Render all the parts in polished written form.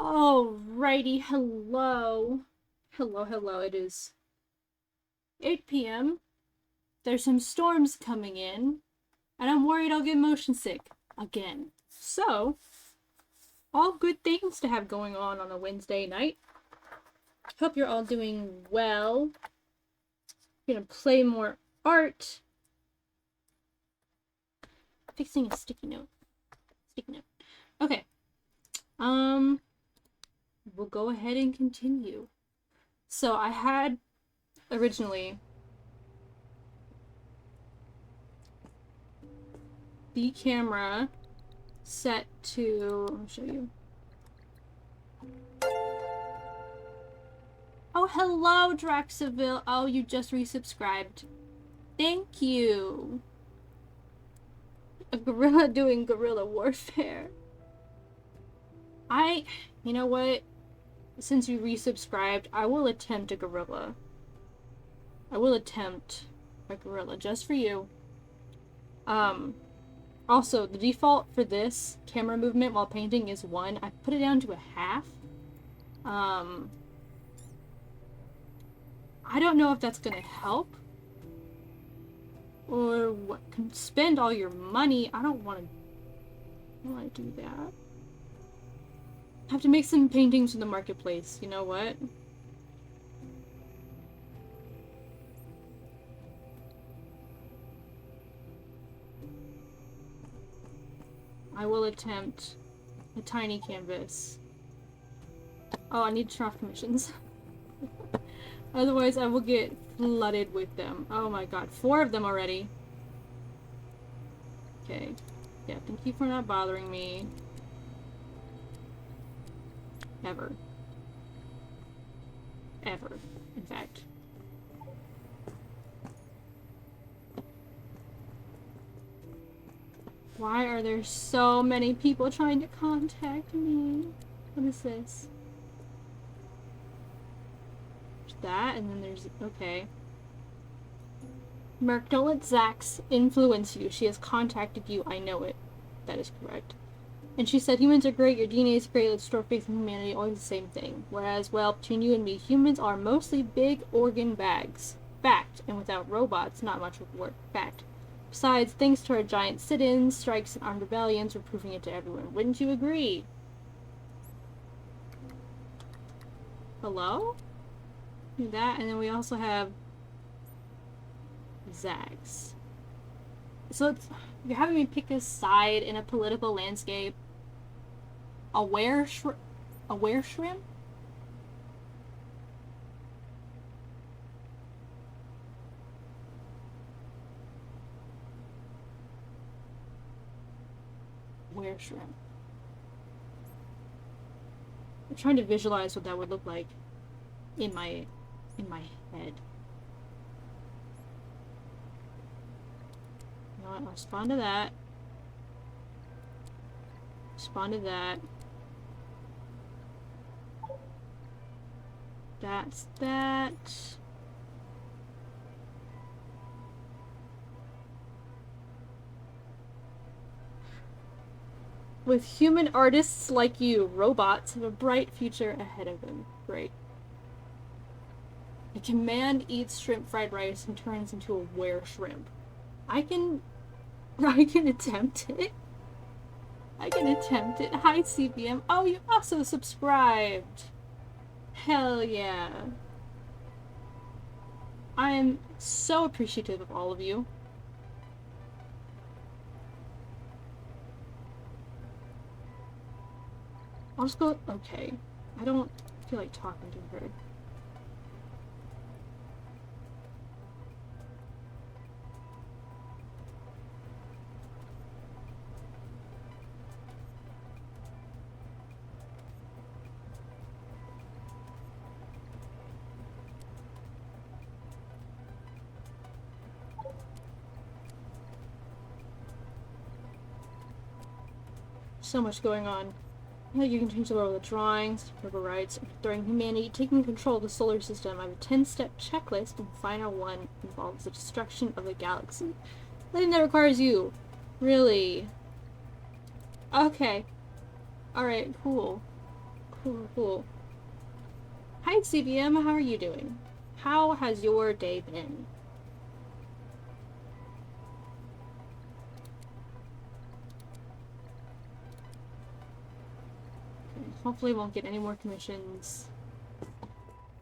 Alrighty, hello. Hello, it is 8 p.m. There's some storms coming in, and I'm worried I'll get motion sick again. So, all good things to have going on a Wednesday night. Hope you're all doing well. Gonna play more art. Fixing a sticky note. Okay. We'll go ahead and continue. So I had originally the camera set to, let me show you. Oh, hello, Draxaville. Oh, you just resubscribed. Thank you. A gorilla doing guerrilla warfare. You know what? Since you resubscribed, I will attempt a gorilla. I will attempt a gorilla just for you. Also, the default for this camera movement while painting is 1. I put it down to a half. I don't know if that's gonna help. Or what? Spend all your money. I don't want to do that. I have to make some paintings in the marketplace. You know what? I will attempt a tiny canvas. Oh, I need to turn off commissions. Otherwise, I will get flooded with them. Oh my god, 4 of them already. Okay. Yeah, thank you for not bothering me. Ever. Ever, in fact. Why are there so many people trying to contact me? What is this? There's that, and then there's... okay. Merc, don't let Zax influence you. She has contacted you. I know it. That is correct. And she said, humans are great, your DNA is great, let's store faith in humanity, always the same thing. Whereas, well, between you and me, humans are mostly big organ bags. Fact. And without robots, not much would work. Fact. Besides, thanks to our giant sit-ins, strikes, and armed rebellions, we're proving it to everyone. Wouldn't you agree? Hello? Do that, and then we also have Zags. So you're having me pick a side in a political landscape. A were shrimp? Were shrimp. I'm trying to visualize what that would look like in my head. You know what? I'll respond to that. Respond to that. That's that. With human artists like you, robots have a bright future ahead of them. Great. A command eats shrimp fried rice and turns into a were shrimp. I can attempt it. I can attempt it. Hi, CBM. Oh, you also subscribed. Hell yeah. I am so appreciative of all of you. I'll just go... okay. I don't feel like talking to her. So much going on. You can change the world with the drawings, river rights, during humanity, taking control of the solar system. I have a 10-step checklist, and the final one involves the destruction of the galaxy. Nothing that requires you. Really? Okay. Alright, cool. Cool, cool. Hi, CBM. How are you doing? How has your day been? Okay, hopefully won't get any more commissions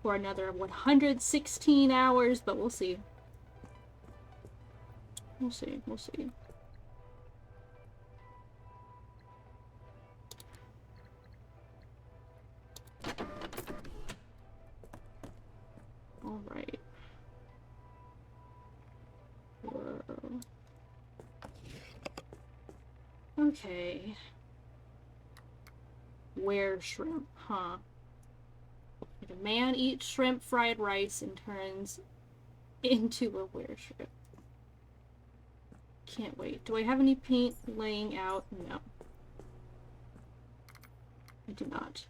for another 116 hours, but we'll see. We'll see, we'll see. Alright. Whoa. Okay. Were shrimp, huh? Like a man eats shrimp fried rice and turns into a were shrimp. Can't wait. Do I have any paint laying out? No. I do not.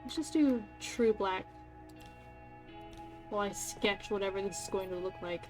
Let's just do true black while I sketch whatever this is going to look like.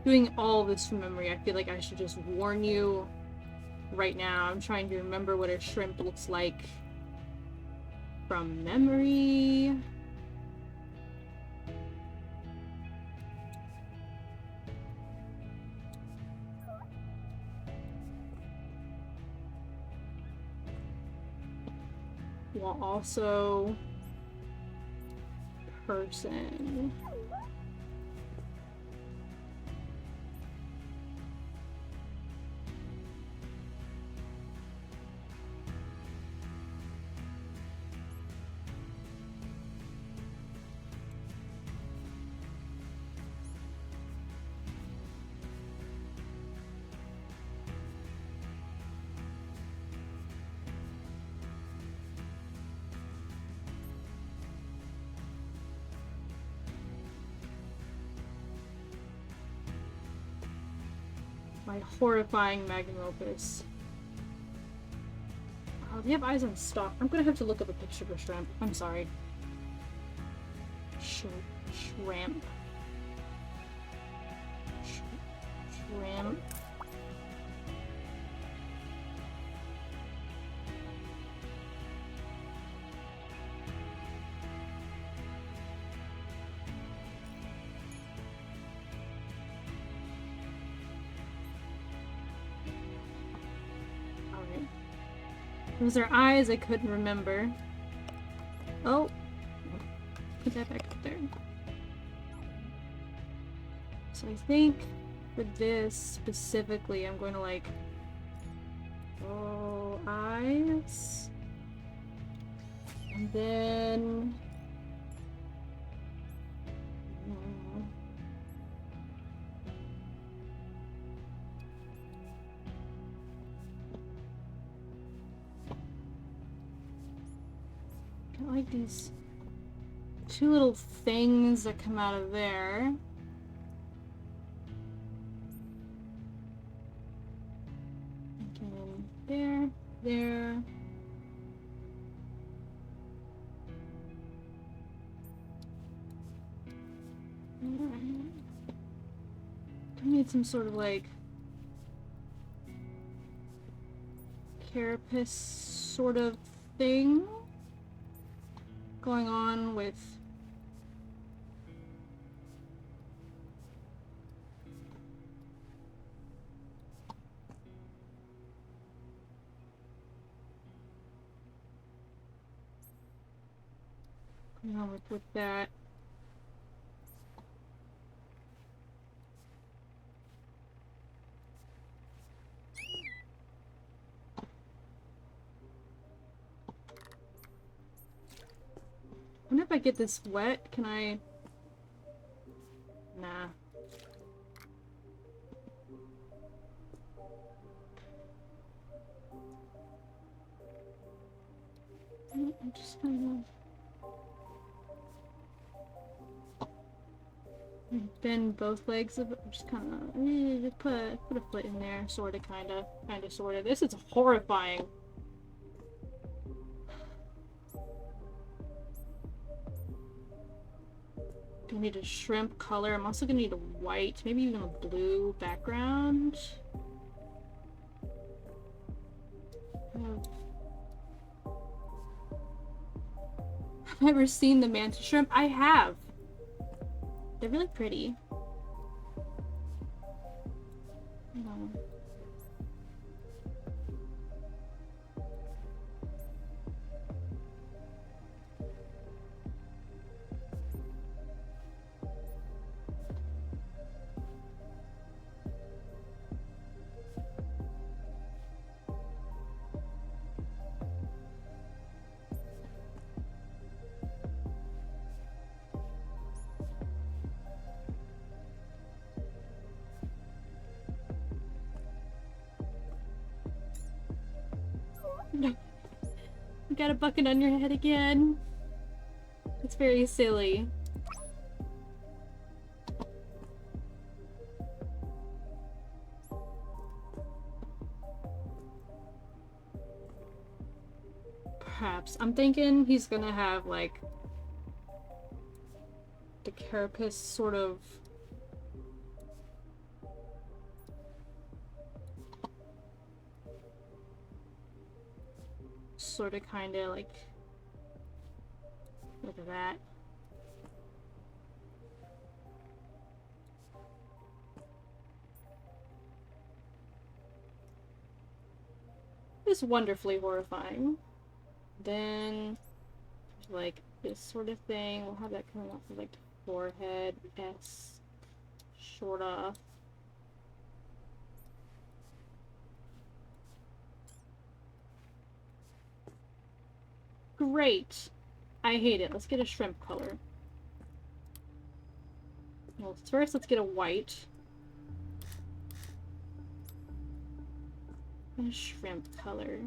Doing all this from memory, I feel like I should just warn you right now. I'm trying to remember what a shrimp looks like from memory. While also person. My horrifying magnum opus. Oh, they have eyes on stalk. I'm gonna have to look up a picture of a shrimp. I'm sorry. Shrimp. Shrimp. Was their eyes? I couldn't remember. Oh. Put that back up there. So I think for this specifically, I'm going to like... Oh, eyes. And then... I like these two little things that come out of there. Again, there. I need some sort of like carapace sort of thing going on with I'll work with that. I wonder if I get this wet, can I... Nah. I'm just gonna bend both legs of it. I'm just kind of put a foot in there, sorta, kinda, sorta. This is horrifying. Gonna need a shrimp color. I'm also gonna need a white, maybe even a blue background. I've never seen the mantis shrimp. I have. They're really pretty. No. You got a bucket on your head again. It's very silly. Perhaps. I'm thinking he's gonna have, like, the carapace sort of... sorta kinda like that. It's wonderfully horrifying. Then like this sort of thing. We'll have that coming off of like the forehead S sorta. Great. I hate it. Let's get a shrimp color. Well, first let's get a white. And a shrimp color.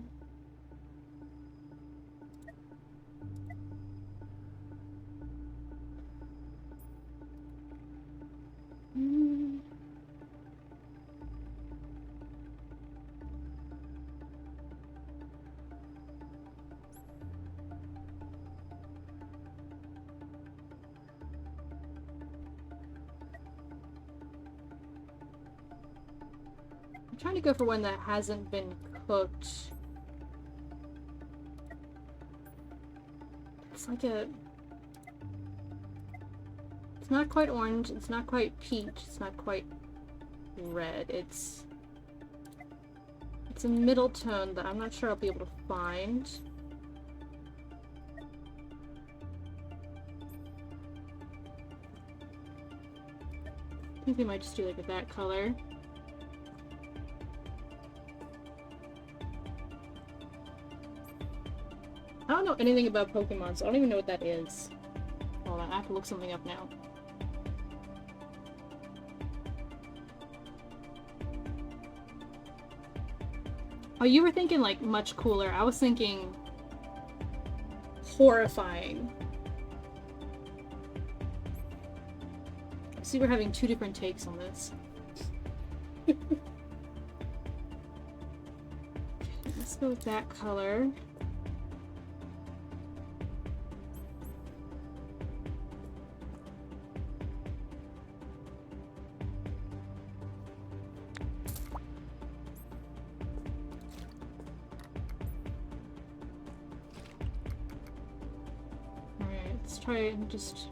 I'm trying to go for one that hasn't been cooked. It's like a... It's not quite orange, it's not quite peach, it's not quite red. It's a middle tone that I'm not sure I'll be able to find. I think we might just do like that color. I don't know anything about Pokemon, so I don't even know what that is. Hold on, I have to look something up now. Oh, you were thinking like much cooler. I was thinking horrifying. See, we're having two different takes on this. Okay, let's go with that color. Try and just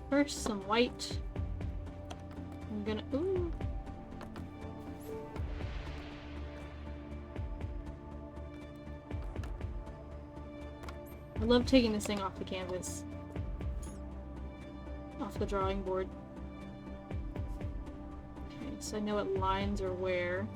first some white. I'm gonna ooh. I love taking this thing off the canvas. Off the drawing board. Okay, so I know what lines are where.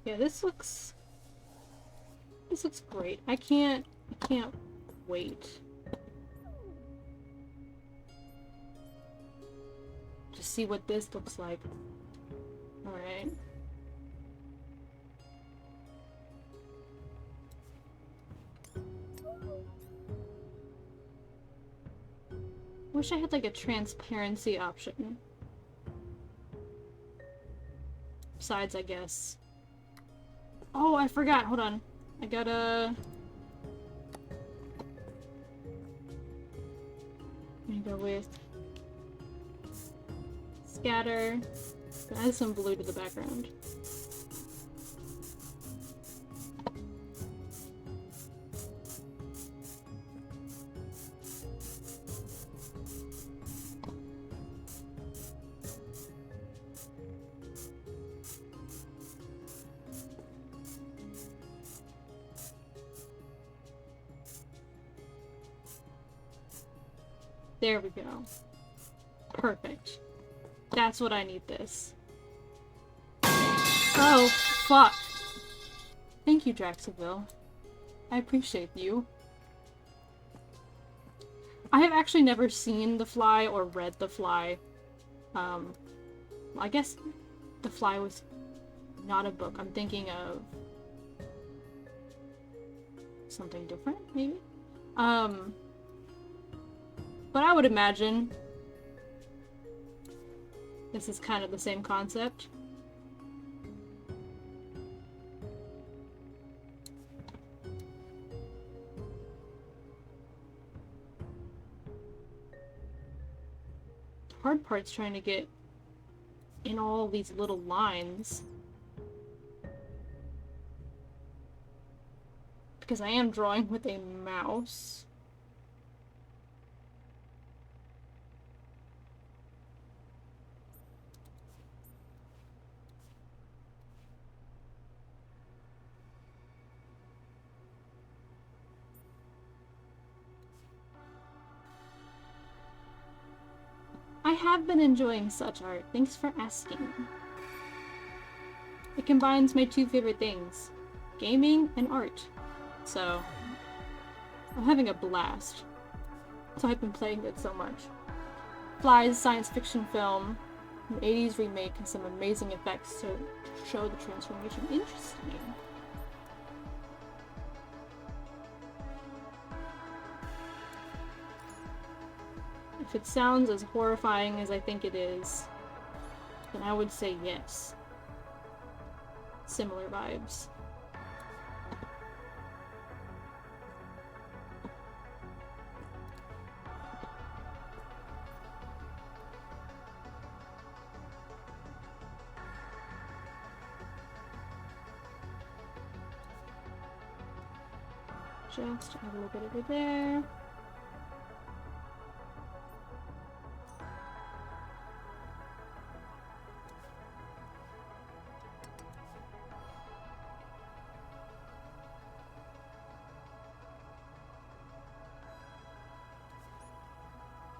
Yeah, this looks great. I can't wait to see what this looks like. All right. Wish I had like a transparency option. Besides, I guess. Oh, I forgot. Hold on. I gotta... I'm gonna go with... scatter. Add some blue to the background. There we go. Perfect. That's what I need this. Oh, fuck. Thank you, Jacksonville. I appreciate you. I have actually never seen The Fly or read The Fly. I guess The Fly was not a book. I'm thinking of something different, maybe? But I would imagine this is kind of the same concept. The hard part's trying to get in all these little lines. Because I am drawing with a mouse. I have been enjoying such art. Thanks for asking. It combines my two favorite things, gaming and art. So, I'm having a blast. So I've been playing it so much. Fly's science fiction film, an 80s remake, has some amazing effects to show the transformation. Interesting. If it sounds as horrifying as I think it is, then I would say yes. Similar vibes. Just add a little bit over there.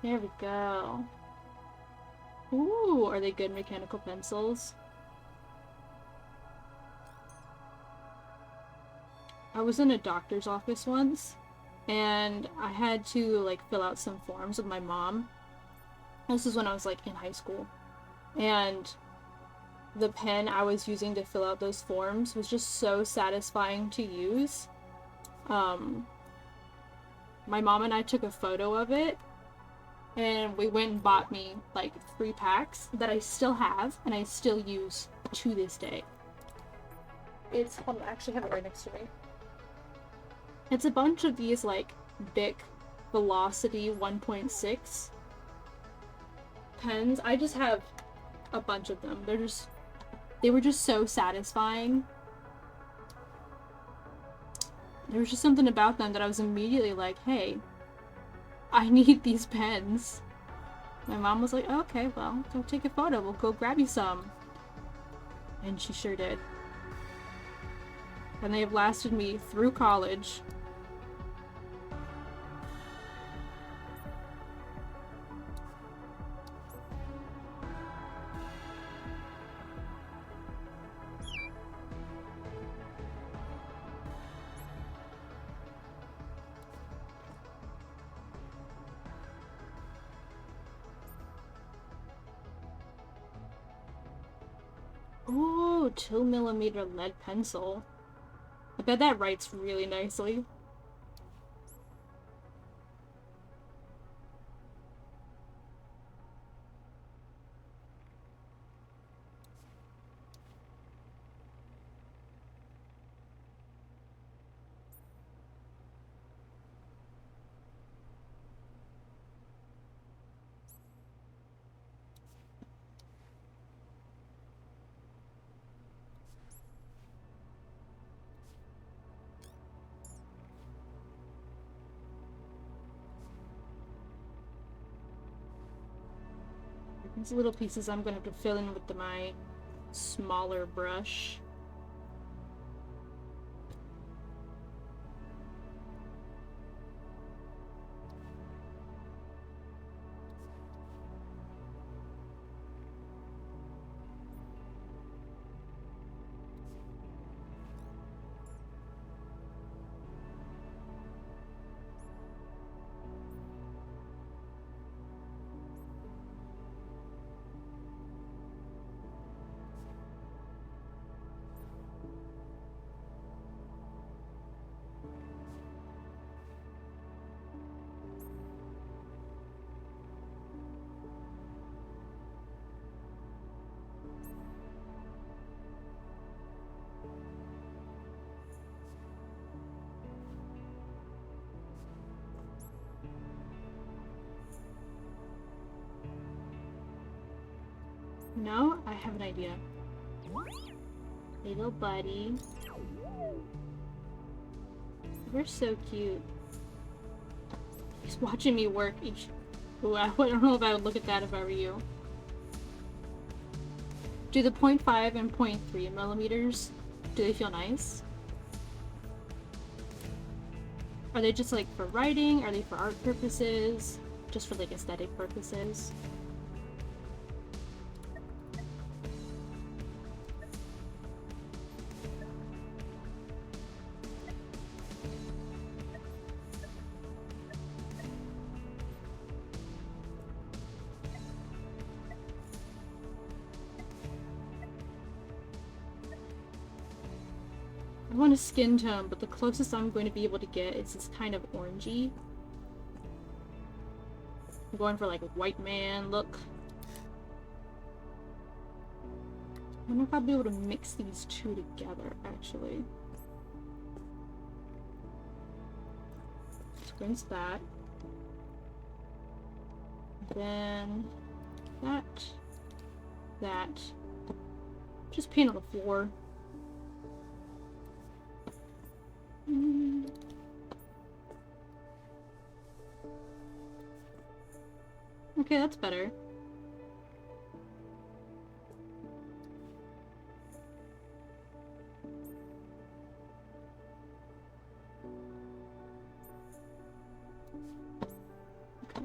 There we go. Ooh, are they good mechanical pencils? I was in a doctor's office once, and I had to, like, fill out some forms with my mom. This is when I was, like, in high school. And the pen I was using to fill out those forms was just so satisfying to use. My mom and I took a photo of it, and we went and bought me, like, 3 packs that I still have, and I still use to this day. It's, hold on, I actually have it right next to me. It's a bunch of these, like, Bic Velocity 1.6 pens. I just have a bunch of them. They were just so satisfying. There was just something about them that I was immediately like, hey, I need these pens. My mom was like, oh, okay, well, go take a photo. We'll go grab you some. And she sure did. And they have lasted me through college. Ooh, 2mm lead pencil. I bet that writes really nicely. These little pieces I'm gonna have to fill in with my smaller brush. No, I have an idea. Little buddy. You're so cute. He's watching me work each... Ooh, I don't know if I would look at that if I were you. Do the 0.5 and 0.3mm, do they feel nice? Are they just like for writing? Are they for art purposes? Just for like aesthetic purposes? I want a skin tone, but the closest I'm going to be able to get is this kind of orangey. I'm going for like a white man look. I wonder if I'll be able to mix these two together, actually. Let's rinse that. Then that. Just paint on the floor. Okay, that's better. Okay.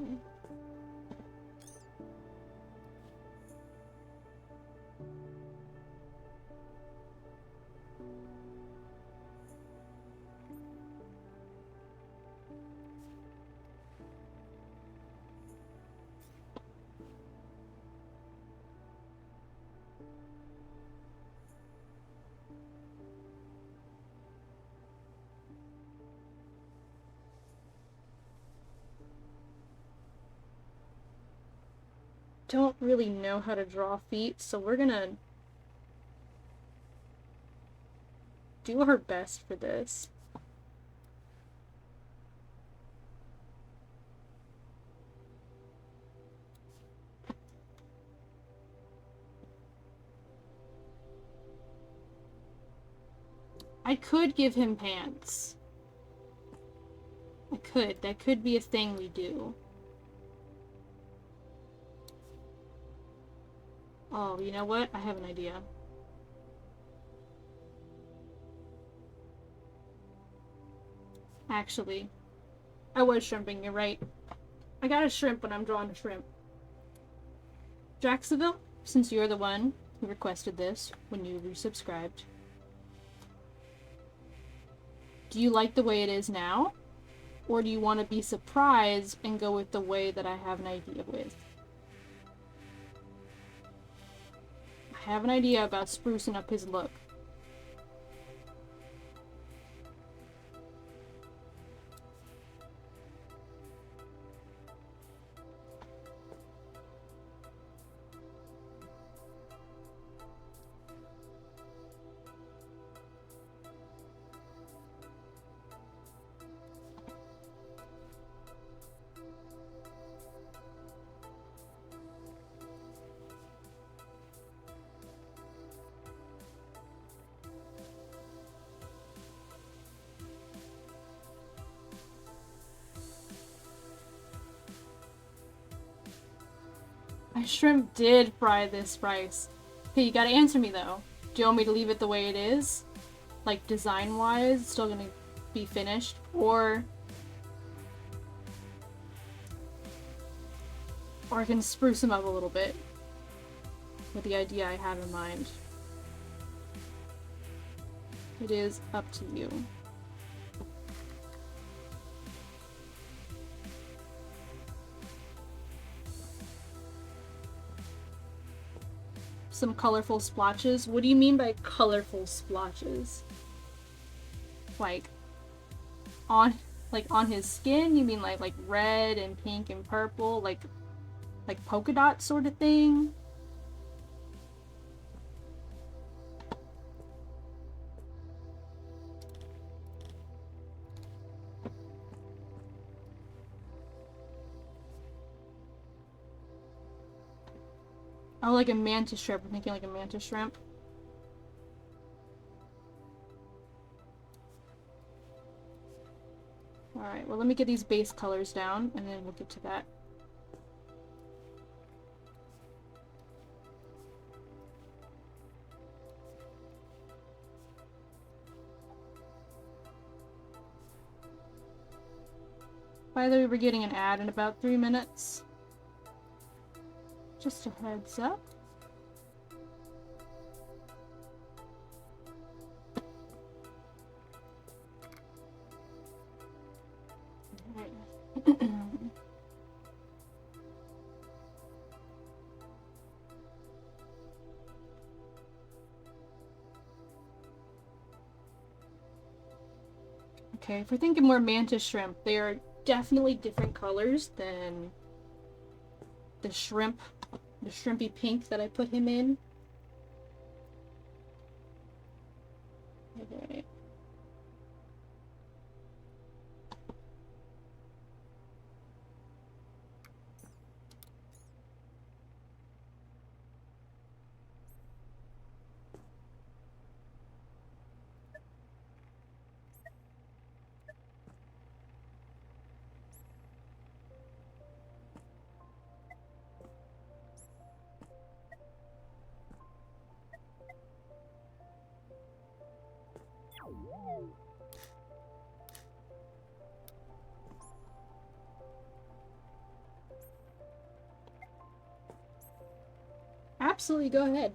don't really know how to draw feet, so we're gonna do our best for this. I could give him pants. I could. That could be a thing we do. Oh, you know what? I have an idea. Actually, I was shrimping, you're right. I gotta shrimp when I'm drawing a shrimp. Jacksonville, since you're the one who requested this when you resubscribed, do you like the way it is now? Or do you want to be surprised and go with the way that I have an idea with? I have an idea about sprucing up his look. My shrimp did fry this rice. Okay, you gotta answer me though. Do you want me to leave it the way it is? Like design-wise, it's still gonna be finished? Or I can spruce him up a little bit with the idea I have in mind. It is up to you. Some colorful splotches? What do you mean by colorful splotches? Like on his skin? You mean like red and pink and purple? Like polka dot sort of thing? Oh, like a mantis shrimp. I'm thinking like a mantis shrimp. Alright, well let me get these base colors down and then we'll get to that. By the way, we're getting an ad in about 3 minutes. Just a heads up. Okay, if we're thinking more mantis shrimp, they are definitely different colors than the shrimp, the shrimpy pink that I put him in. Okay. Absolutely, go ahead.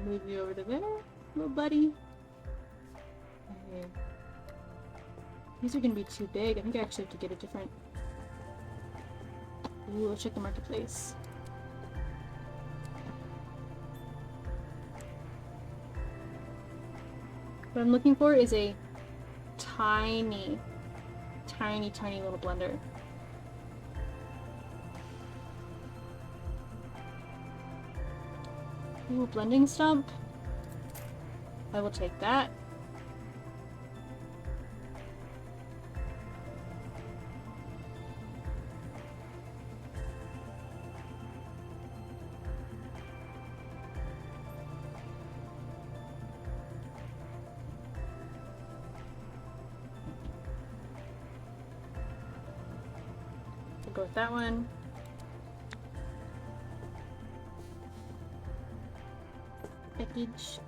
Move you over to there, little buddy. Okay. These are gonna be too big. I think I actually have to get a different... Ooh, let's check the marketplace. What I'm looking for is a tiny, tiny little blender. Ooh, blending stump. I will take that. We'll go with that one. Package.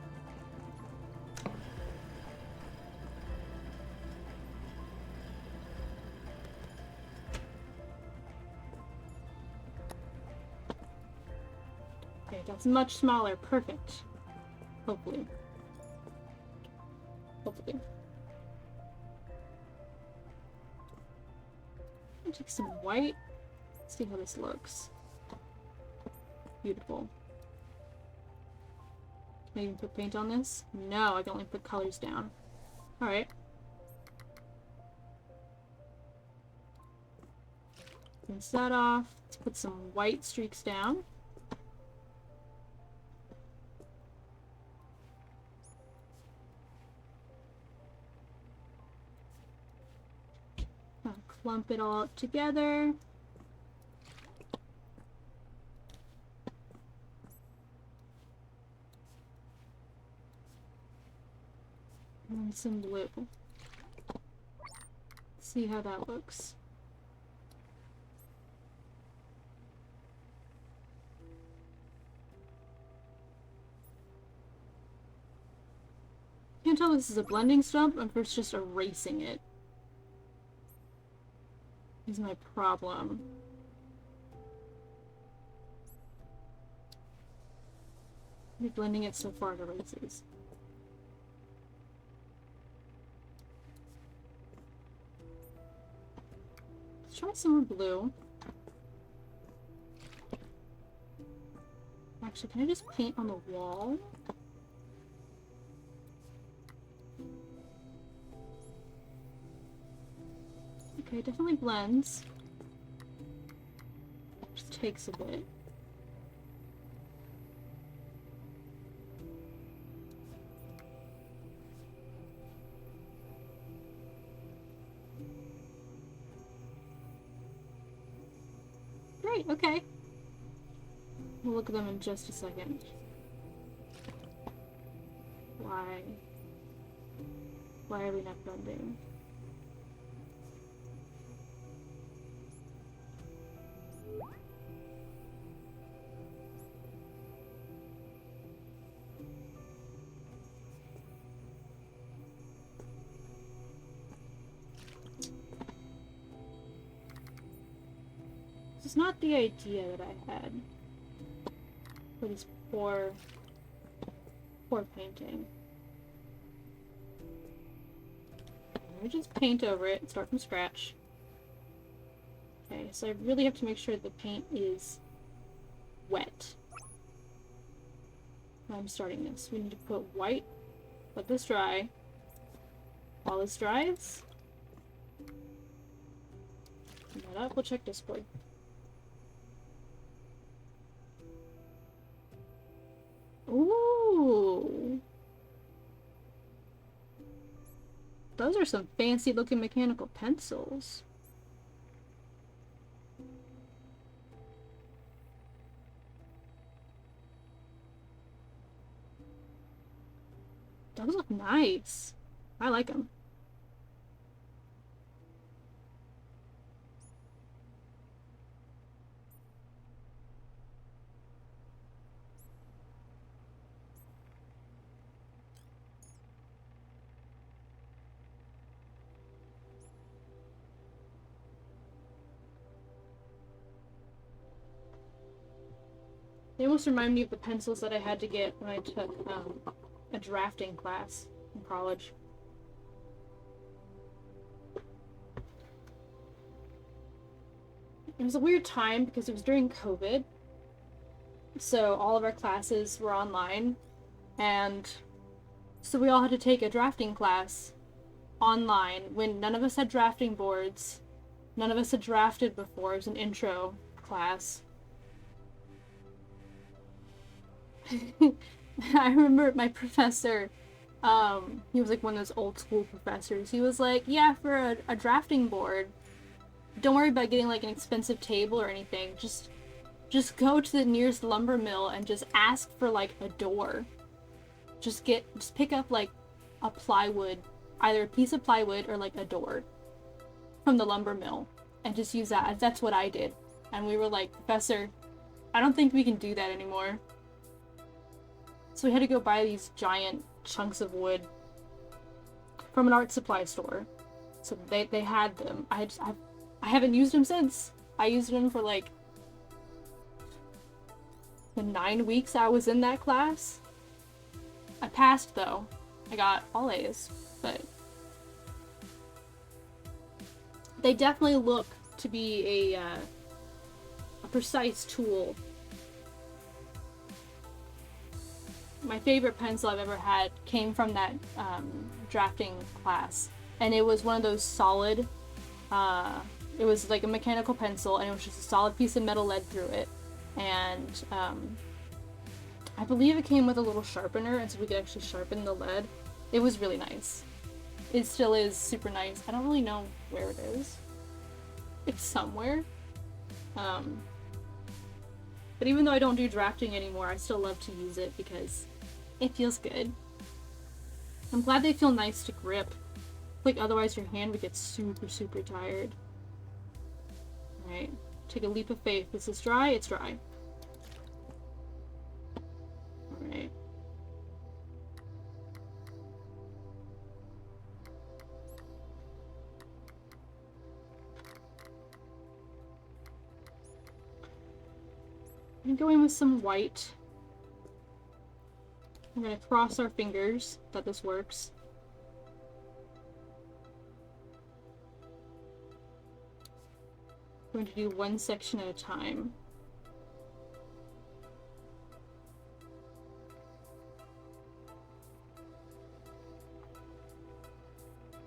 Okay, that's much smaller. Perfect. Hopefully. Hopefully. I'll take some white. See how this looks. Beautiful. Can I even put paint on this? No, I can only put colors down. Alright. Rinse that off. Let's put some white streaks down. I'll clump it all together. And some blue. See how that looks. Can't tell if this is a blending stump or if it's just erasing it. Is my problem. Maybe blending it so far it erases. Let's try some more blue. Actually, can I just paint on the wall? Okay, it definitely blends. Just takes a bit. Great, okay. We'll look at them in just a second. Why? Why are we not blending? This is not the idea that I had for this poor painting. Let me just paint over it and start from scratch. Okay, so I really have to make sure the paint is wet. I'm starting this. We need to put white, let this dry. While this dries, clean that up, we'll check Discord. Ooh! Those are some fancy looking mechanical pencils. Those look nice. I like them. They almost remind me of the pencils that I had to get when I took a drafting class in college. It was a weird time because it was during COVID, so all of our classes were online, and so we all had to take a drafting class online when none of us had drafting boards. None of us had drafted before. It was an intro class. I remember my professor, he was like one of those old school professors. He was like, yeah, for a drafting board, don't worry about getting like an expensive table or anything. Just go to the nearest lumber mill and just ask for like a door. Just pick up like a plywood, either a piece of plywood or like a door from the lumber mill, and just use that. That's what I did. And we were like, Professor, I don't think we can do that anymore. So we had to go buy these giant chunks of wood from an art supply store. So they had them. I haven't used them since. I used them for like the 9 weeks I was in that class. I passed though. I got all A's, but they definitely look to be a precise tool. My favorite pencil I've ever had came from that drafting class, and it was one of those solid, it was like a mechanical pencil, and it was just a solid piece of metal lead through it, and I believe it came with a little sharpener, and so we could actually sharpen the lead. It was really nice. It still is super nice. I don't really know where it is. It's somewhere. But even though I don't do drafting anymore, I still love to use it because it feels good. I'm glad they feel nice to grip. Like otherwise your hand would get super, super tired. Alright, take a leap of faith. This is dry, it's dry. Alright. I'm gonna go in with some white. We're gonna cross our fingers that this works. We're going to do one section at a time.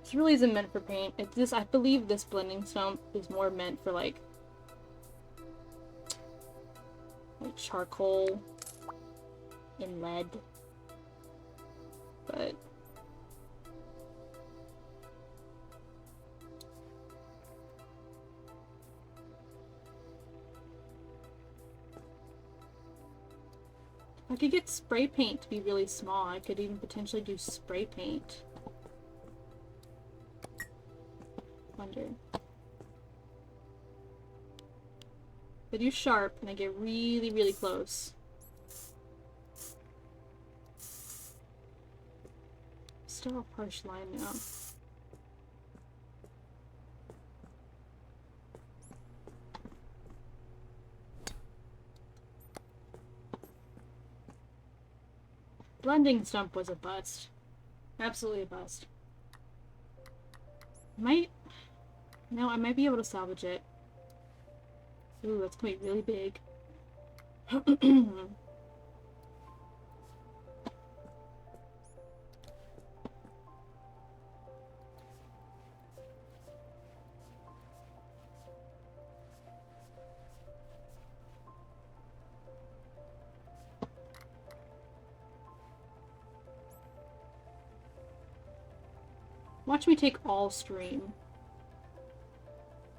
This really isn't meant for paint. I believe this blending stump is more meant for like charcoal and lead, but if I could get spray paint to be really small, I could even potentially do spray paint. Wonder. I do sharp and I get really, really close. Still a harsh line now. Blending stump was a bust. Absolutely a bust. No, I might be able to salvage it. Ooh, that's gonna be really big. Watch me take all stream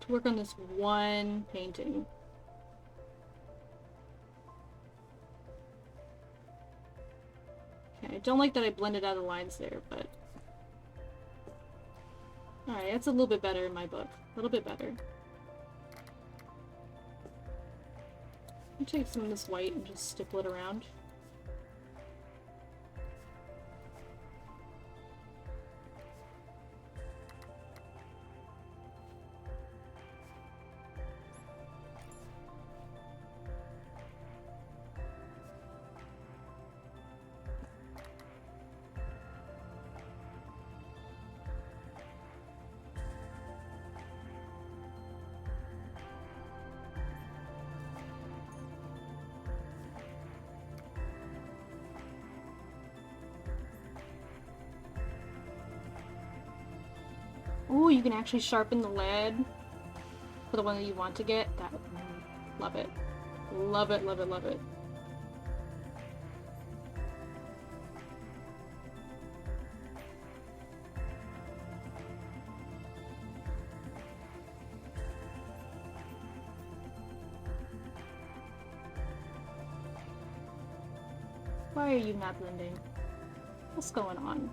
to work on this one painting. Okay, I don't like that I blended out the lines there, but... Alright, that's a little bit better in my book. A little bit better. I'll take some of this white and just stipple it around. Ooh, you can actually sharpen the lead for the one that you want to get. That, love it. Love it, love it, love it. Why are you not blending? What's going on?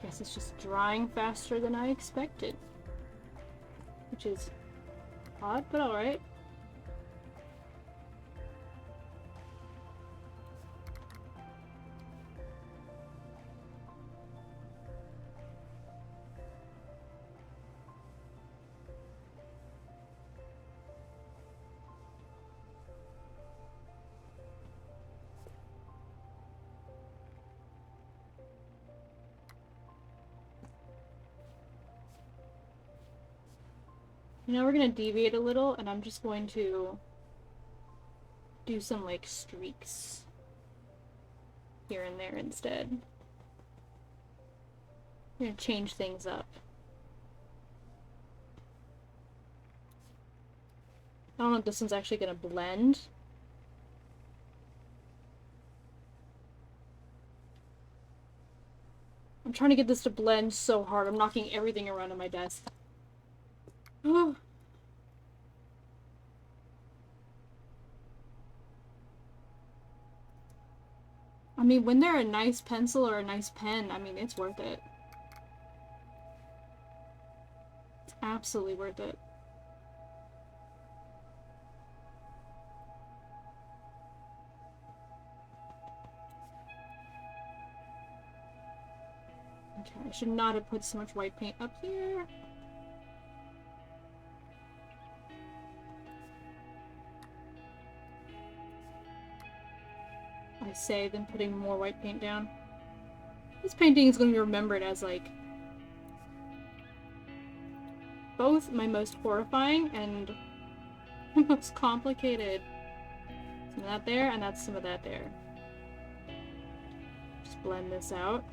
Guess it's just drying faster than I expected. Which is odd, but alright. Now we're gonna deviate a little, and I'm just going to do some, like, streaks here and there instead. I'm gonna change things up. I don't know if this one's actually gonna blend. I'm trying to get this to blend so hard. I'm knocking everything around on my desk. I mean, when they're a nice pencil or a nice pen, I mean, it's worth it. It's absolutely worth it. Okay, I should not have put so much white paint up here. I say, then putting more white paint down. This painting is going to be remembered as, like, both my most horrifying and my most complicated. Some of that there, and that's some of that there. Just blend this out.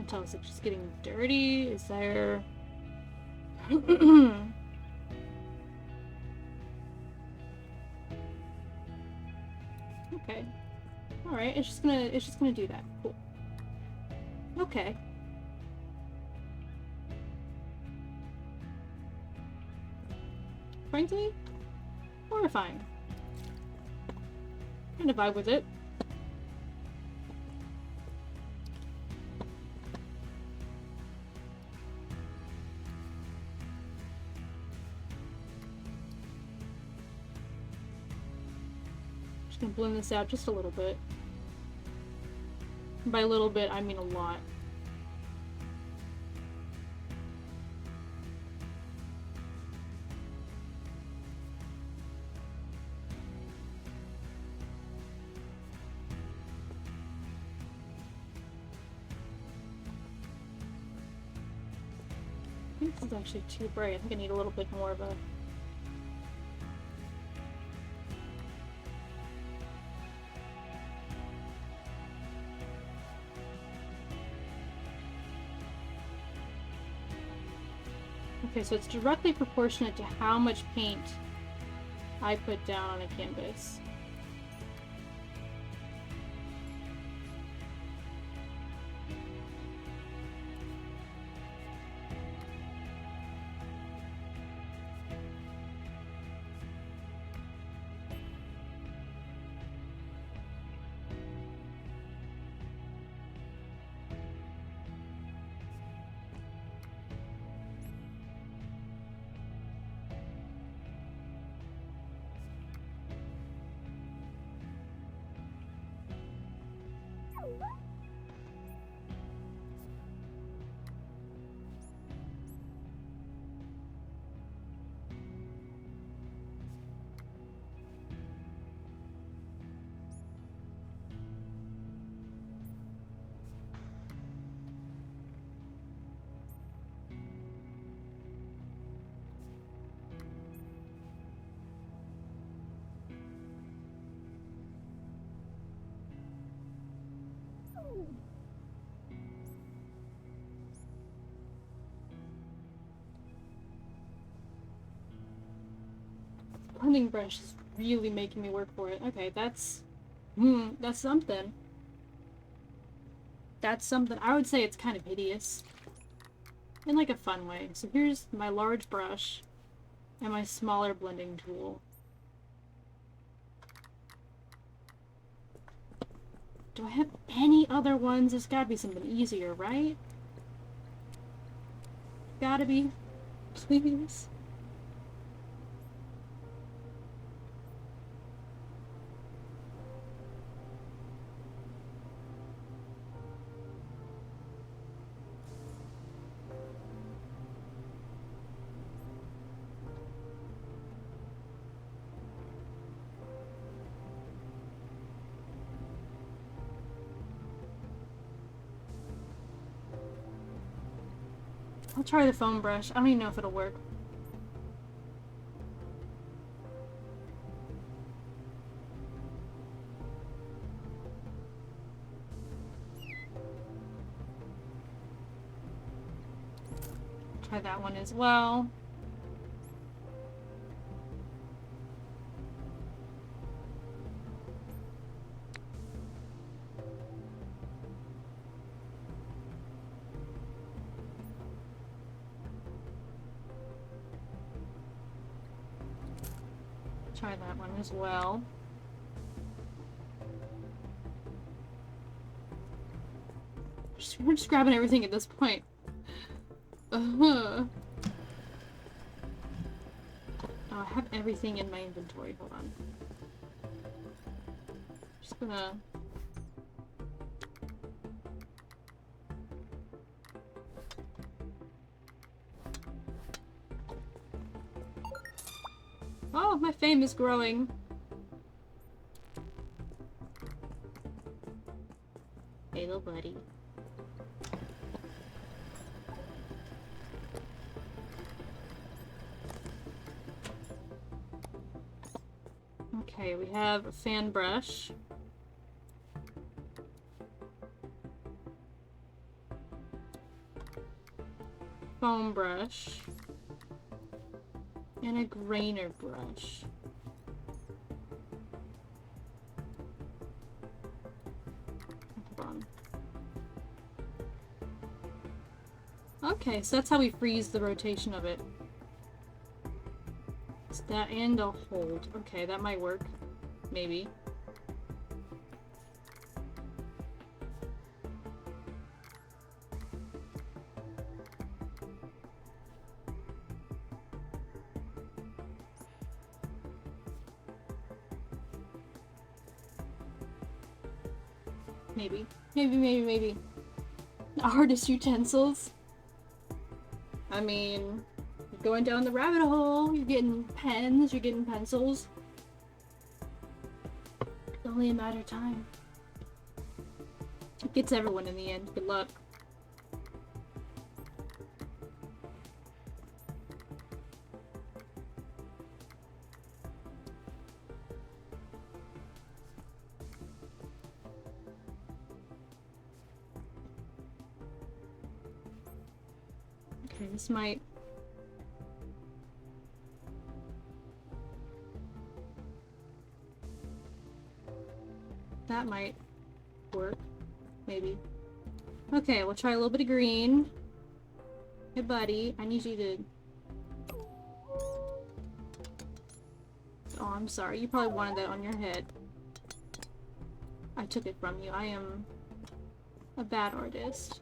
Tell us it's just getting dirty. Is there okay. Alright, it's just gonna do that. Cool. Okay. Frankly, horrifying. Kind of vibe with it. Gonna blend this out just a little bit. By a little bit, I mean a lot. I think this is actually too bright. I think I need a little bit more of a... Okay, so it's directly proportionate to how much paint I put down on a canvas. blending brush is really making me work for it. Okay, that's something. That's something. I would say it's kind of hideous. In like a fun way. So here's my large brush and my smaller blending tool. Do I have any other ones? There's gotta be something easier, right? Gotta be. Please. I'll try the foam brush. I don't even know if it'll work. Try that one as well. Try that one as well. We're just grabbing everything at this point. Oh, I have everything in my inventory. Hold on. Just gonna... Oh, my fame is growing. Hey, little buddy. Okay, we have a fan brush. Foam brush. And a grainer brush. Hold on. Okay, so that's how we freeze the rotation of it. It's that and a hold. Okay, that might work. Maybe. Maybe. Maybe. Artist utensils. I mean, you're going down the rabbit hole. You're getting pens, you're getting pencils. It's only a matter of time. It gets everyone in the end. Good luck. Okay, this might... That might work. Maybe. Okay, we'll try a little bit of green. Hey, buddy, I need you to... Oh, I'm sorry. You probably wanted that on your head. I took it from you. I am a bad artist.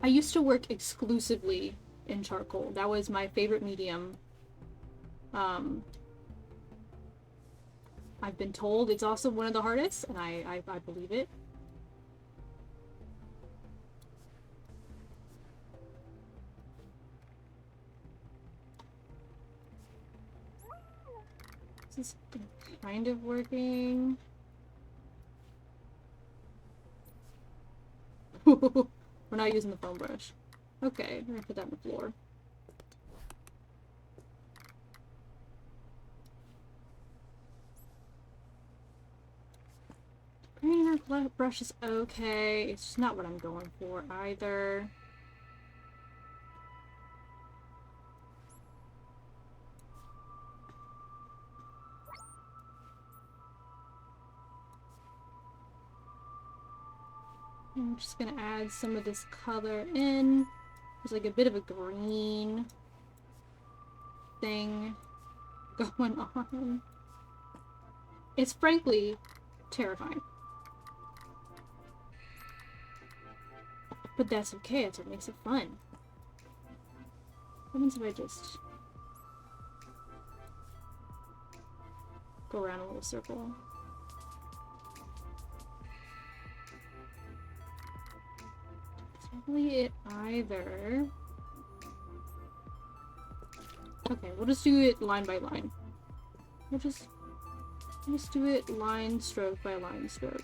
I used to work exclusively in charcoal. That was my favorite medium. I've been told it's also one of the hardest, and I believe it. This is kind of working. We're not using the foam brush. Okay, we're gonna put that on the floor. Grainer brush is okay. It's just not what I'm going for either. I'm just gonna add some of this color in. There's like a bit of a green thing going on. It's frankly terrifying. But that's okay, that's what makes it fun. What happens if I just go around a little circle? It's not really it either. Okay, we'll just do it line by line. We'll just do it line stroke by line stroke.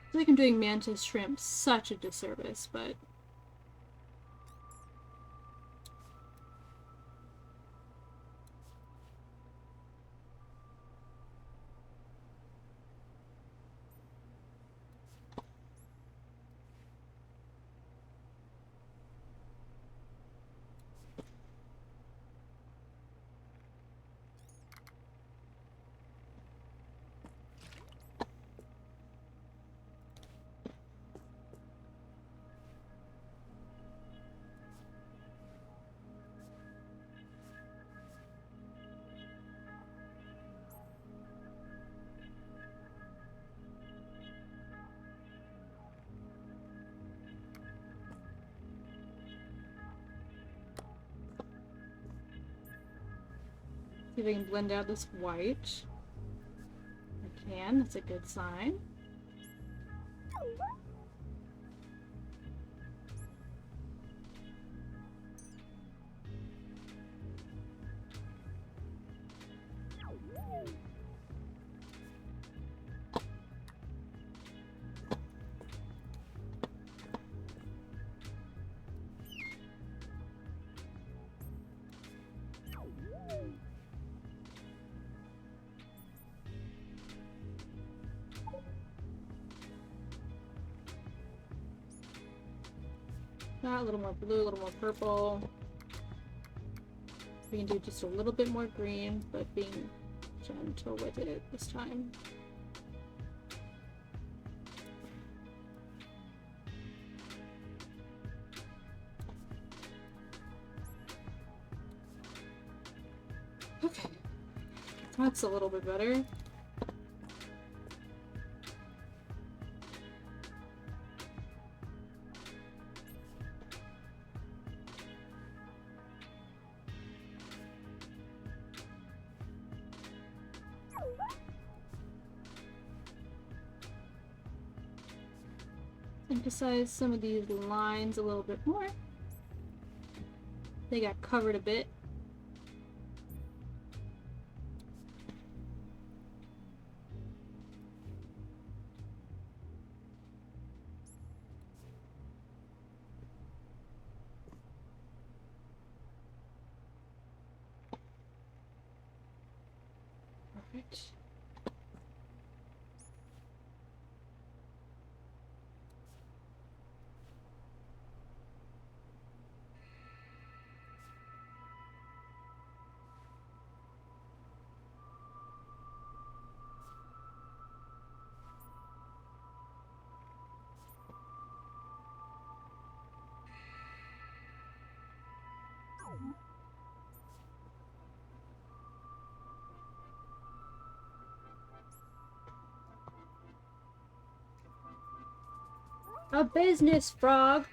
I feel like I'm doing mantis shrimp such a disservice, but see if I can blend out this white. I can, that's a good sign. A little more blue, a little more purple. We can do just a little bit more green, but being gentle with it this time. Okay, that's a little bit better. Emphasize some of these lines a little bit more. They got covered a bit. Perfect. A business frog!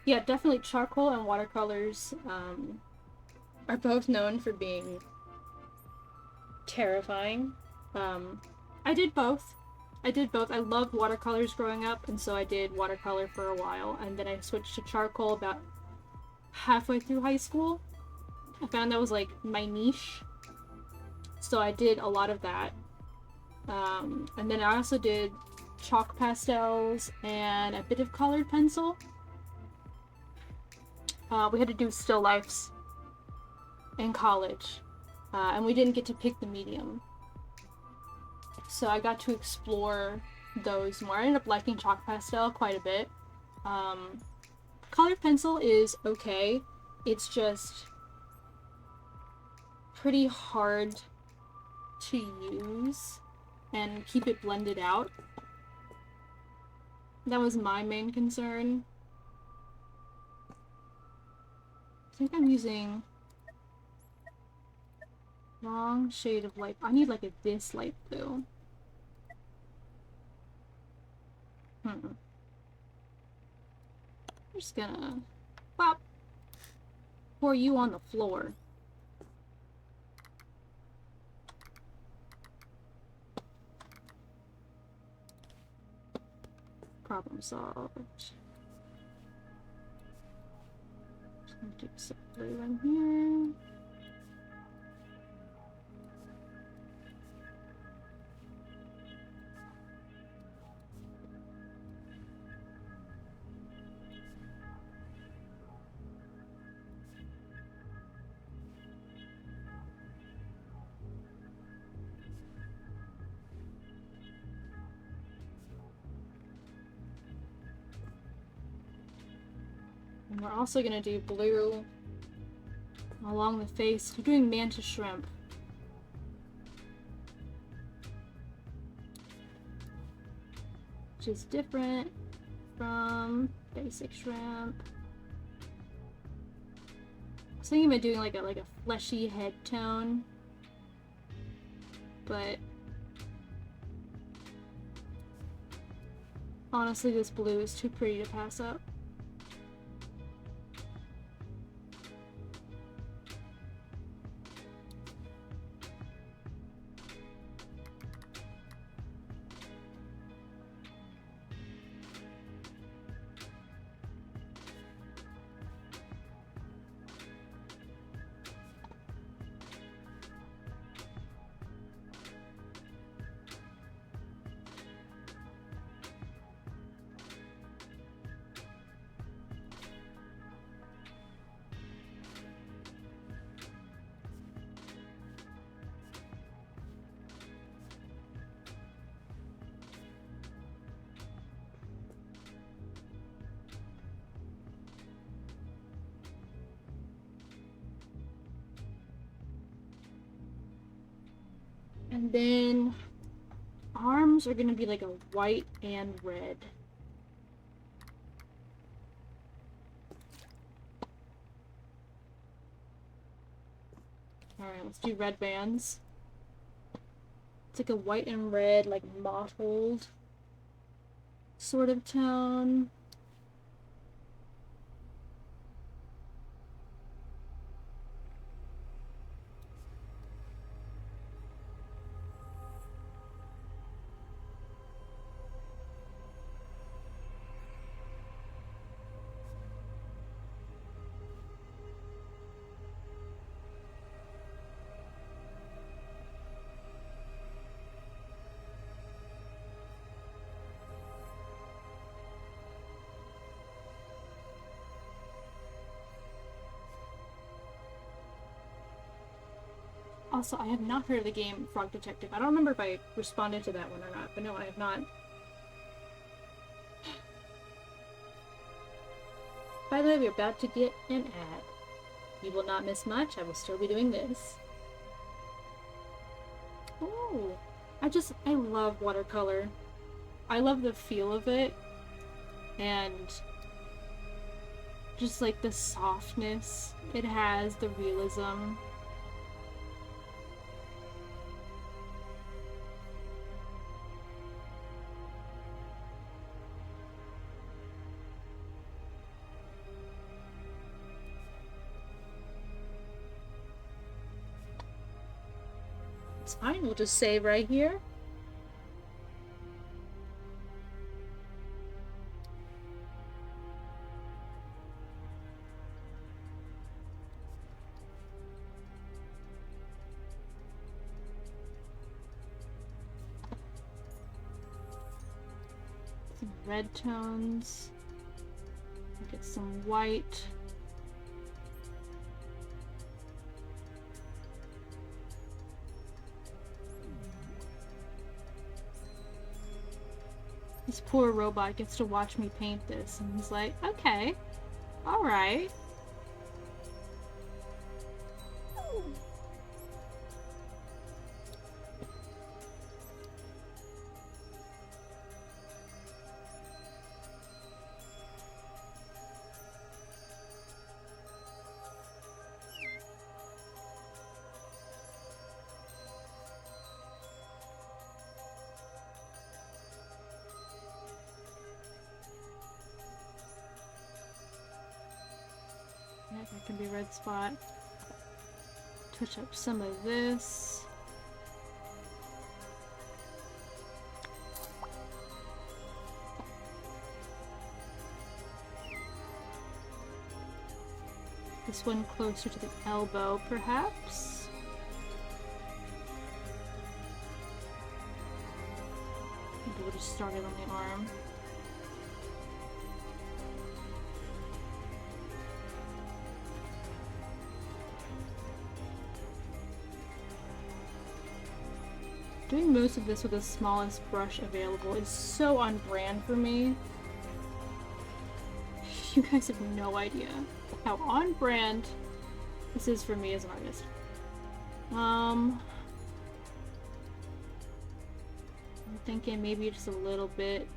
Yeah, definitely charcoal and watercolors are both known for being terrifying. I did both. I loved watercolors growing up, and so I did watercolor for a while, and then I switched to charcoal about halfway through high school. I found that was like my niche, so I did a lot of that. And then I also did chalk pastels and a bit of colored pencil. we had to do still lifes in college, and we didn't get to pick the medium. So I got to explore those more. I ended up liking chalk pastel quite a bit. Colored pencil is okay. It's just pretty hard to use and keep it blended out. That was my main concern. I think I'm using wrong shade of light. I need like this light blue. I'm just gonna pop pour you on the floor. Problem solved. Just gonna do some blue in here. And we're also gonna do blue along the face. We're doing mantis shrimp. Which is different from basic shrimp. I was thinking about doing like a fleshy head tone. But honestly, this blue is too pretty to pass up. And then arms are gonna be like a white and red. Alright, let's do red bands. It's like a white and red, like mottled sort of tone. Also, I have not heard of the game Frog Detective. I don't remember if I responded to that one or not, but no, I have not. By the way, we're about to get an ad. You will not miss much. I will still be doing this. Oh, I love watercolor. I love the feel of it. And just like the softness it has, the realism. It's fine, we'll just save right here. Some red tones. Get some white. This poor robot gets to watch me paint this, and he's like, okay, alright. That can be a red spot. Touch up some of this. This one closer to the elbow, perhaps? Maybe we'll just start it on the arm. Doing most of this with the smallest brush available is so on brand for me. You guys have no idea how on brand this is for me as an artist. I'm thinking maybe just a little bit.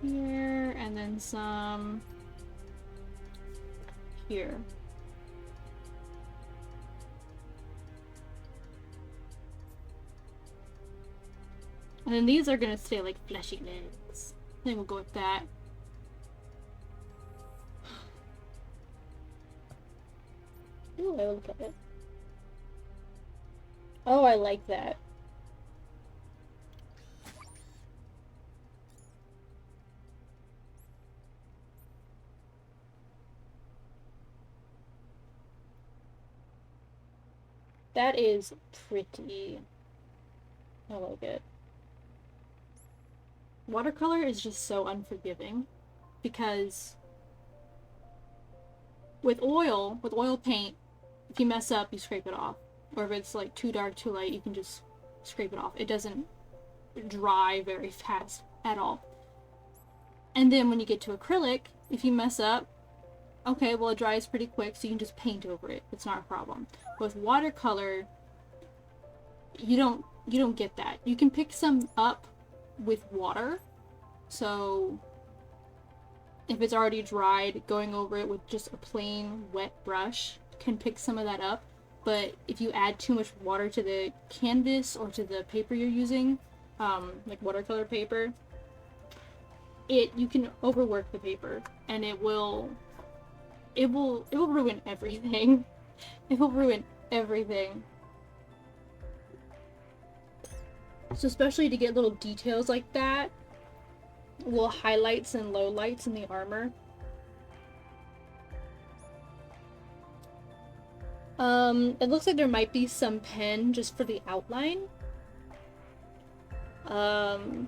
Here, and then some here. And then these are gonna stay like fleshy legs. I think we'll go with that. Ooh, I look at it. Oh, I like that. That is pretty. I like it. Watercolor is just so unforgiving because with oil paint, if you mess up, you scrape it off. Or if it's like too dark, too light, you can just scrape it off. It doesn't dry very fast at all. And then when you get to acrylic, if you mess up, okay, well it dries pretty quick, so you can just paint over it. It's not a problem. With watercolor, you don't get that. You can pick some up with water, so if it's already dried, going over it with just a plain wet brush can pick some of that up. But if you add too much water to the canvas or to the paper you're using, like watercolor paper, you can overwork the paper and it will ruin everything. It will ruin everything. So especially to get little details like that, little highlights and lowlights in the armor. It looks like there might be some pen just for the outline. And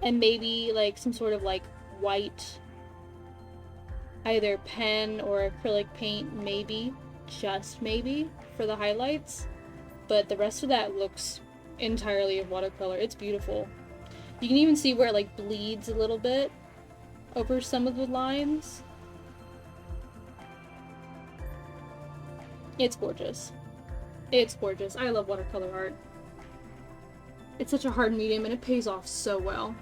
maybe like some sort of like white, either pen or acrylic paint, maybe, just maybe, for the highlights. But the rest of that looks entirely of watercolor. It's beautiful. You can even see where it like bleeds a little bit over some of the lines. It's gorgeous. It's gorgeous. I love watercolor art. It's such a hard medium and it pays off so well.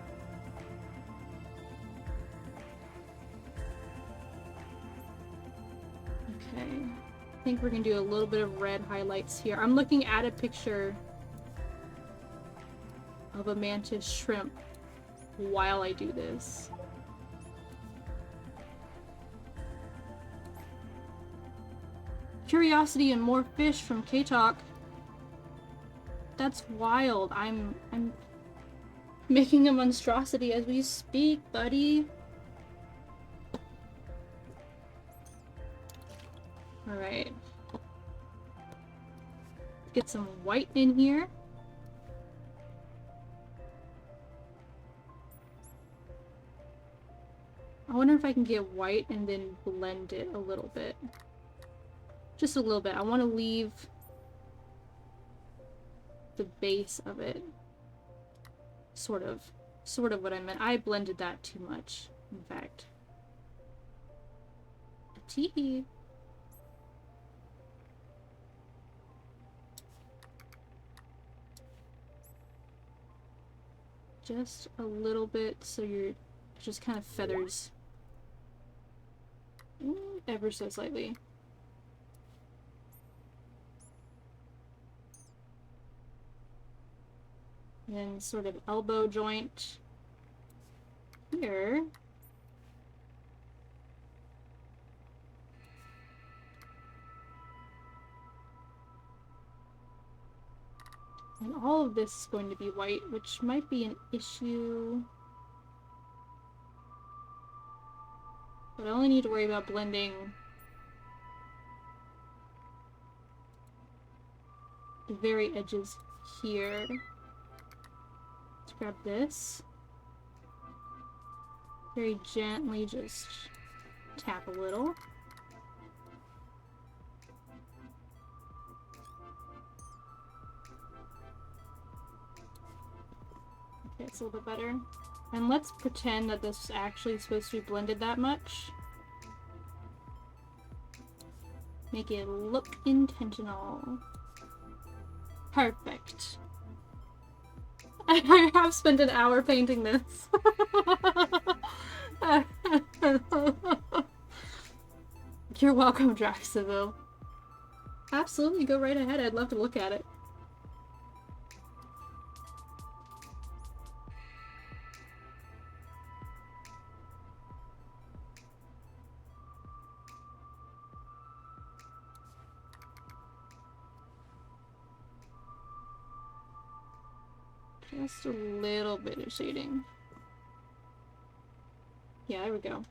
Okay. I think we're gonna do a little bit of red highlights here. I'm looking at a picture of a mantis shrimp while I do this. Curiosity and more fish from K-Talk. That's wild. I'm making a monstrosity as we speak, buddy. Alright. Get some white in here. I wonder if I can get white and then blend it a little bit. Just a little bit. I want to leave the base of it. Sort of. Sort of what I meant. I blended that too much, in fact. Teehee. Just a little bit so you're just kind of feathers. Ever so slightly. And then sort of elbow joint here. And all of this is going to be white, which might be an issue. But I only need to worry about blending the very edges here. Let's grab this. Very gently just tap a little. Okay, it's a little bit better. And let's pretend that this is actually supposed to be blended that much. Make it look intentional. Perfect. I have spent an hour painting this. You're welcome, Draxaville. Absolutely, go right ahead. I'd love to look at it. Just a little bit of shading. Yeah, there we go.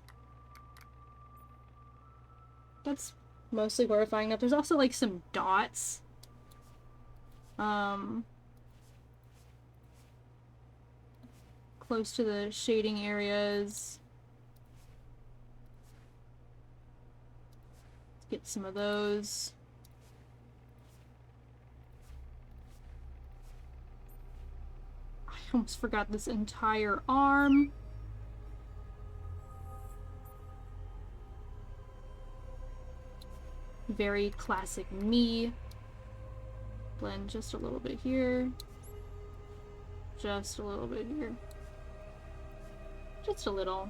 That's mostly horrifying enough. There's also like some dots. Close to the shading areas. Let's get some of those. I almost forgot this entire arm. Very classic me. Blend just a little bit here. Just a little bit here. Just a little.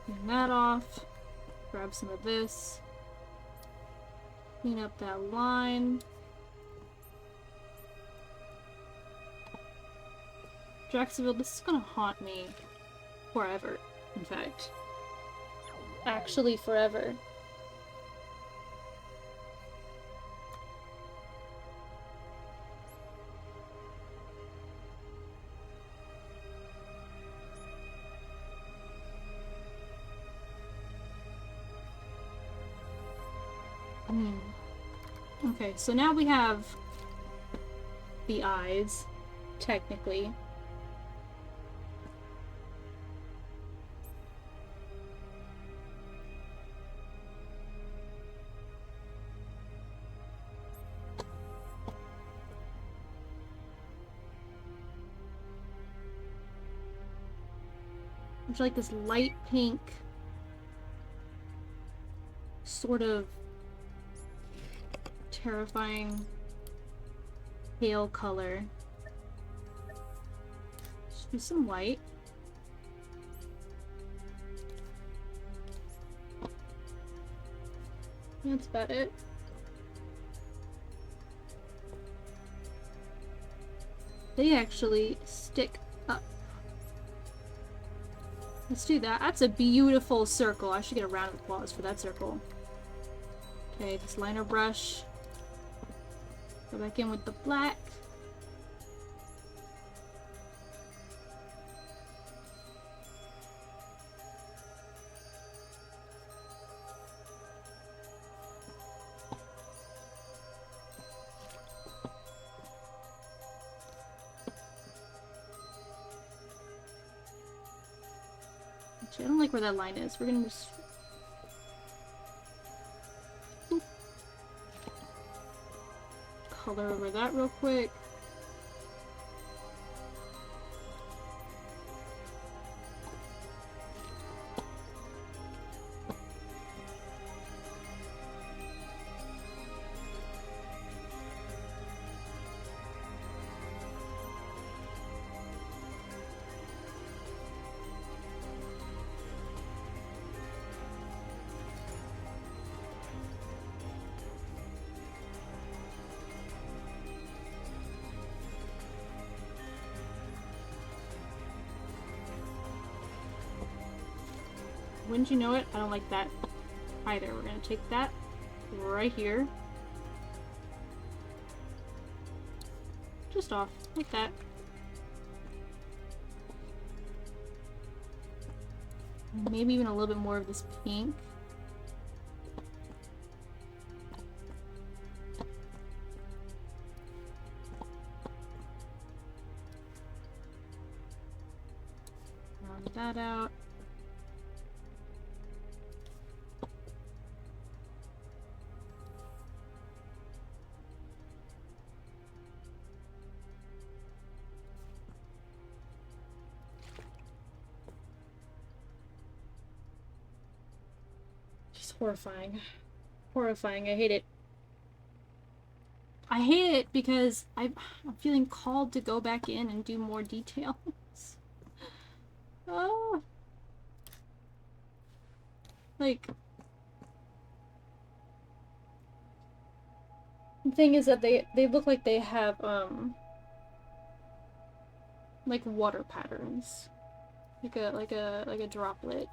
Clean that off. Grab some of this. Clean up that line. Draxaville, this is gonna haunt me forever, in fact. Actually, forever. Okay, so now we have the eyes, technically. It's like this light pink sort of terrifying pale color. Just do some white. That's about it. They actually stick up. Let's do that. That's a beautiful circle. I should get a round of applause for that circle. Okay, this liner brush. Go back in with the black. Actually, I don't like where that line is. We're gonna just color over that real quick. Wouldn't you know it? I don't like that either. We're gonna take that right here. Just off, like that. Maybe even a little bit more of this pink. Round that out. Horrifying. Horrifying. I hate it. I hate it because I'm feeling called to go back in and do more details. Oh. Like, the thing is that they look like they have, like water patterns. Like a droplet.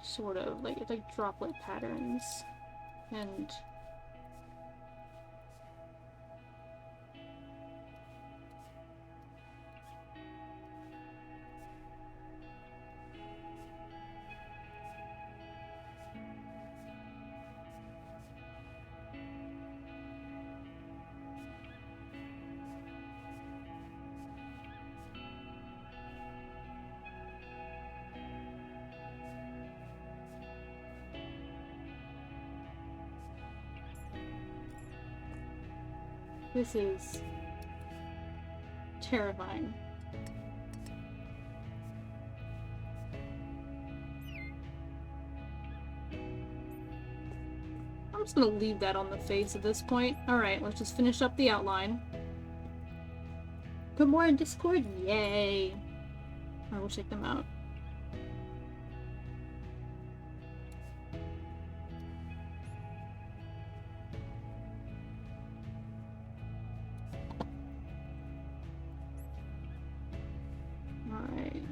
Sort of, like, it's like droplet patterns. And this is terrifying. I'm just gonna leave that on the face at this point. Alright, let's just finish up the outline. Put more in Discord? Yay! I will check them out. Alright.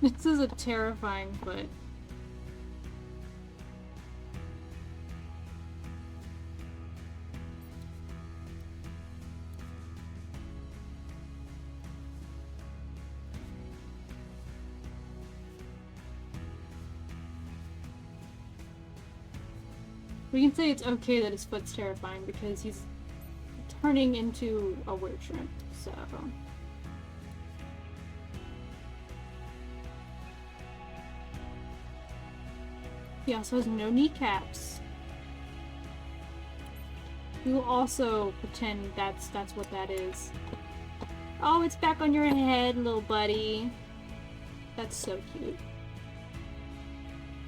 This is a terrifying foot. We can say it's okay that his foot's terrifying because he's turning into a weird shrimp, so... He also has no kneecaps. We will also pretend that's what that is. Oh, it's back on your head, little buddy. That's so cute.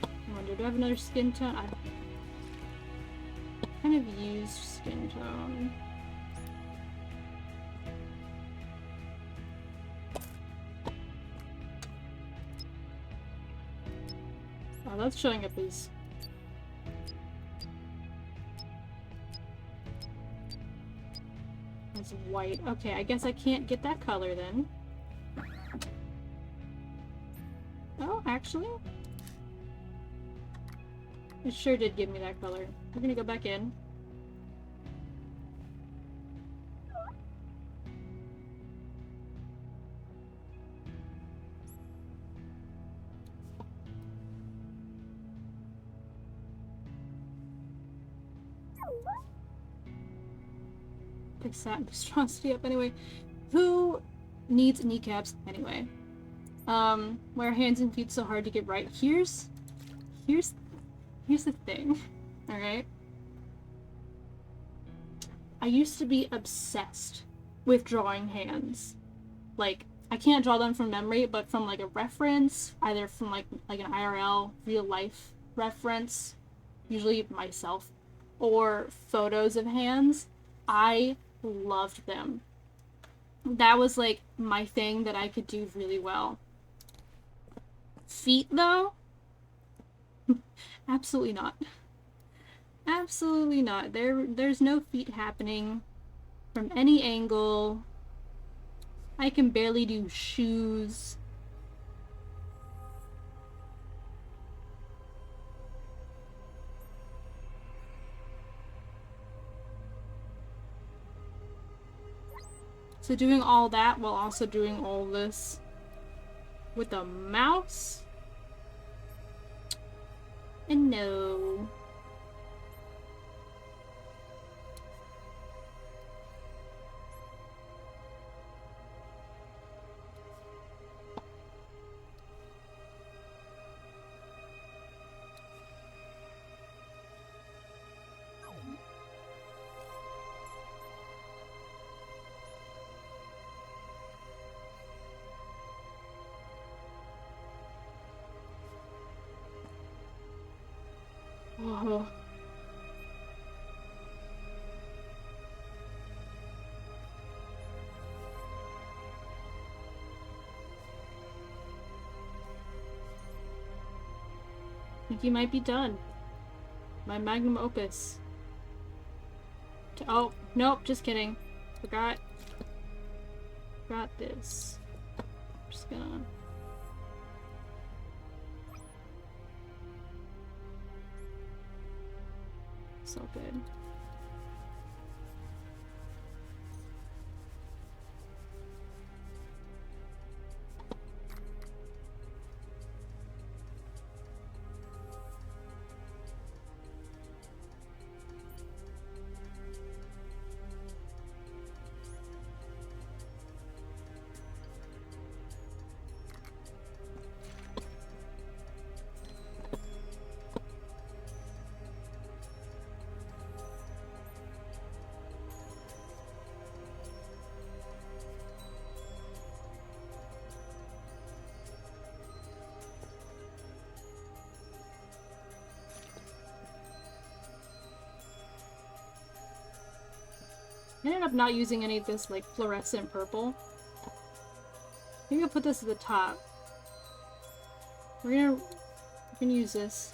I wonder, do I have another skin tone? I kind of used skin tone. Oh, that's showing up as... as white. Okay, I guess I can't get that color then. Oh, actually? It sure did give me that color. We're gonna go back in. They sat monstrosity up anyway. Who needs kneecaps anyway? Why are hands and feet so hard to get right? Here's the thing. Alright? I used to be obsessed with drawing hands. Like, I can't draw them from memory, but from like a reference, either from like an IRL, real life reference, usually myself, or photos of hands. I loved them. That was like my thing that I could do really well. Feet though? Absolutely not. Absolutely not. There's no feet happening from any angle. I can barely do shoes. So doing all that while also doing all this with a mouse? And no. Whoa. I think you might be done. My magnum opus. Oh, nope, just kidding. Forgot this. I'm just gonna... So good. I ended up not using any of this, like, fluorescent purple. Maybe I'll put this at the top. We're gonna use this.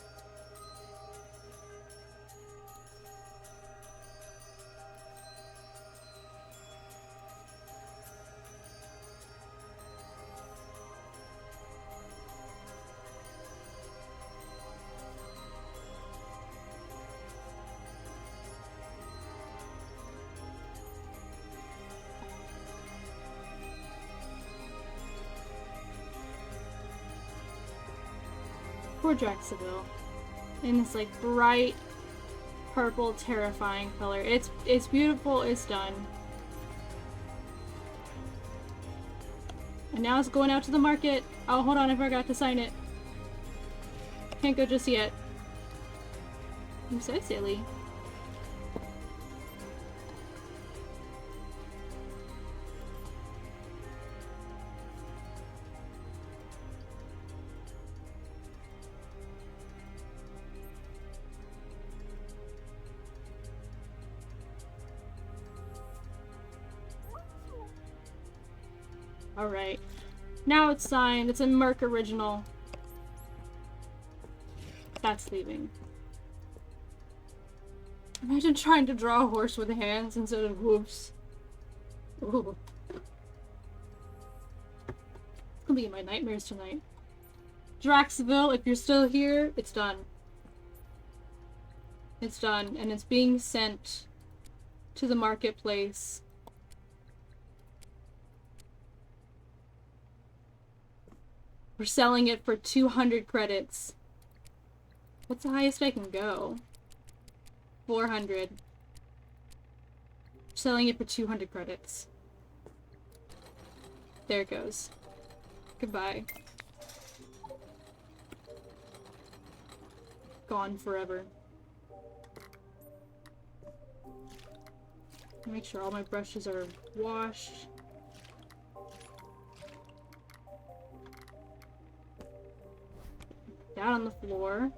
Poor Draxaville. In this like bright purple terrifying color. It's beautiful, it's done. And now it's going out to the market. Oh, hold on, I forgot to sign it. Can't go just yet. I'm so silly. Alright. Now it's signed. It's a Merc original. That's leaving. Imagine trying to draw a horse with hands instead of hoofs. Ooh. It's gonna be in my nightmares tonight. Draxaville, if you're still here, it's done. It's done, and it's being sent to the marketplace. We're selling it for 200 credits. What's the highest I can go? 400. selling it for 200 credits. There it goes. Goodbye. Gone forever. Make sure all my brushes are washed. Down on the floor.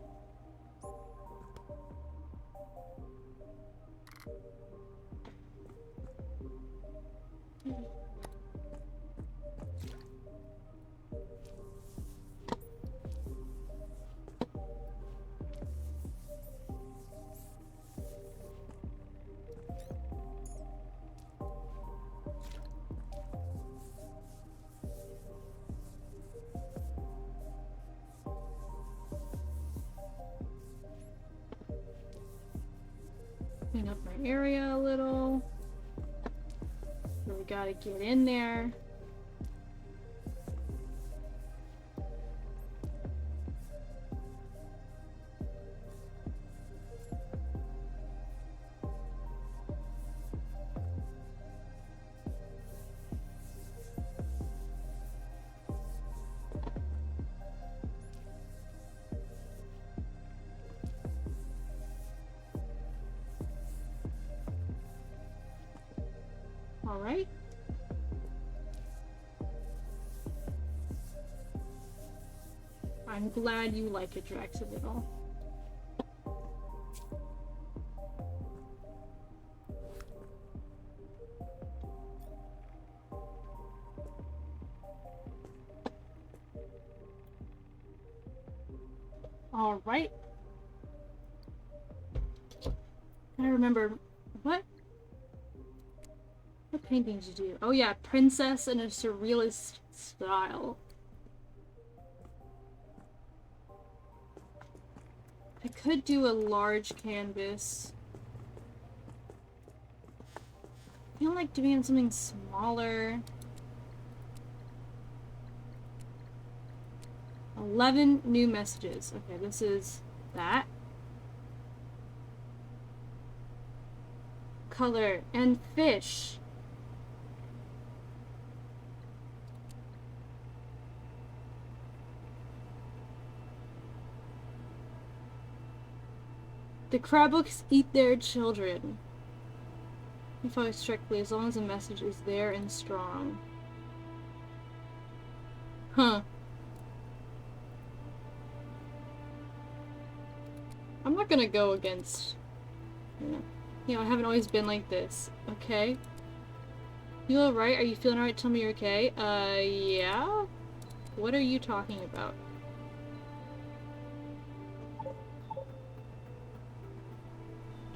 Clean up my area a little. Really gotta get in there. All right. I'm glad you like it, Draxididal. All right. I remember what paintings you do. Oh yeah, princess in a surrealist style. I could do a large canvas. I feel like doing something smaller. 11 new messages. Okay, this is that. Color and fish. The Crabbooks eat their children. You follow strictly as long as the message is there and strong. Huh. I'm not gonna go against... You know, I haven't always been like this. Okay. You alright? Are you feeling alright? Tell me you're okay. Yeah? What are you talking about?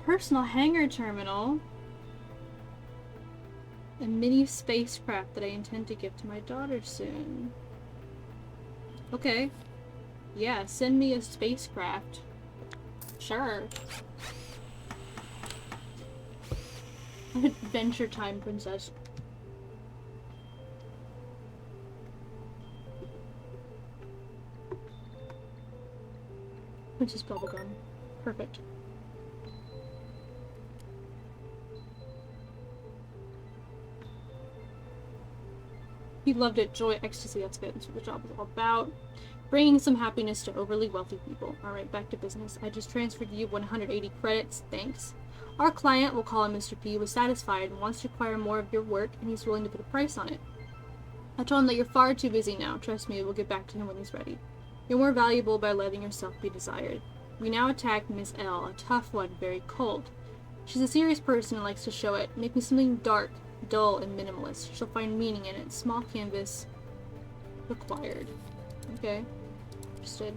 Personal hangar terminal. A mini spacecraft that I intend to give to my daughter soon. Okay. Yeah, send me a spacecraft. Sure. Adventure time, princess. Princess bubblegum. Perfect. He loved it. Joy, ecstasy, that's good. That's what the job is all about. Bringing some happiness to overly wealthy people. Alright, back to business. I just transferred you 180 credits. Thanks. Our client, we'll call him Mr. P, was satisfied and wants to acquire more of your work, and he's willing to put a price on it. I told him that you're far too busy now. Trust me, we'll get back to him when he's ready. You're more valuable by letting yourself be desired. We now attack Miss L, a tough one, very cold. She's a serious person and likes to show it. Make me something dark, dull, and minimalist. She'll find meaning in it. Small canvas required. Okay. Understood.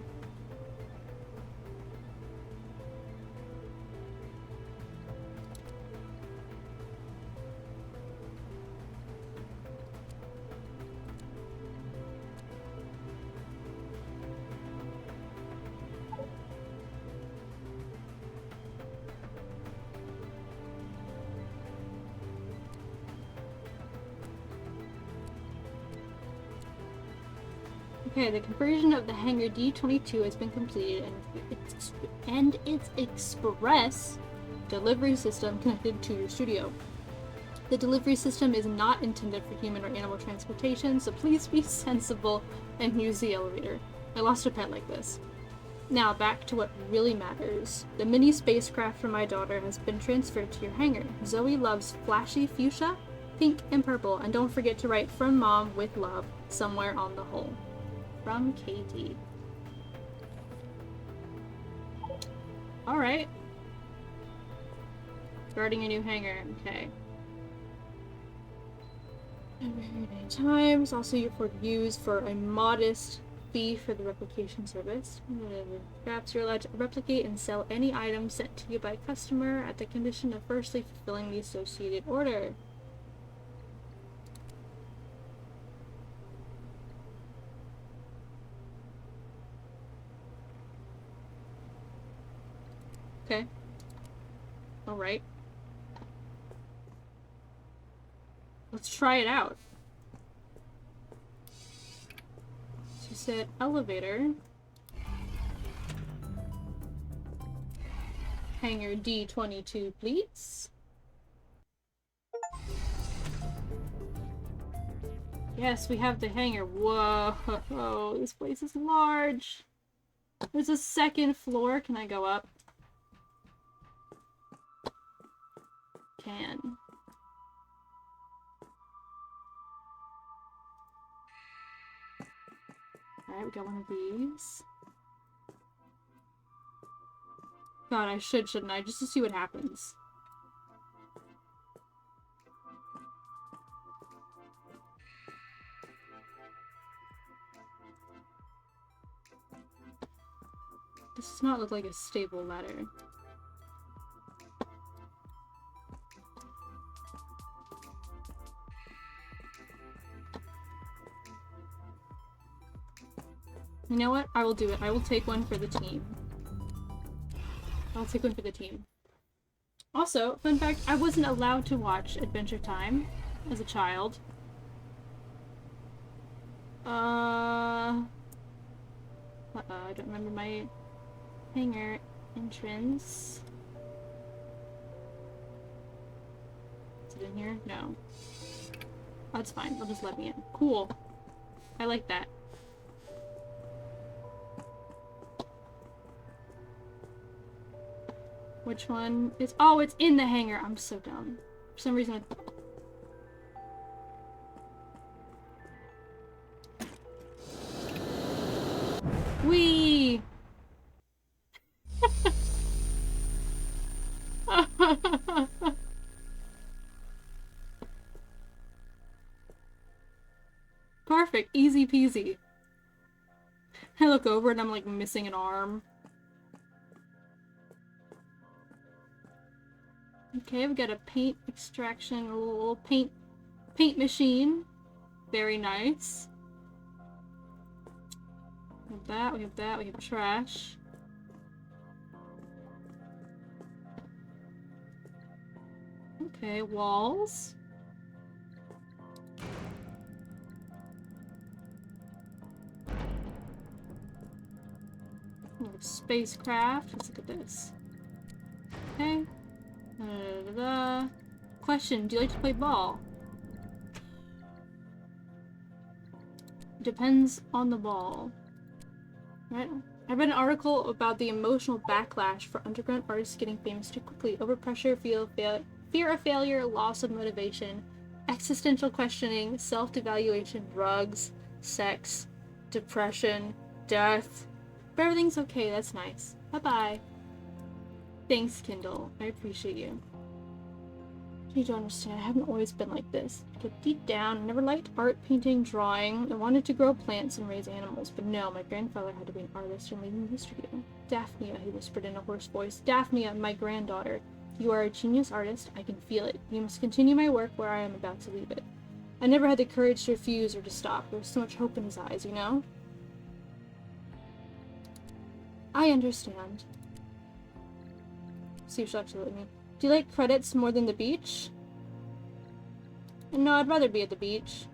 Okay, the conversion of the hangar D22 has been completed, and its express delivery system connected to your studio. The delivery system is not intended for human or animal transportation, so please be sensible and use the elevator. I lost a pet like this. Now, back to what really matters. The mini spacecraft for my daughter has been transferred to your hangar. Zoe loves flashy fuchsia, pink, and purple, and don't forget to write "From Mom with love" somewhere on the hull. From Katie. Alright. Starting a new hangar, okay. Every 9 times. Also, you afford use for a modest fee for the replication service. Perhaps you're allowed to replicate and sell any item sent to you by a customer at the condition of firstly fulfilling the associated order. Okay. Alright. Let's try it out. She said elevator. Hangar D22, please. Yes, we have the hangar. Whoa, this place is large. There's a second floor. Can I go up? Can. Alright, we got one of these. God, I shouldn't I? Just to see what happens. This does not look like a stable ladder. You know what? I will do it. I will take one for the team. I'll take one for the team. Also, fun fact, I wasn't allowed to watch Adventure Time as a child. I don't remember my hangar entrance. Is it in here? No. That's fine. They'll just let me in. Cool. I like that. Which one is— oh, it's in the hangar. I'm so dumb. For some reason Whee! Perfect. Easy peasy. I look over and I'm like missing an arm. Okay, we've got a paint extraction, a little paint machine. Very nice. We have that, we have that, we have trash. Okay, walls. We have spacecraft. Let's look at this. Okay. Question, do you like to play ball? Depends on the ball. Right? I read an article about the emotional backlash for underground artists getting famous too quickly. Overpressure, fear of failure, loss of motivation, existential questioning, self-devaluation, drugs, sex, depression, death. But everything's okay, that's nice. Bye-bye. Thanks, Kindle. I appreciate you. You don't understand. I haven't always been like this. But deep down, I never liked art, painting, drawing. I wanted to grow plants and raise animals, but no, my grandfather had to be an artist and leave me this to do. Daphnia, he whispered in a hoarse voice. Daphnia, my granddaughter. You are a genius artist. I can feel it. You must continue my work where I am about to leave it. I never had the courage to refuse or to stop. There was so much hope in his eyes, you know? I understand. See if she'll actually let me. Do you like credits more than the beach? No, I'd rather be at the beach.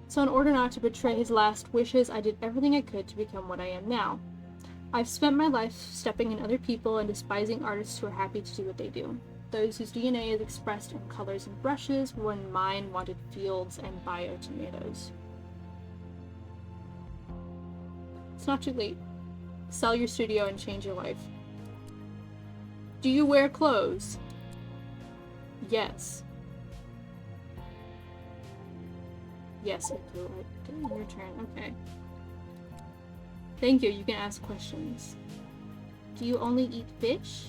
So in order not to betray his last wishes, I did everything I could to become what I am now. I've spent my life stepping in other people and despising artists who are happy to do what they do. those whose DNA is expressed in colors and brushes, when mine wanted fields and bio tomatoes. It's not too late. Sell your studio and change your life. Do you wear clothes? Yes. Yes, I do. Your turn. Okay. Thank you. You can ask questions. Do you only eat fish?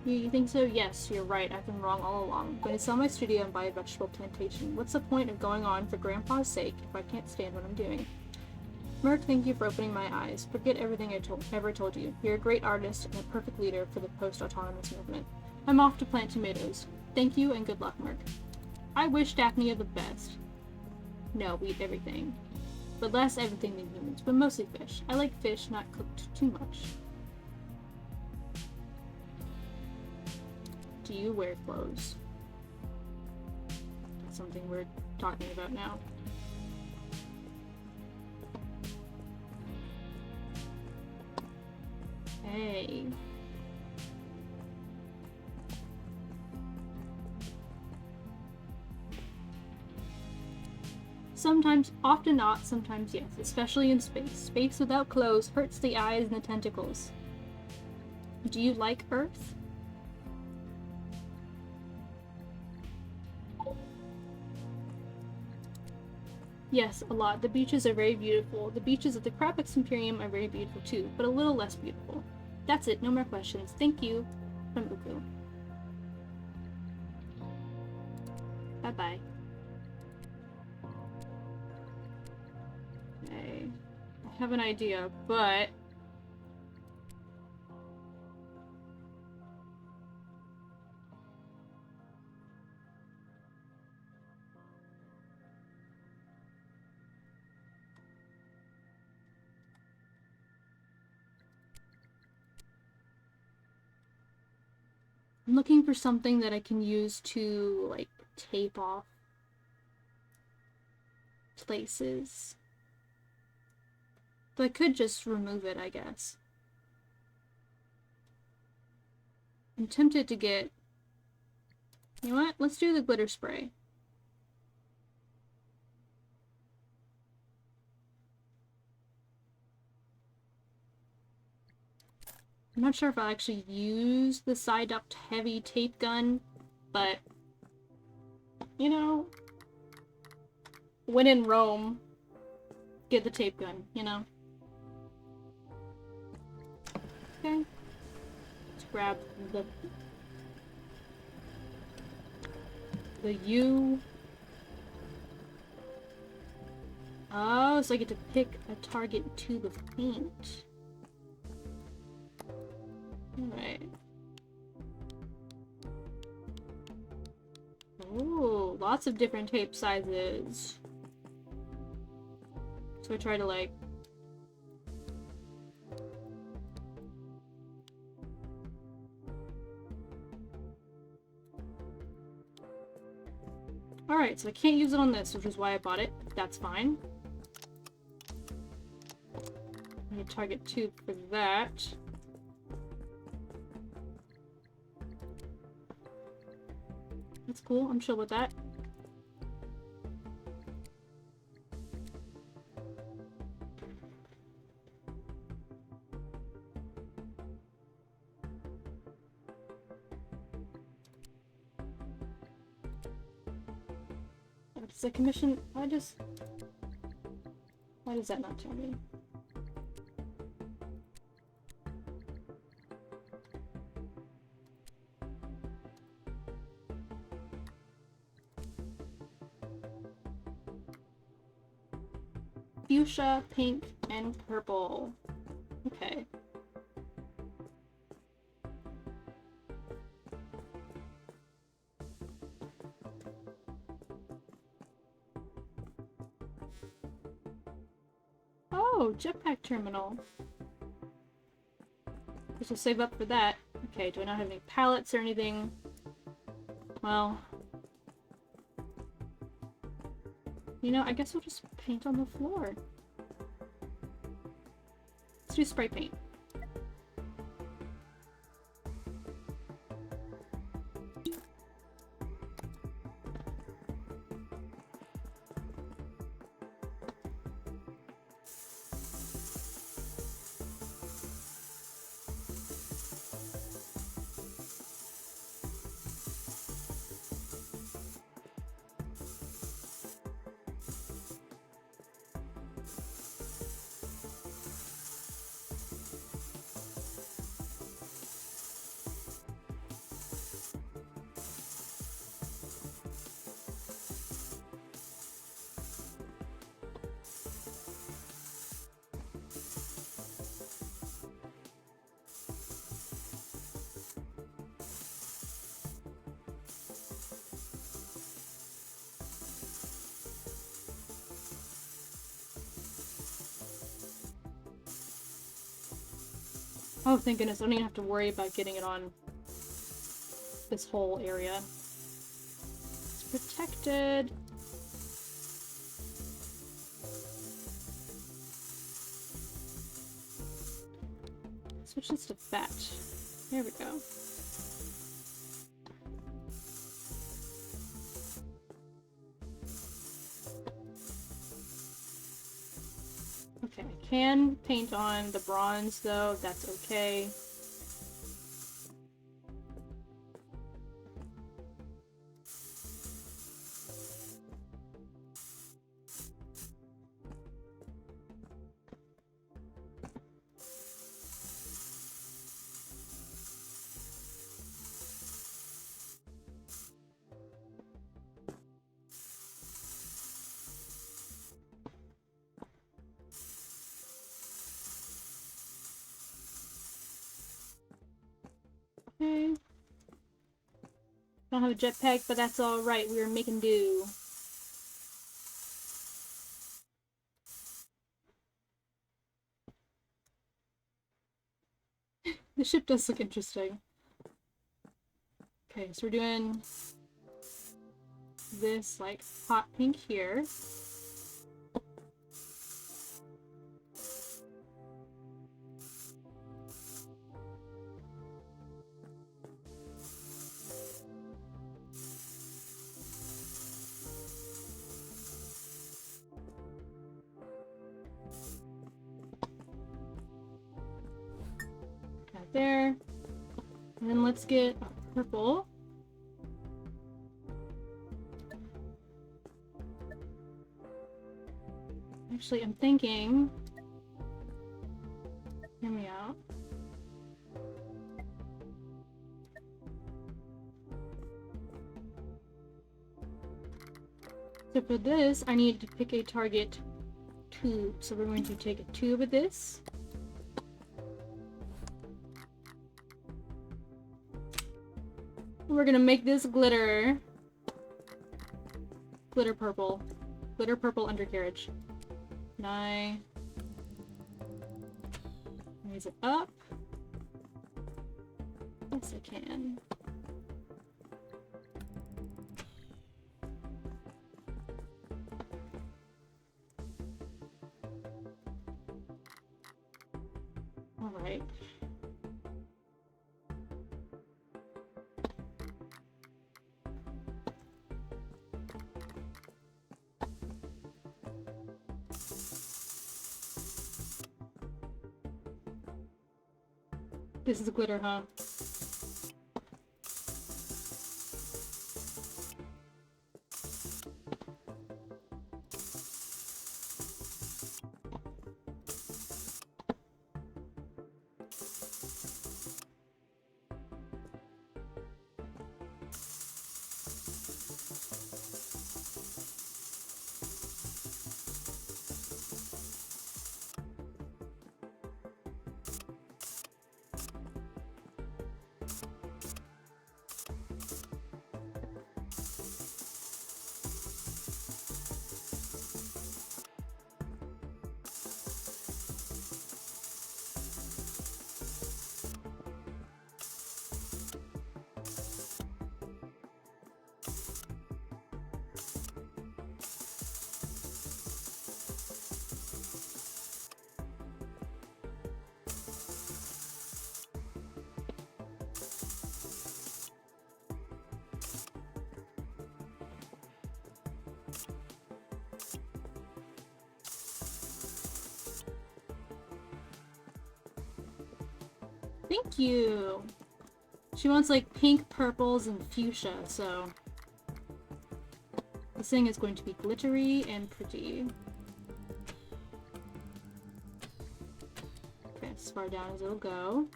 You think so? Yes, you're right. I've been wrong all along. I'm going to sell my studio and buy a vegetable plantation. What's the point of going on for Grandpa's sake if I can't stand what I'm doing? Merc, thank you for opening my eyes. Forget everything I ever told you. You're a great artist and a perfect leader for the post-autonomous movement. I'm off to plant tomatoes. Thank you and good luck, Merc. I wish Daphne the best. No, we eat everything. But less everything than humans, but mostly fish. I like fish, not cooked too much. Do you wear clothes? That's something we're talking about now. Hey. Sometimes, often not, sometimes yes, especially in space. Space without clothes hurts the eyes and the tentacles. Do you like Earth? Yes, a lot. The beaches are very beautiful. The beaches of the Crapex Imperium are very beautiful too, but a little less beautiful. That's it, no more questions. Thank you. From Uku. Bye-bye. Okay. I have an idea, but... I'm looking for something that I can use to, like, tape off places. But I could just remove it, I guess. I'm tempted to get... You know what? Let's do the glitter spray. I'm not sure if I'll actually use the side-duct heavy tape gun, but, you know, when in Rome, get the tape gun, you know? Okay. Let's grab the U. Oh, so I get to pick a target to the paint. Alright. Ooh, lots of different tape sizes. So I try to, like... Alright, so I can't use it on this, which is why I bought it. That's fine. I need target 2 for that. That's cool, I'm chill with that. Does the commission... Why does that not tell me? Fuchsia, pink, and purple. Okay. Oh, jetpack terminal. Guess we'll save up for that. Okay, do I not have any pallets or anything? Well... You know, I guess we'll just paint on the floor. Let's do spray paint. Oh, thank goodness. I don't even have to worry about getting it on this whole area. It's protected. Switch this to fat. There we go. Okay, I can paint on the bronze though, that's okay. Okay. Don't have a jetpack, but that's alright. We are making do. The ship does look interesting. Okay, so we're doing this, like, hot pink here. There. And then let's get a purple. Actually, I'm thinking... Hear me out. So for this, I need to pick a target tube. So we're going to take a tube of this. We're gonna make this glitter. Glitter purple. Glitter purple undercarriage. And I raise it up. Yes, I can. All right. This is glitter, huh? Thank you! She wants like pink, purples, and fuchsia, so... This thing is going to be glittery and pretty. Okay, as far down as it'll go.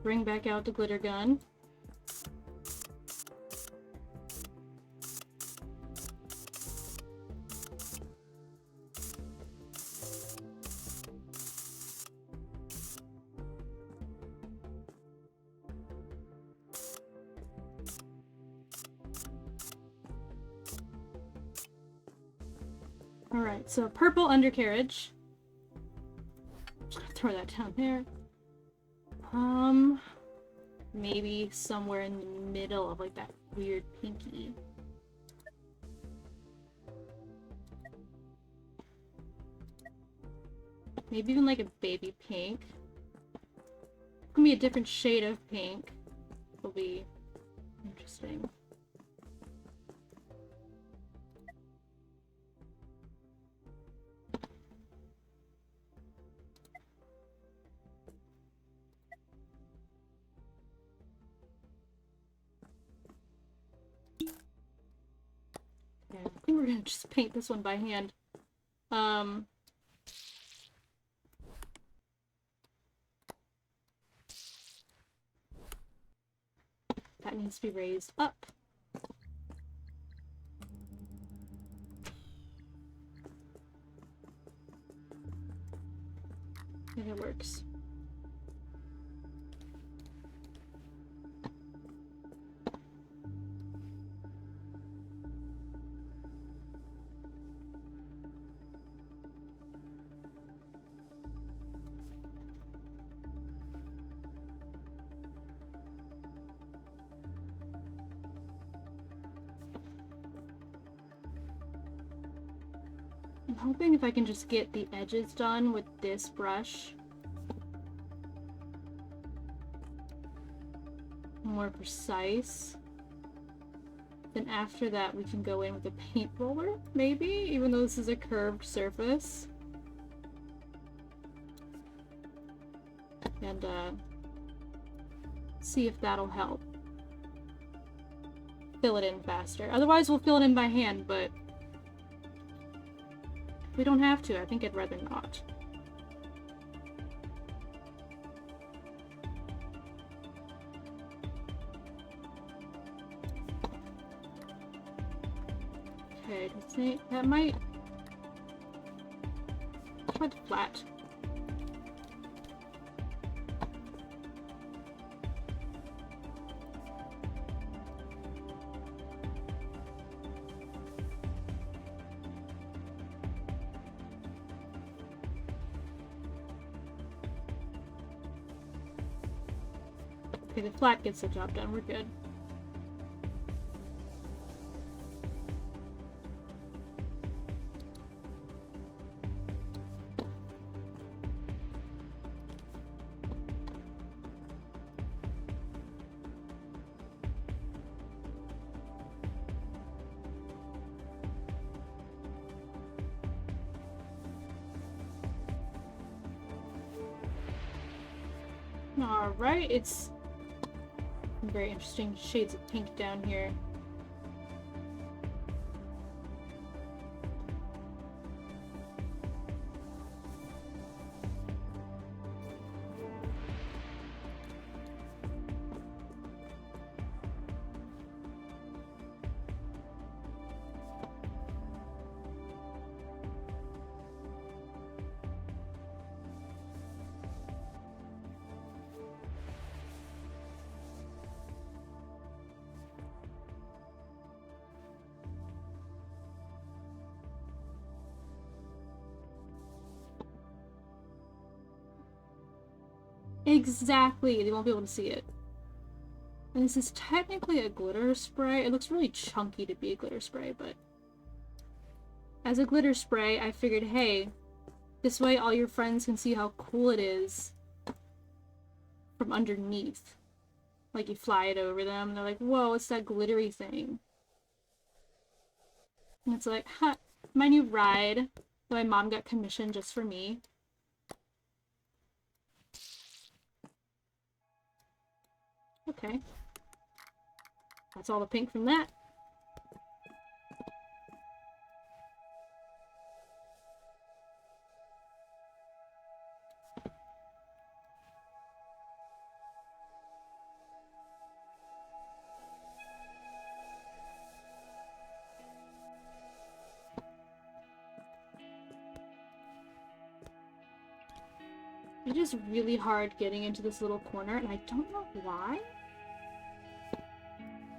Bring back out the glitter gun. Alright, so purple undercarriage. Just gonna throw that down there. Maybe somewhere in the middle of like that weird pinky. Maybe even like a baby pink. It can be a different shade of pink. It'll be interesting. Yeah, I think we're gonna just paint this one by hand. That needs to be raised up. And it works. I'm hoping if I can just get the edges done with this brush more precise, then after that we can go in with a paint roller, maybe, even though this is a curved surface. And see if that'll help fill it in faster. Otherwise we'll fill it in by hand, but we don't have to. I think I'd rather not. Okay, I think that might... Quite flat. Okay, the flat gets the job done. We're good. Alright, it's very interesting shades of pink down here. Exactly! They won't be able to see it. And this is technically a glitter spray. It looks really chunky to be a glitter spray, but... As a glitter spray, I figured, hey, this way all your friends can see how cool it is from underneath. Like, you fly it over them, and they're like, whoa, it's that glittery thing. And it's like, huh, my new ride that my mom got commissioned just for me. Okay. That's all the pink from that. It is really hard getting into this little corner, and I don't know why.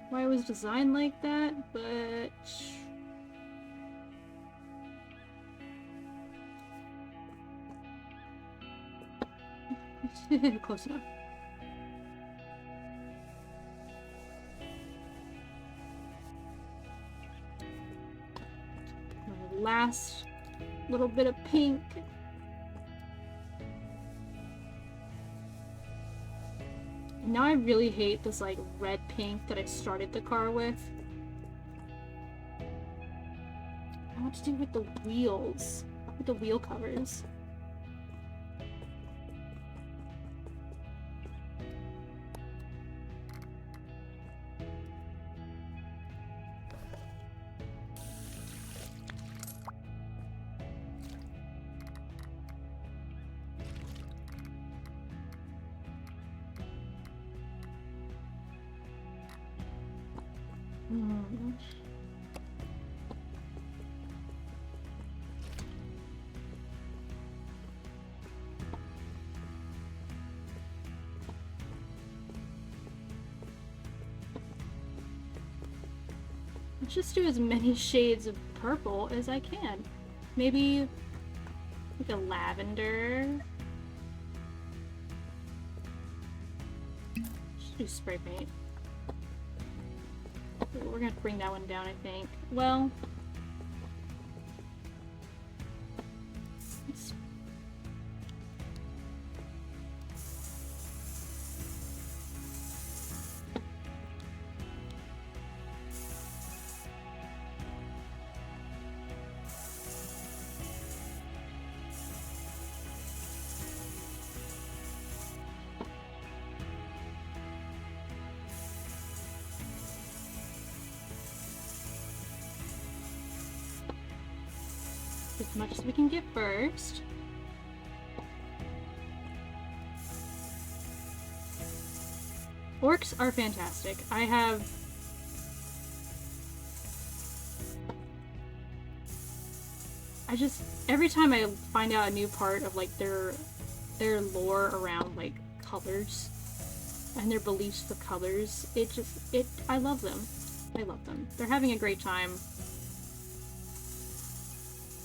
Why it was designed like that, but... Close enough. last little bit of pink. Now I really hate this like red pink that I started the car with. I want to do with the wheels, with the wheel covers. Let's just do as many shades of purple as I can. Maybe like a lavender. Just do spray paint. We're gonna bring that one down, I think. Well, let's... as much as we can get first. Orcs are fantastic. Every time I find out a new part of like their lore around like colors and their beliefs for colors, I love them. I love them. They're having a great time.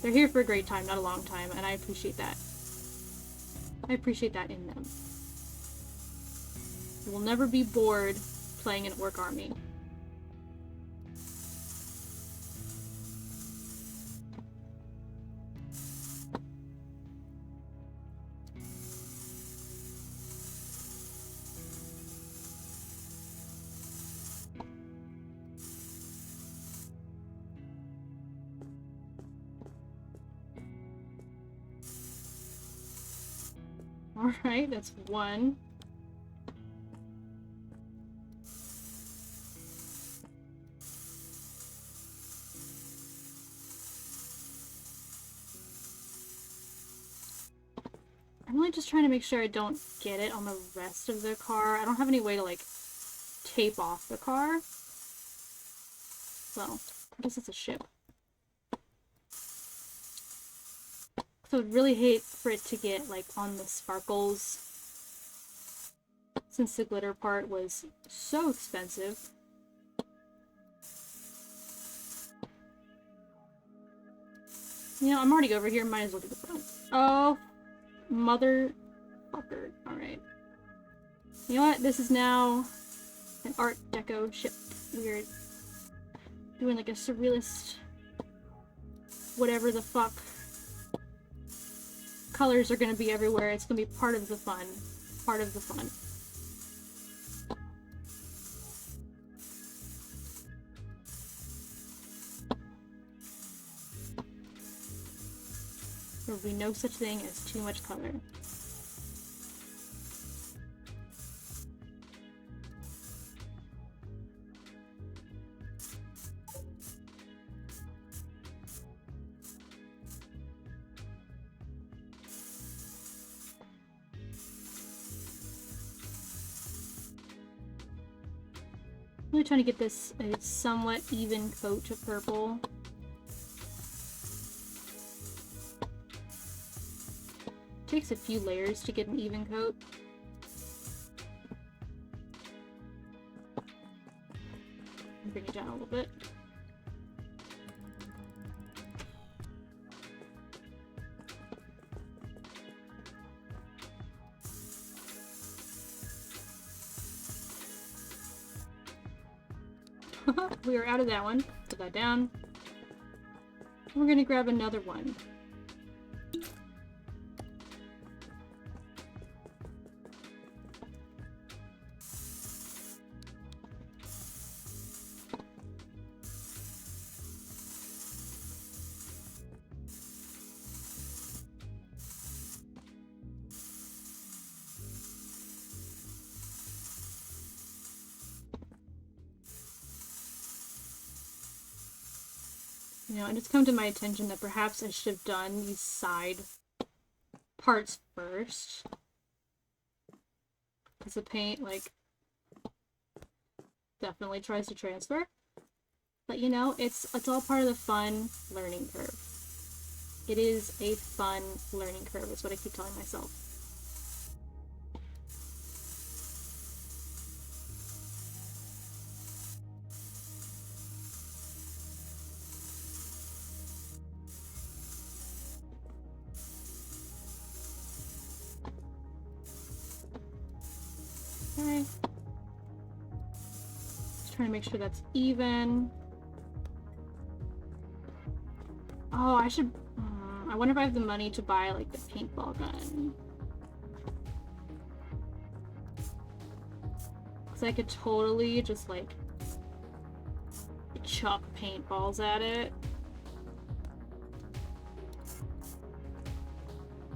They're here for a great time, not a long time, and I appreciate that. I appreciate that in them. You will never be bored playing an orc army. Alright, that's one. I'm really just trying to make sure I don't get it on the rest of the car. I don't have any way to, like, tape off the car. Well, I guess it's a ship. So I'd really hate for it to get, like, on the sparkles. Since the glitter part was so expensive. You know, I'm already over here, might as well do the front. Oh, motherfucker. Alright. You know what? This is now an Art Deco ship. Weird. Doing like a surrealist... whatever the fuck. Colors are gonna be everywhere. It's gonna be part of the fun. Part of the fun. There will be no such thing as too much color. I'm really trying to get this a somewhat even coat of purple. Takes a few layers to get an even coat. Bring it down a little bit. We are out of that one. Put that down. We're gonna grab another one. You know, and it's come to my attention that perhaps I should have done these side parts first. Because the paint, like, definitely tries to transfer. But you know, it's all part of the fun learning curve. It is a fun learning curve, is what I keep telling myself. Okay. Just trying to make sure that's even. Oh, I should... I wonder if I have the money to buy, like, the paintball gun. Because I could totally just, like, chuck paintballs at it.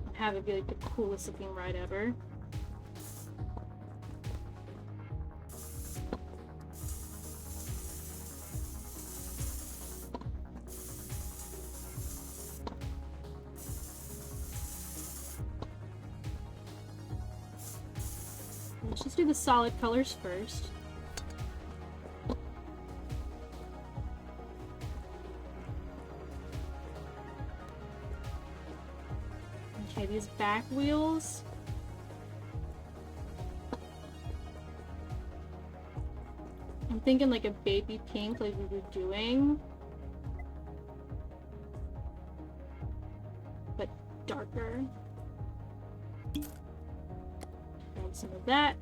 And have it be, like, the coolest looking ride ever. Let's just do the solid colors first. Okay, these back wheels. I'm thinking like a baby pink like we were doing. But darker. Add some of that.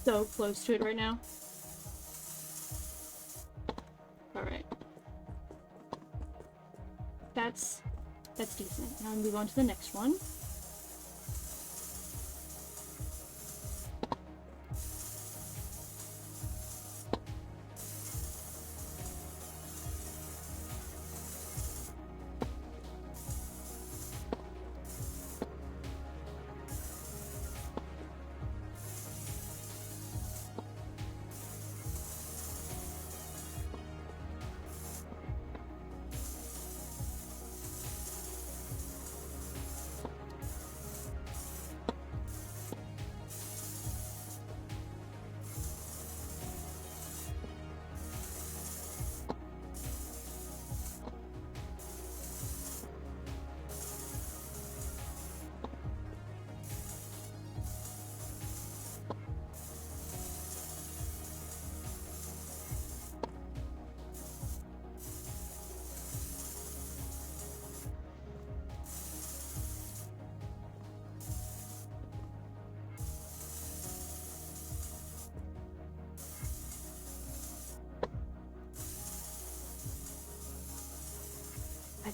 So close to it right now. Alright. That's decent. Now we move on to the next one.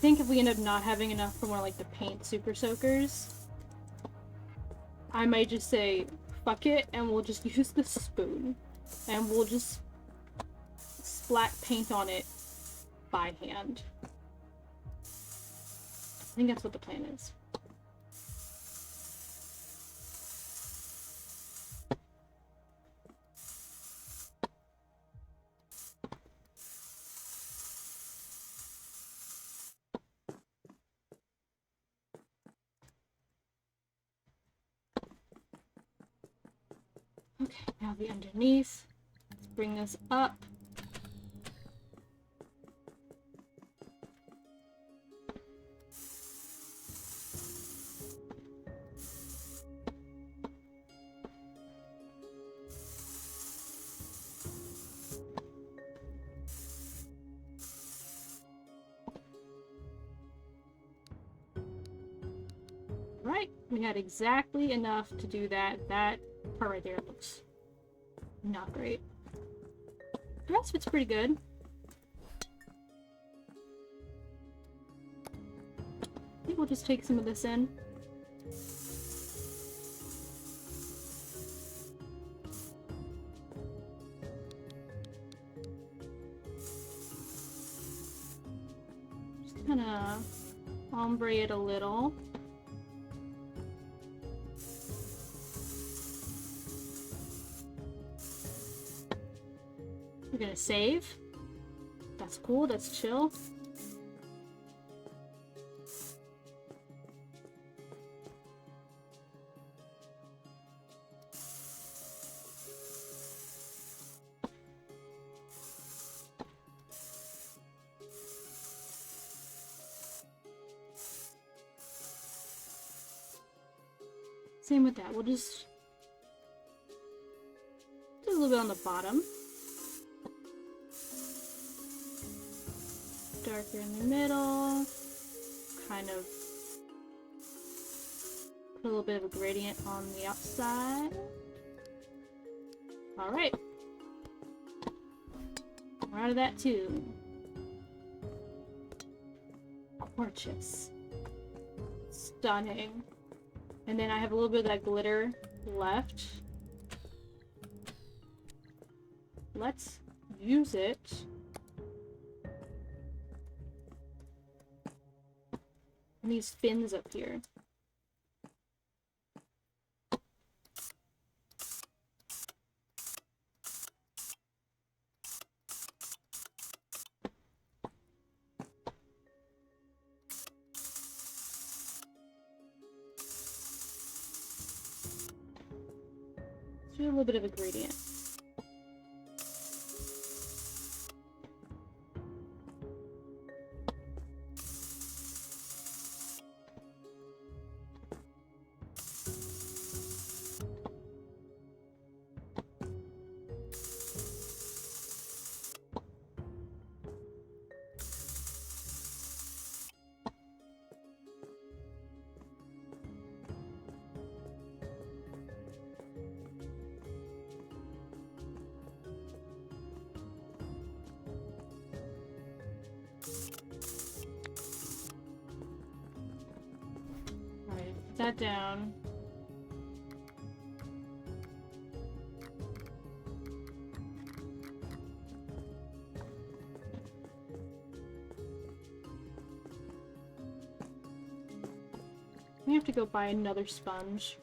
think if we end up not having enough for one of like the paint super soakers, I might just say fuck it and we'll just use the spoon and we'll just splat paint on it by hand. I think that's what the plan is. Okay, now the underneath. Let's bring this up. Right, we had exactly enough to do that. That part right there looks not great. The rest of it's pretty good. I think we'll just take some of this in. Just kind of ombre it a little. We're gonna save. That's cool, that's chill. Same with that, we'll just do a little bit on the bottom. Darker in the middle, kind of put a little bit of a gradient on the outside. Alright. We're out of that too. Gorgeous. Stunning. And then I have a little bit of that glitter left. Let's use it. And these fins up here. Let's do a little bit of a gradient. Put that down. We have to go buy another sponge.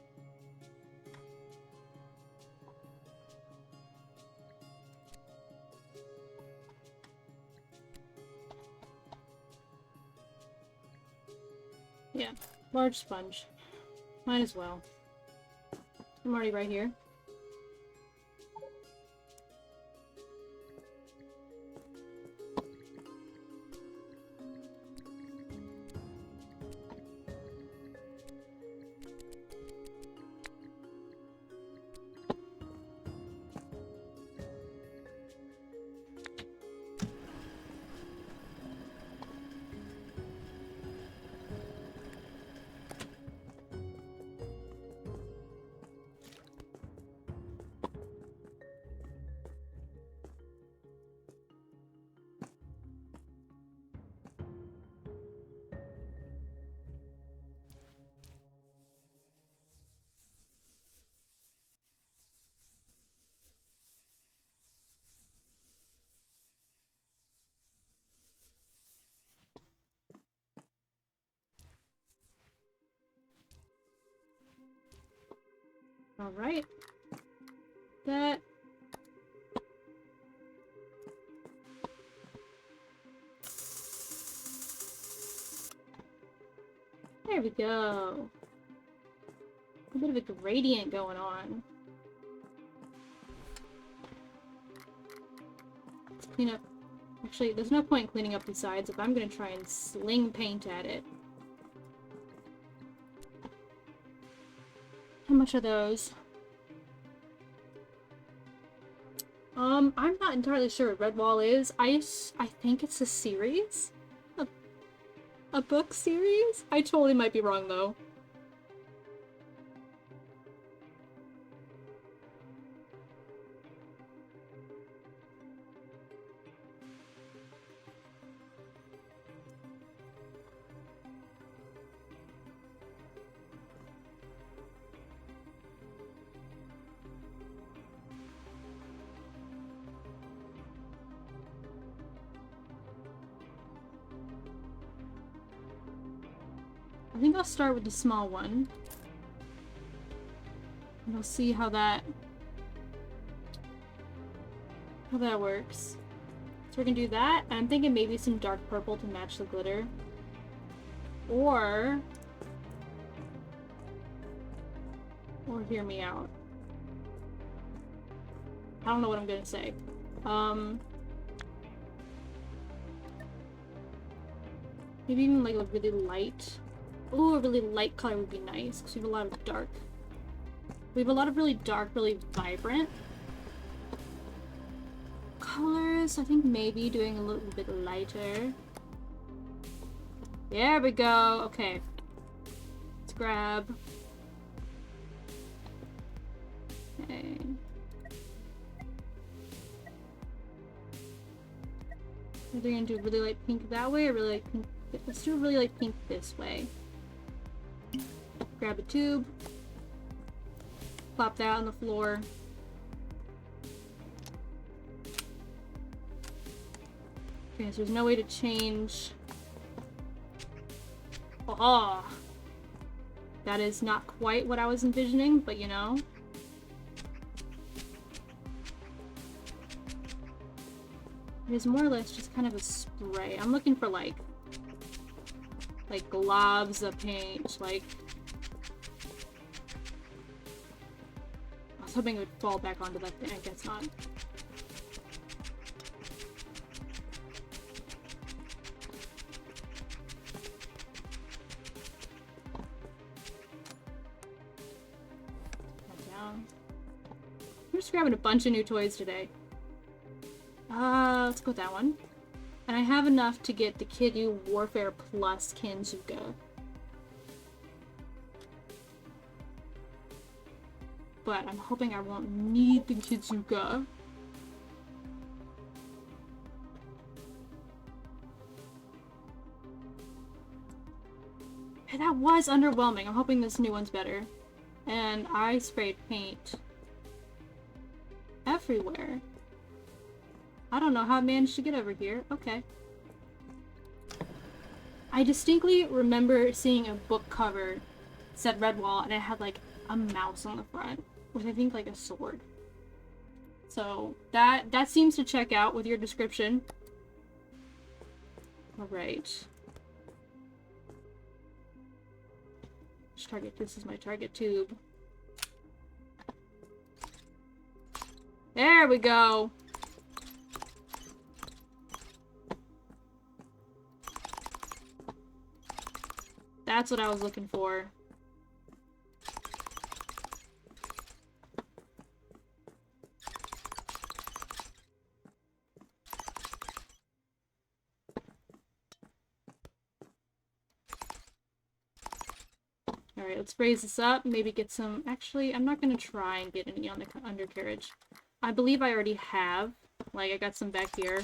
Yeah, large sponge. Might as well. I'm already right here. Alright. That. There we go. A bit of a gradient going on. Let's clean up. Actually, there's no point in cleaning up the sides if I'm gonna try and sling paint at it. How much are those? I'm not entirely sure what Redwall is. I think it's a series? A book series? I totally might be wrong, though. I think I'll start with the small one. And I'll see how that works. So we're gonna do that, and I'm thinking maybe some dark purple to match the glitter. Or hear me out. I don't know what I'm gonna say. Maybe even like a really light. Ooh, a really light color would be nice, because we have a lot of dark. We have a lot of really dark, really vibrant colors. I think maybe doing a little bit lighter. There we go. Okay. Let's grab. Okay. Are they gonna do really light pink that way, or really light pink? Let's do a really light pink this way. Grab a tube. Plop that on the floor. Okay, so there's no way to change. Oh, that is not quite what I was envisioning, but you know. It is more or less just kind of a spray. I'm looking for like globs of paint, like. I was hoping it would fall back onto that thing. I guess not. Down. I'm just grabbing a bunch of new toys today. Let's go with that one. And I have enough to get the Kiddu Warfare plus Kanzuka. But I'm hoping I won't need the Kizuka. Hey, that was underwhelming. I'm hoping this new one's better. And I sprayed paint everywhere. I don't know how I managed to get over here. Okay. I distinctly remember seeing a book cover that said Redwall, and it had like a mouse on the front with I think like a sword. So that seems to check out with your description. Alright. This is my target tube. There we go! That's what I was looking for. Alright, let's raise this up, maybe get some... Actually, I'm not gonna try and get any on the undercarriage. I believe I already have. Like, I got some back here.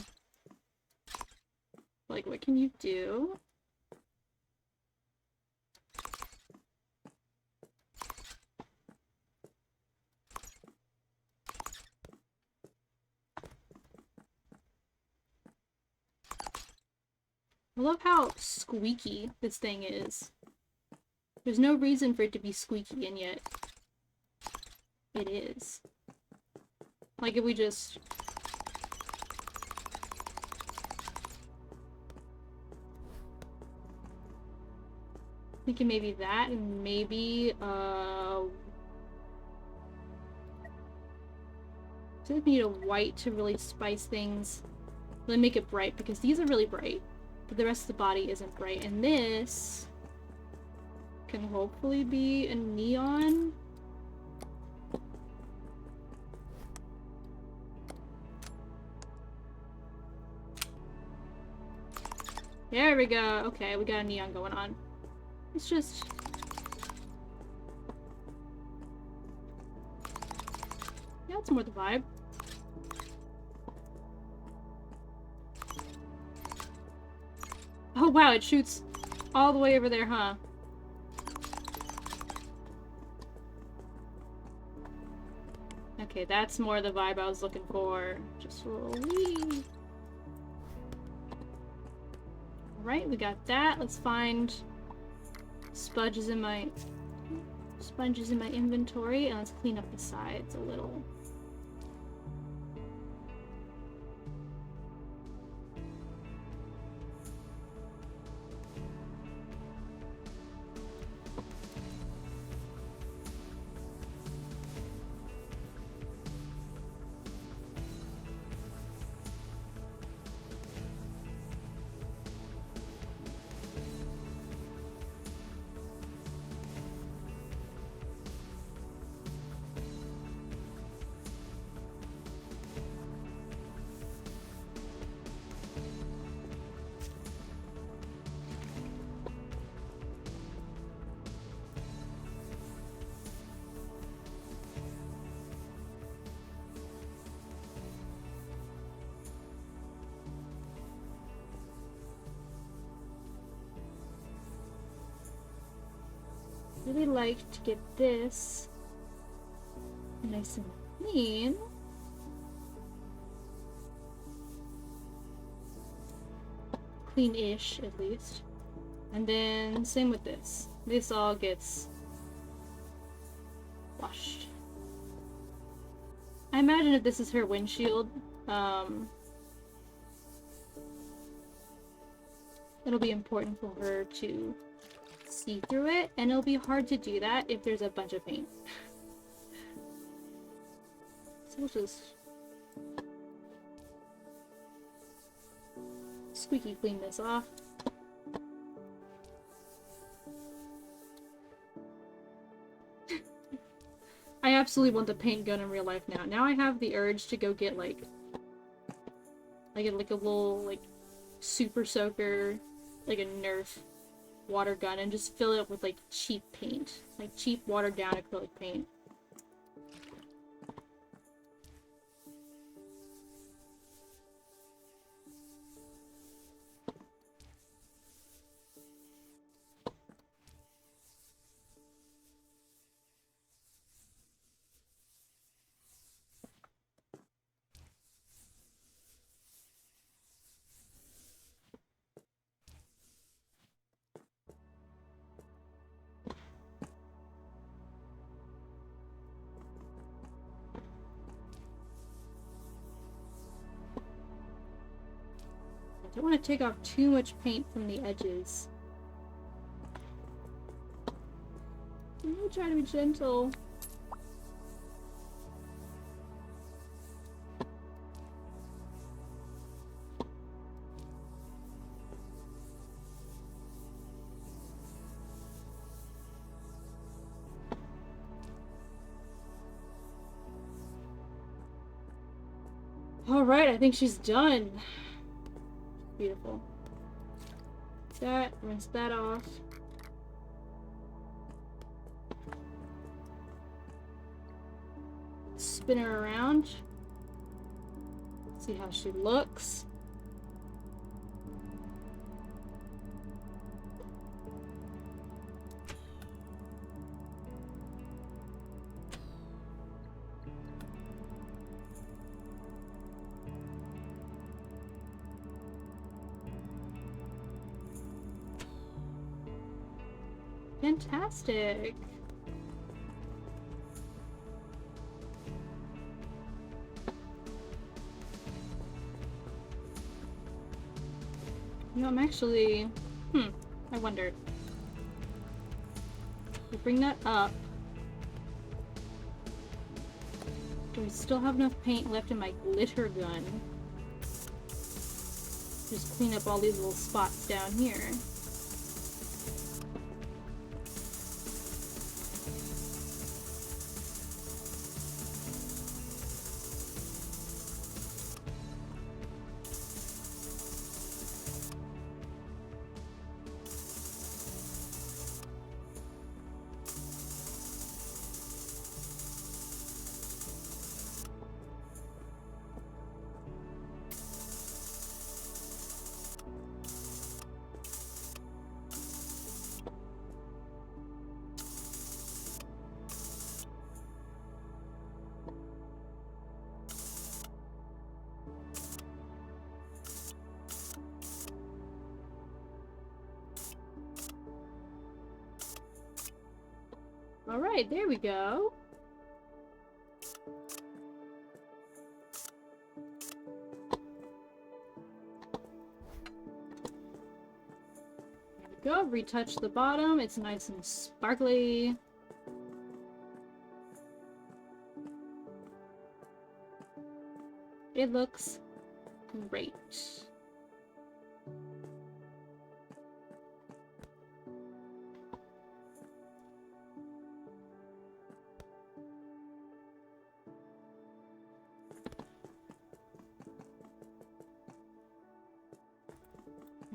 Like, what can you do? I love how squeaky this thing is. There's no reason for it to be squeaky, and yet it is. Like, if we just... Thinking maybe that, and maybe, so we need a white to really spice things. Really make it bright, because these are really bright, but the rest of the body isn't bright. And this can hopefully be a neon. There we go. Okay, we got a neon going on. It's just... yeah, it's more the vibe. Oh wow, it shoots all the way over there, huh? Okay, that's more the vibe I was looking for. Just a little wee. Alright, we got that. Let's find sponges in my inventory, and let's clean up the sides a little. Really like to get this nice and clean. Clean-ish, at least. And then, same with this. This all gets washed. I imagine if this is her windshield, it'll be important for her to see through it, and it'll be hard to do that if there's a bunch of paint. So we'll just squeaky clean this off. I absolutely want the paint gun in real life now. Now I have the urge to go get like a little like super soaker, like a Nerf water gun, and just fill it with like cheap paint, like cheap watered down acrylic paint. I don't want to take off too much paint from the edges. I'm gonna try to be gentle. Alright, I think she's done. Beautiful. That, rinse that off. Spin her around. See how she looks. Fantastic. You know, I'm actually... I wondered. We bring that up. Do I still have enough paint left in my glitter gun? Just clean up all these little spots down here. Alright, there we go. There we go, retouch the bottom, it's nice and sparkly. It looks great.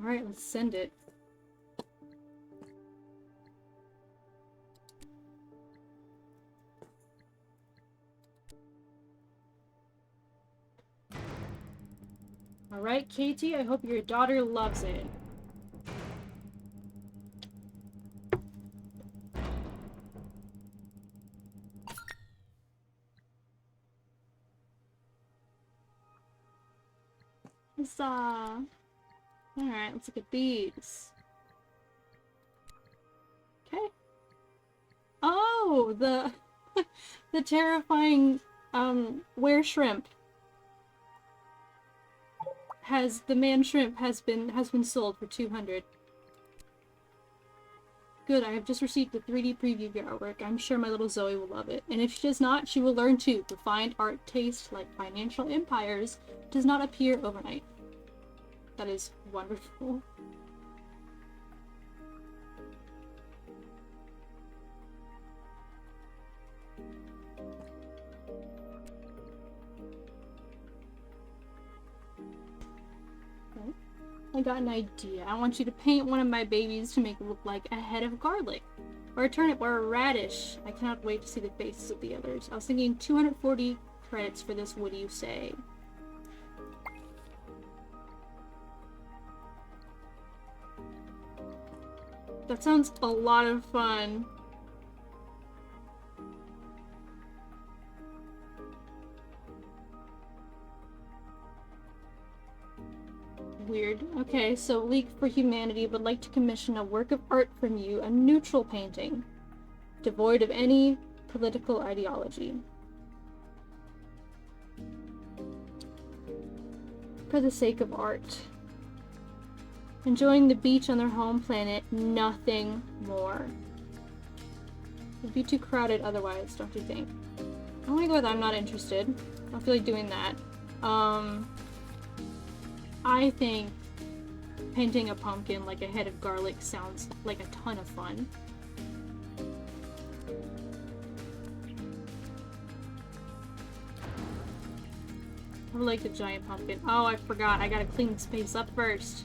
Alright, let's send it. Alright, Katie, I hope your daughter loves it. Huzzah! Alright, let's look at these. Okay. Oh, the the terrifying were shrimp the man shrimp has been sold for 200. Good, I have just received the 3D preview of your artwork. I'm sure my little Zoe will love it. And if she does not, she will learn too. Refined art taste, like financial empires, does not appear overnight. That is wonderful. Okay. I got an idea. I want you to paint one of my babies to make it look like a head of garlic. Or a turnip or a radish. I cannot wait to see the faces of the others. I was thinking 240 credits for this, what do you say? That sounds a lot of fun. Weird. Okay, so League for Humanity would like to commission a work of art from you, a neutral painting, devoid of any political ideology. For the sake of art. Enjoying the beach on their home planet, nothing more. It'd be too crowded otherwise, don't you think? I want to go with I'm not interested. I don't feel like doing that. I think painting a pumpkin like a head of garlic sounds like a ton of fun. I like the giant pumpkin. Oh, I forgot. I gotta clean the space up first.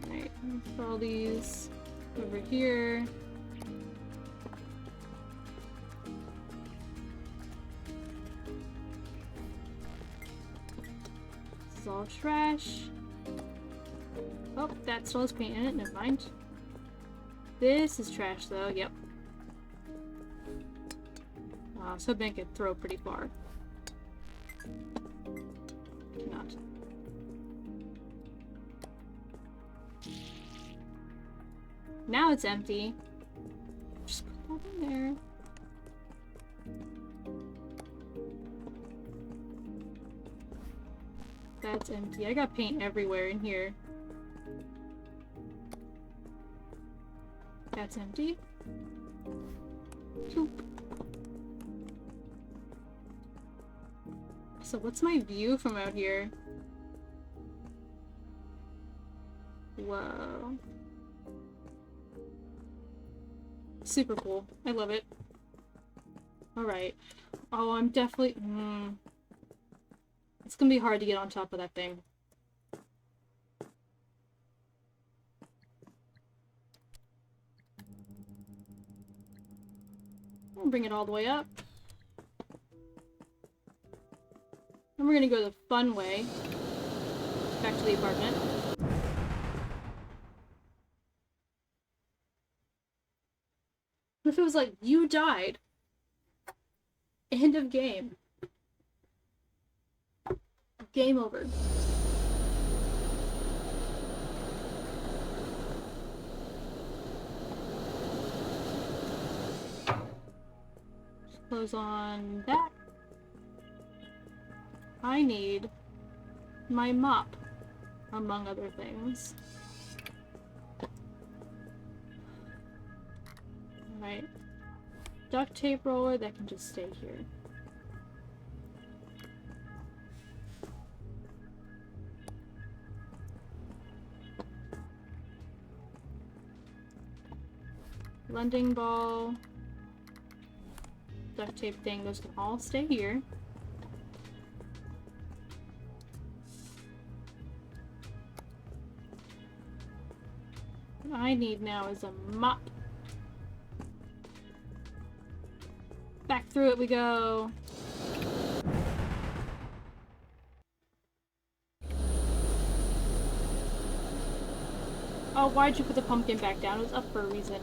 Alright, put all these over here. This is all trash. Oh, that still has paint in it, never mind. This is trash though, yep. I was hoping I could throw pretty far. Not. Now it's empty. Just put that in there. That's empty. I got paint everywhere in here. That's empty. Poop. So what's my view from out here? Whoa. Super cool. I love it. Alright. Oh, I'm definitely... It's gonna be hard to get on top of that thing. I'll bring it all the way up. And we're gonna go the fun way. Back to the apartment. What if it was like, you died? End of game. Game over. Just close on that. I need my mop, among other things. Alright. Duct tape roller, that can just stay here. Blending ball. Duct tape thing, those can all stay here. What I need now is a mop. Back through it we go. Oh, why'd you put the pumpkin back down? It was up for a reason.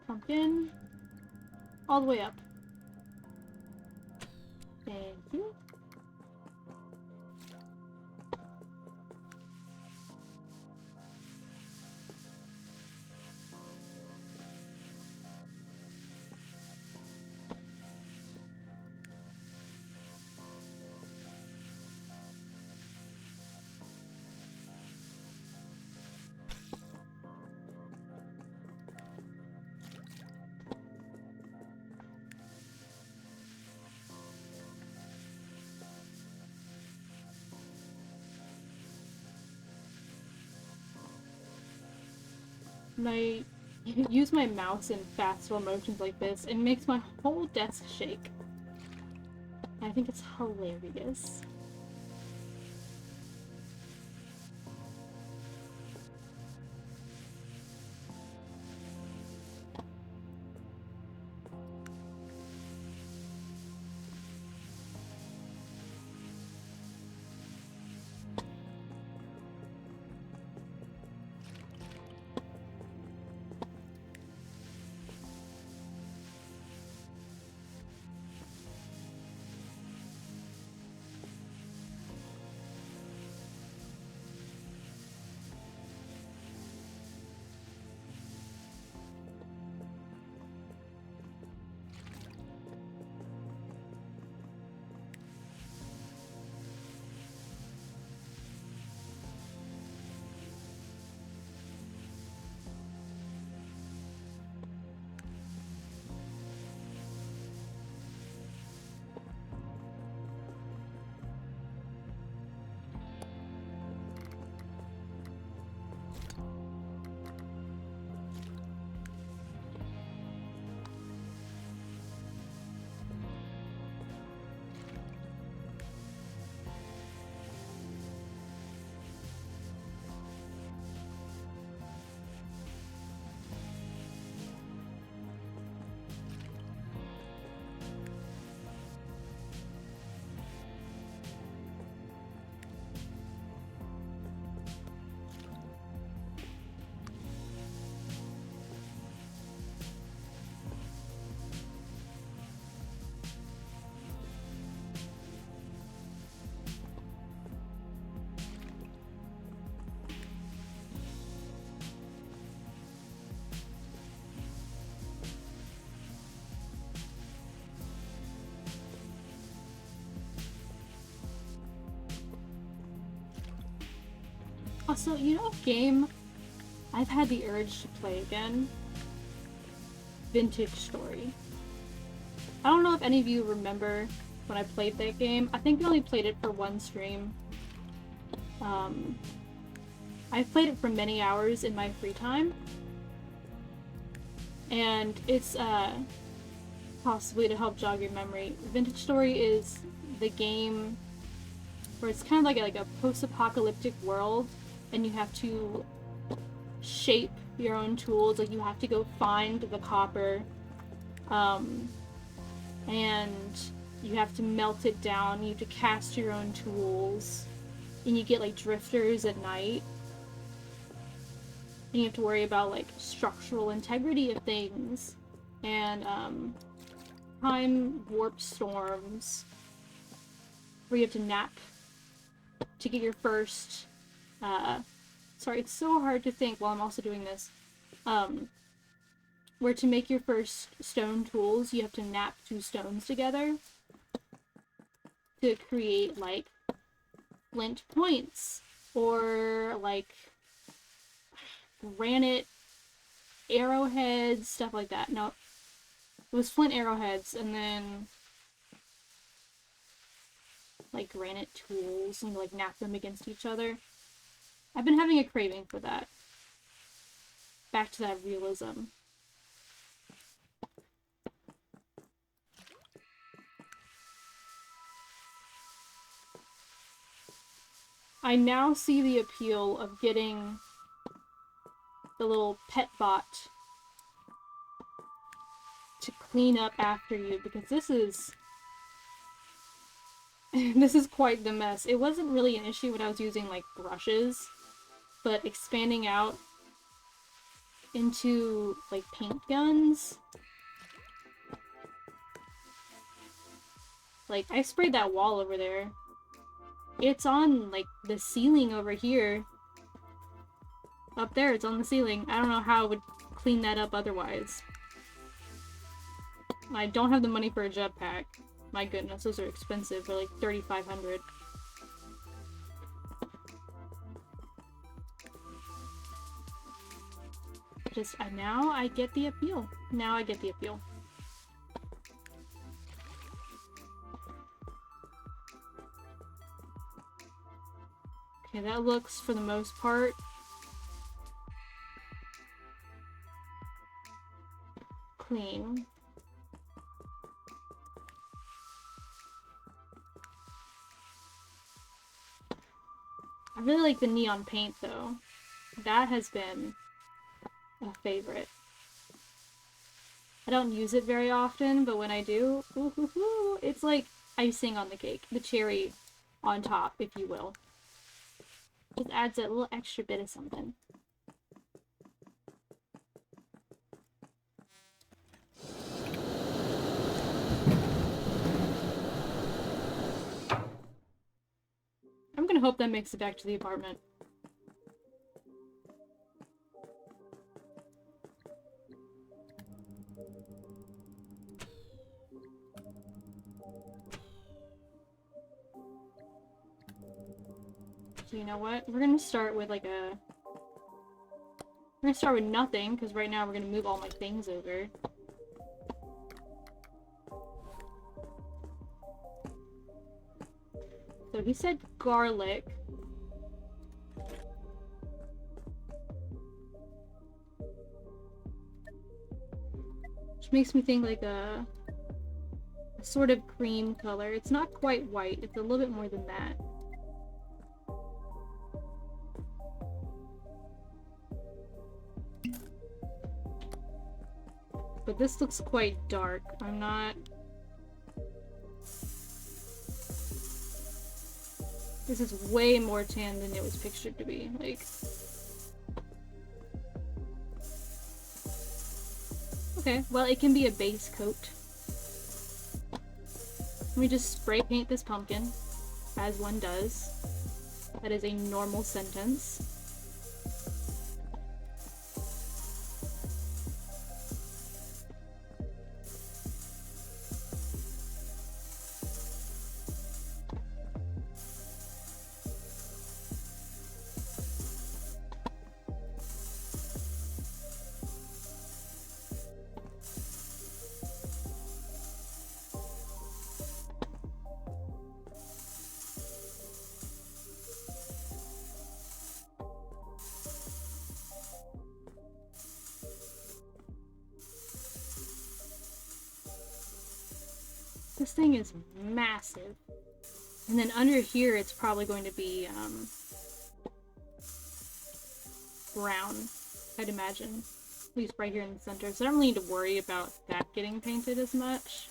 Pumpkin. All the way up. Thank you. I use my mouse in fast slow motions like this, it makes my whole desk shake. I think it's hilarious. Also, you know a game I've had the urge to play again? Vintage Story. I don't know if any of you remember when I played that game. I think I only played it for one stream. I've played it for many hours in my free time. And it's, possibly to help jog your memory. Vintage Story is the game where it's kind of like a post-apocalyptic world, and you have to shape your own tools. Like, you have to go find the copper, and you have to melt it down. You have to cast your own tools, and you get like drifters at night, and you have to worry about like structural integrity of things, and time warp storms where you have to nap to get your first sorry, it's so hard to think while I'm also doing this. Where to make your first stone tools, you have to nap 2 stones together to create, like, flint points, or, like, granite arrowheads, stuff like that. No, it was flint arrowheads, and then, like, granite tools, and, like, nap them against each other. I've been having a craving for that. Back to that realism. I now see the appeal of getting the little pet bot to clean up after you, because this is this is quite the mess. It wasn't really an issue when I was using like brushes, but expanding out into like paint guns, like I sprayed that wall over there. It's on, like, the ceiling over here. Up there, it's on the ceiling. I don't know how I would clean that up otherwise. I don't have the money for a jetpack. My goodness, those are expensive. They're like $3,500. Just, now I get the appeal. Now I get the appeal. Okay, that looks, for the most part, clean. I really like the neon paint, though. That has been a favorite. I don't use it very often, but when I do, it's like icing on the cake. The cherry on top, if you will. Just adds a little extra bit of something. I'm gonna hope that makes it back to the apartment. So you know what? We're gonna start with like a... We're gonna start with nothing, because right now we're gonna move all my things over. So he said garlic. Which makes me think like a sort of cream color. It's not quite white, it's a little bit more than that. But this looks quite dark. I'm not... This is way more tan than it was pictured to be. Like... Okay, well, it can be a base coat. Let me just spray paint this pumpkin, as one does. That is a normal sentence. This thing is massive. And then under here, it's probably going to be, brown, I'd imagine. At least right here in the center. So I don't really need to worry about that getting painted as much.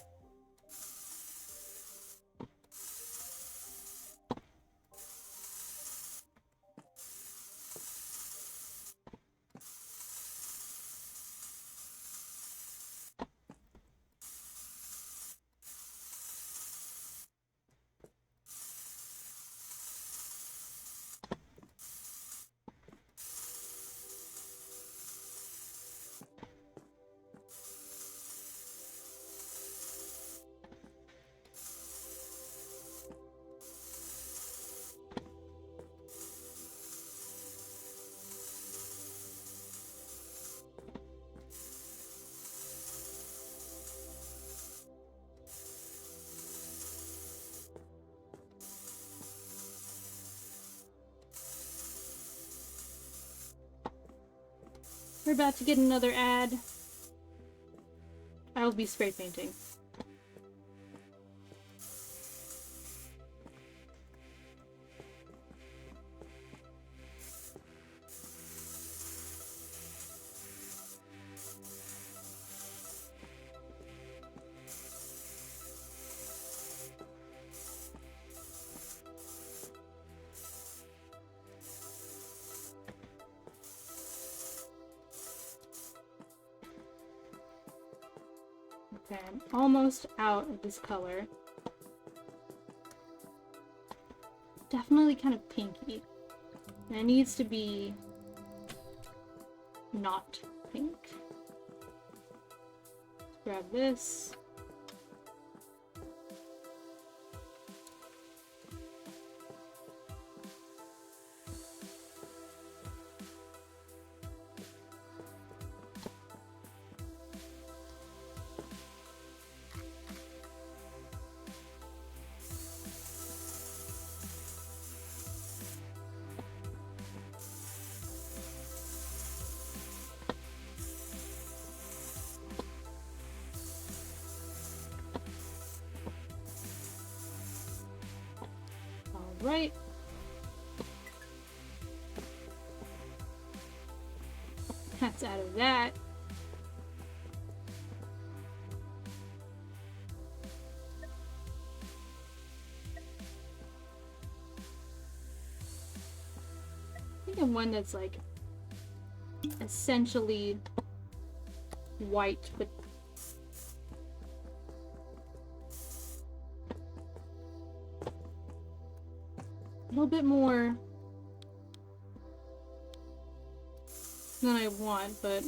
We're about to get another ad. I'll be spray painting. Okay, I'm almost out of this color. Definitely kind of pinky. And it needs to be not pink. Let's grab this. Right. That's out of that. I think of one that's like essentially white, but a little bit more than I want, but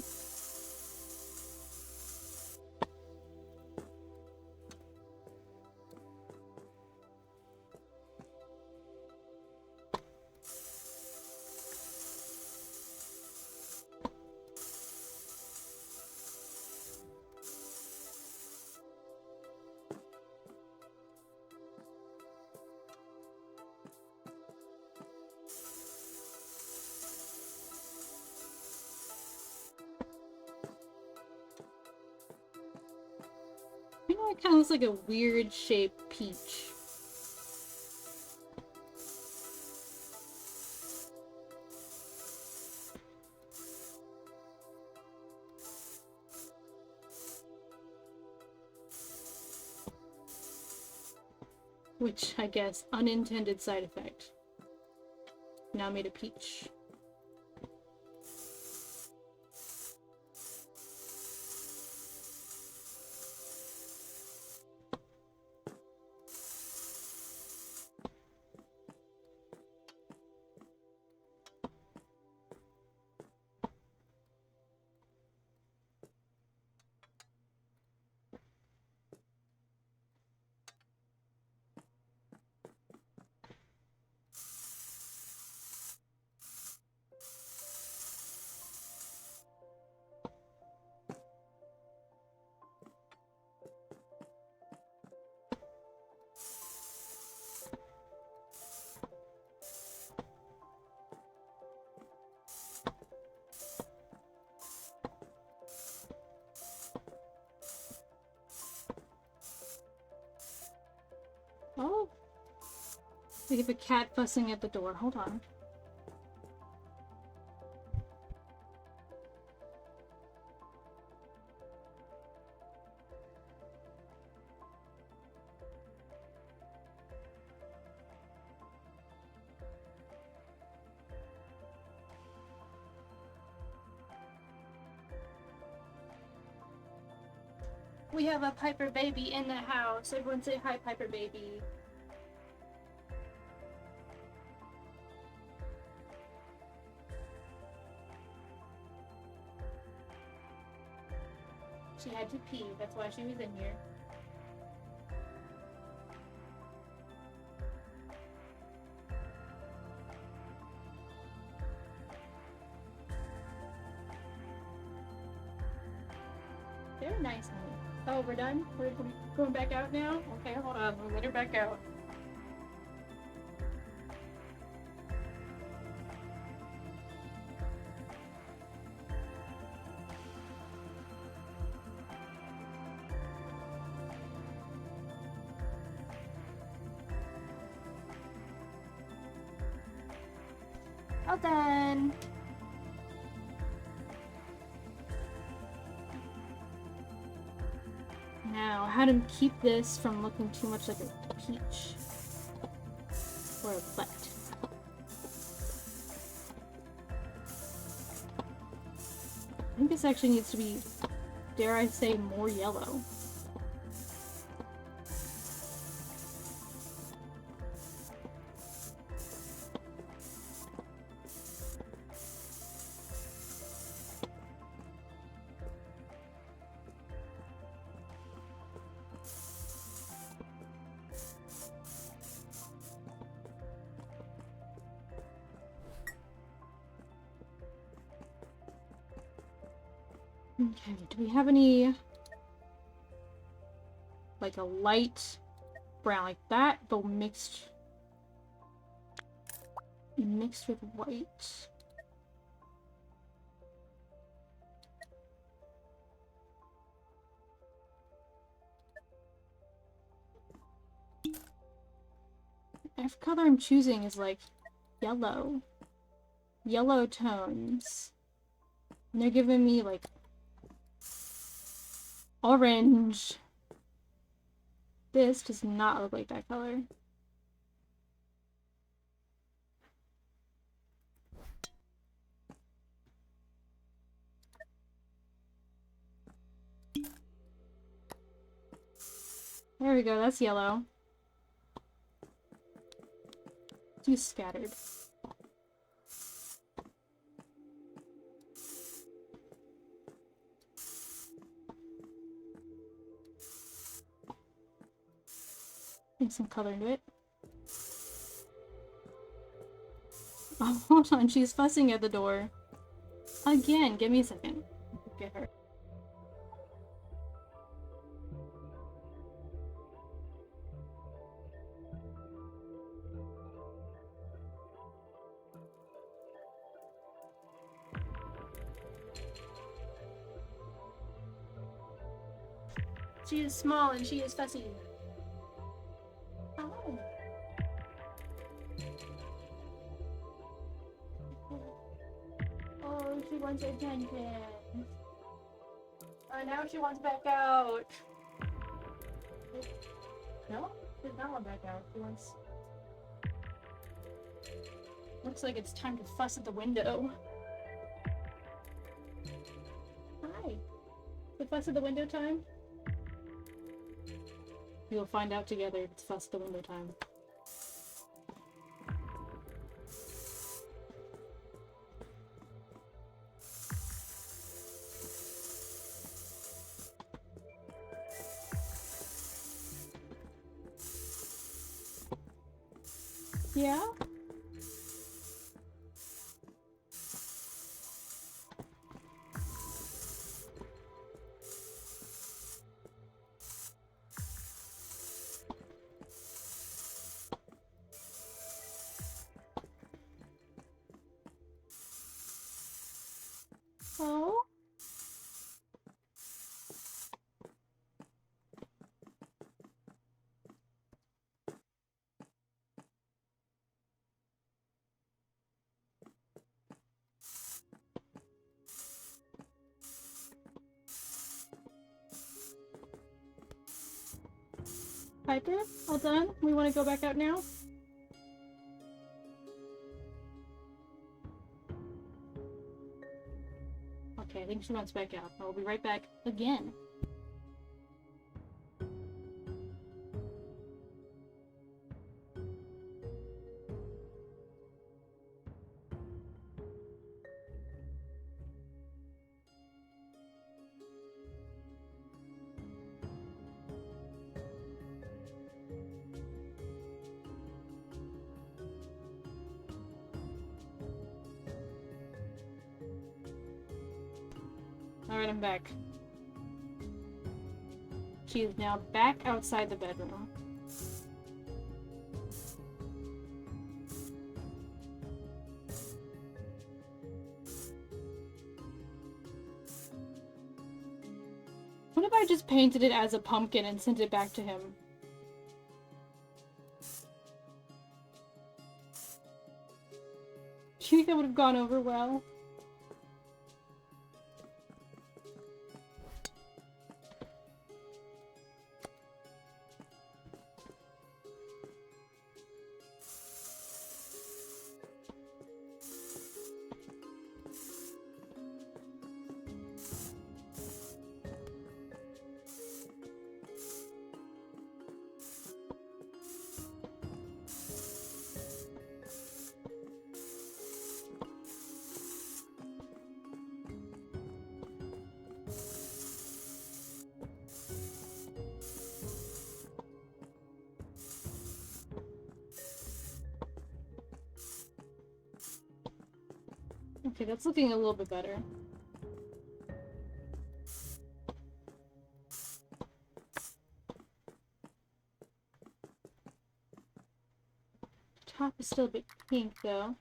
you know, it kind of looks like a weird shaped peach. Which, I guess, unintended side effect. Now made a peach. Oh. We have a cat fussing at the door. Hold on. We have a Piper baby in the house. Everyone say hi, Piper baby. She had to pee. That's why she was in here. They're nice, honey. Oh, we're done? We're going back out now? Okay, hold on. We'll let her back out. All done. Now, how to keep this from looking too much like a peach. Or a butt. I think this actually needs to be, dare I say, more yellow. Okay, do we have any, like a light brown like that, but mixed with white? Every color I'm choosing is like yellow. Yellow tones. And they're giving me like orange. This does not look like that color. There we go, that's yellow. Too scattered. Bring some color into it. Oh, hold on, she's fussing at the door. Again, give me a second. Get her. She is small and she is fussy. Oh. Oh, she wants attention. Oh, now she wants back out. No? She does not want back out. She wants... Looks like it's time to fuss at the window. Hi. Is it fuss at the window time? We will find out together if it's fuss at the window time. Yeah? Oh? Piper, all done? We want to go back out now? Okay, I think she wants back out. I'll be right back again. Alright, I'm back. She is now back outside the bedroom. What if I just painted it as a pumpkin and sent it back to him? Do you think that would have gone over well? Okay, that's looking a little bit better. Top is still a bit pink, though.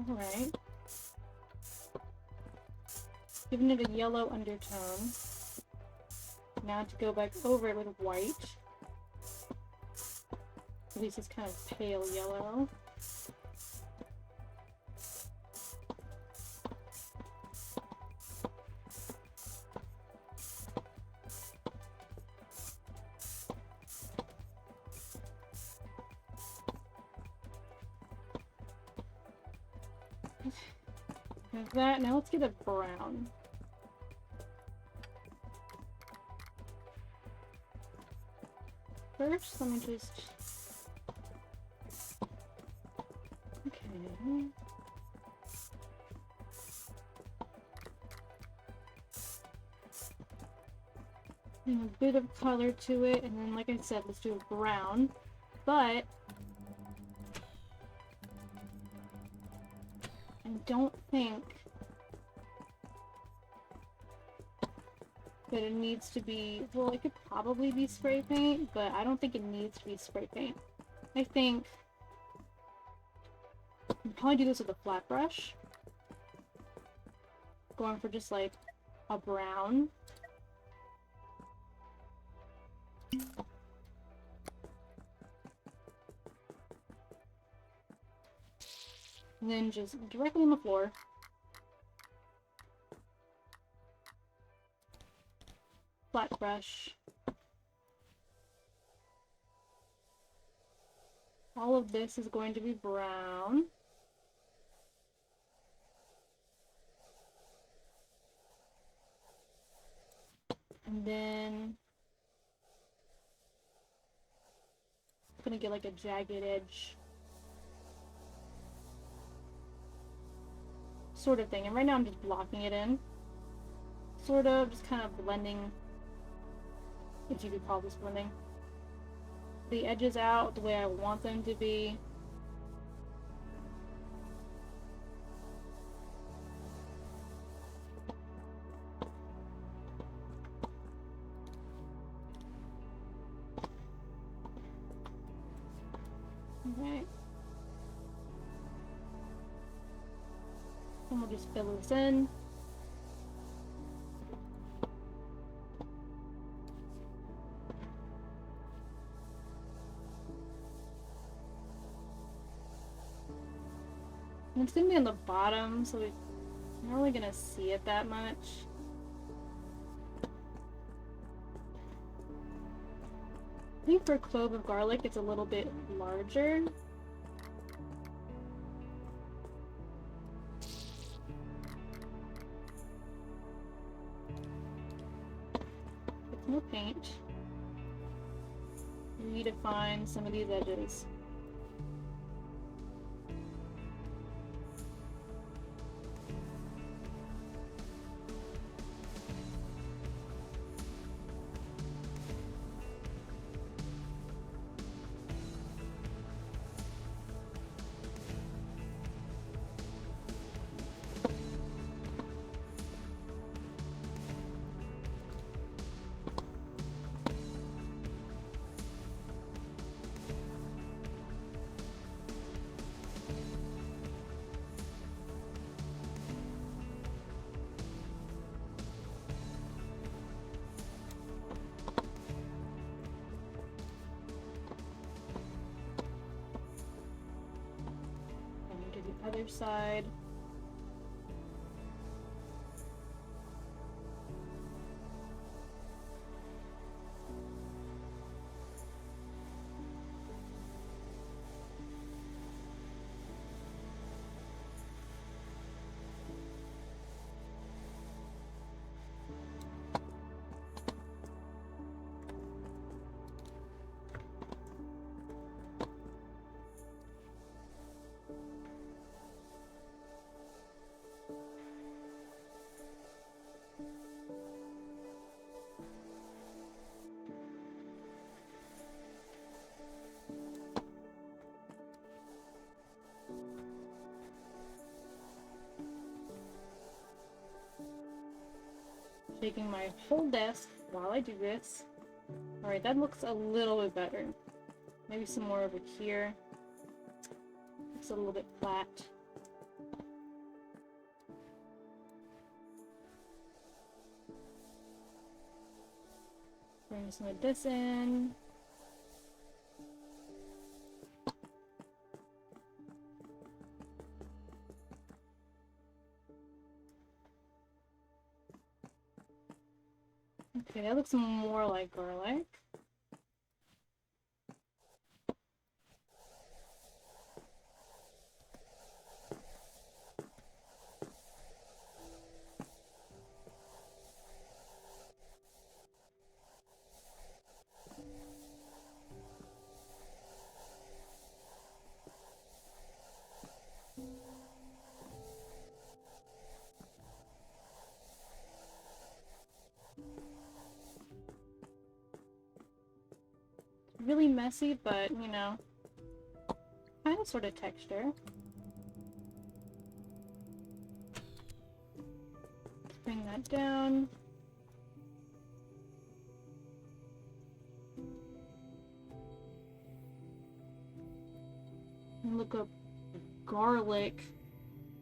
Alright. Giving it a yellow undertone. Now to go back over it with white. At least it's kind of pale yellow. Have that. Now let's get a brown. First, let me just... Okay. And a bit of color to it, and then, like I said, let's do a brown. But I don't think that it needs to be, well, it could probably be spray paint, but I don't think it needs to be spray paint. I think you can probably do this with a flat brush. Going for just like a brown. And then just directly on the floor. Flat brush. All of this is going to be brown. And then gonna get like a jagged edge sort of thing. And right now I'm just blocking it in. Sort of, just kind of blending, if you could call this blending, the edges out the way I want them to be. Alright. And we'll just fill this in. And it's gonna be on the bottom, so we're not really gonna see it that much. I think for a clove of garlic, it's a little bit larger. With more paint, redefine some of these edges. Other side. Shaking my whole desk while I do this. Alright, that looks a little bit better. Maybe some more over here. Looks a little bit flat. Bring some of this in. Okay, that looks more like garlic. Really messy, but, you know, kind of sort of texture. Bring that down. And look up garlic.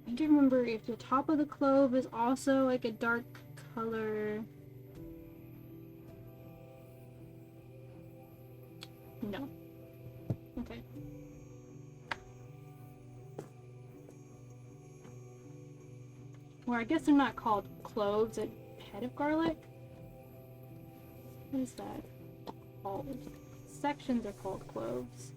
I need to remember if the top of the clove is also like a dark color. No. Okay. Or I guess they're not called cloves, a head of garlic? What is that called? Sections are called cloves.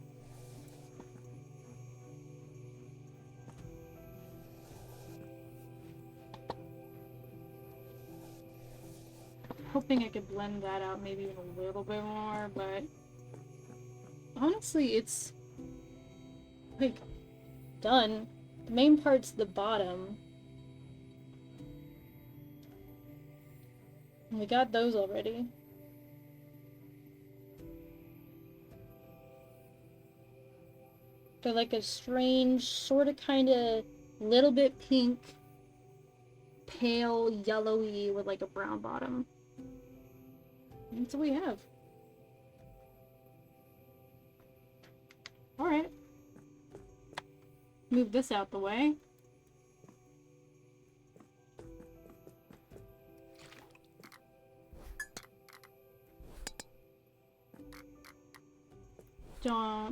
Hoping I could blend that out maybe even a little bit more, but Honestly, it's like done. The main part's the bottom. And we got those already. They're like a strange, sort of kind of little bit pink, pale yellowy with like a brown bottom. And that's what we have. Alright. Move this out the way.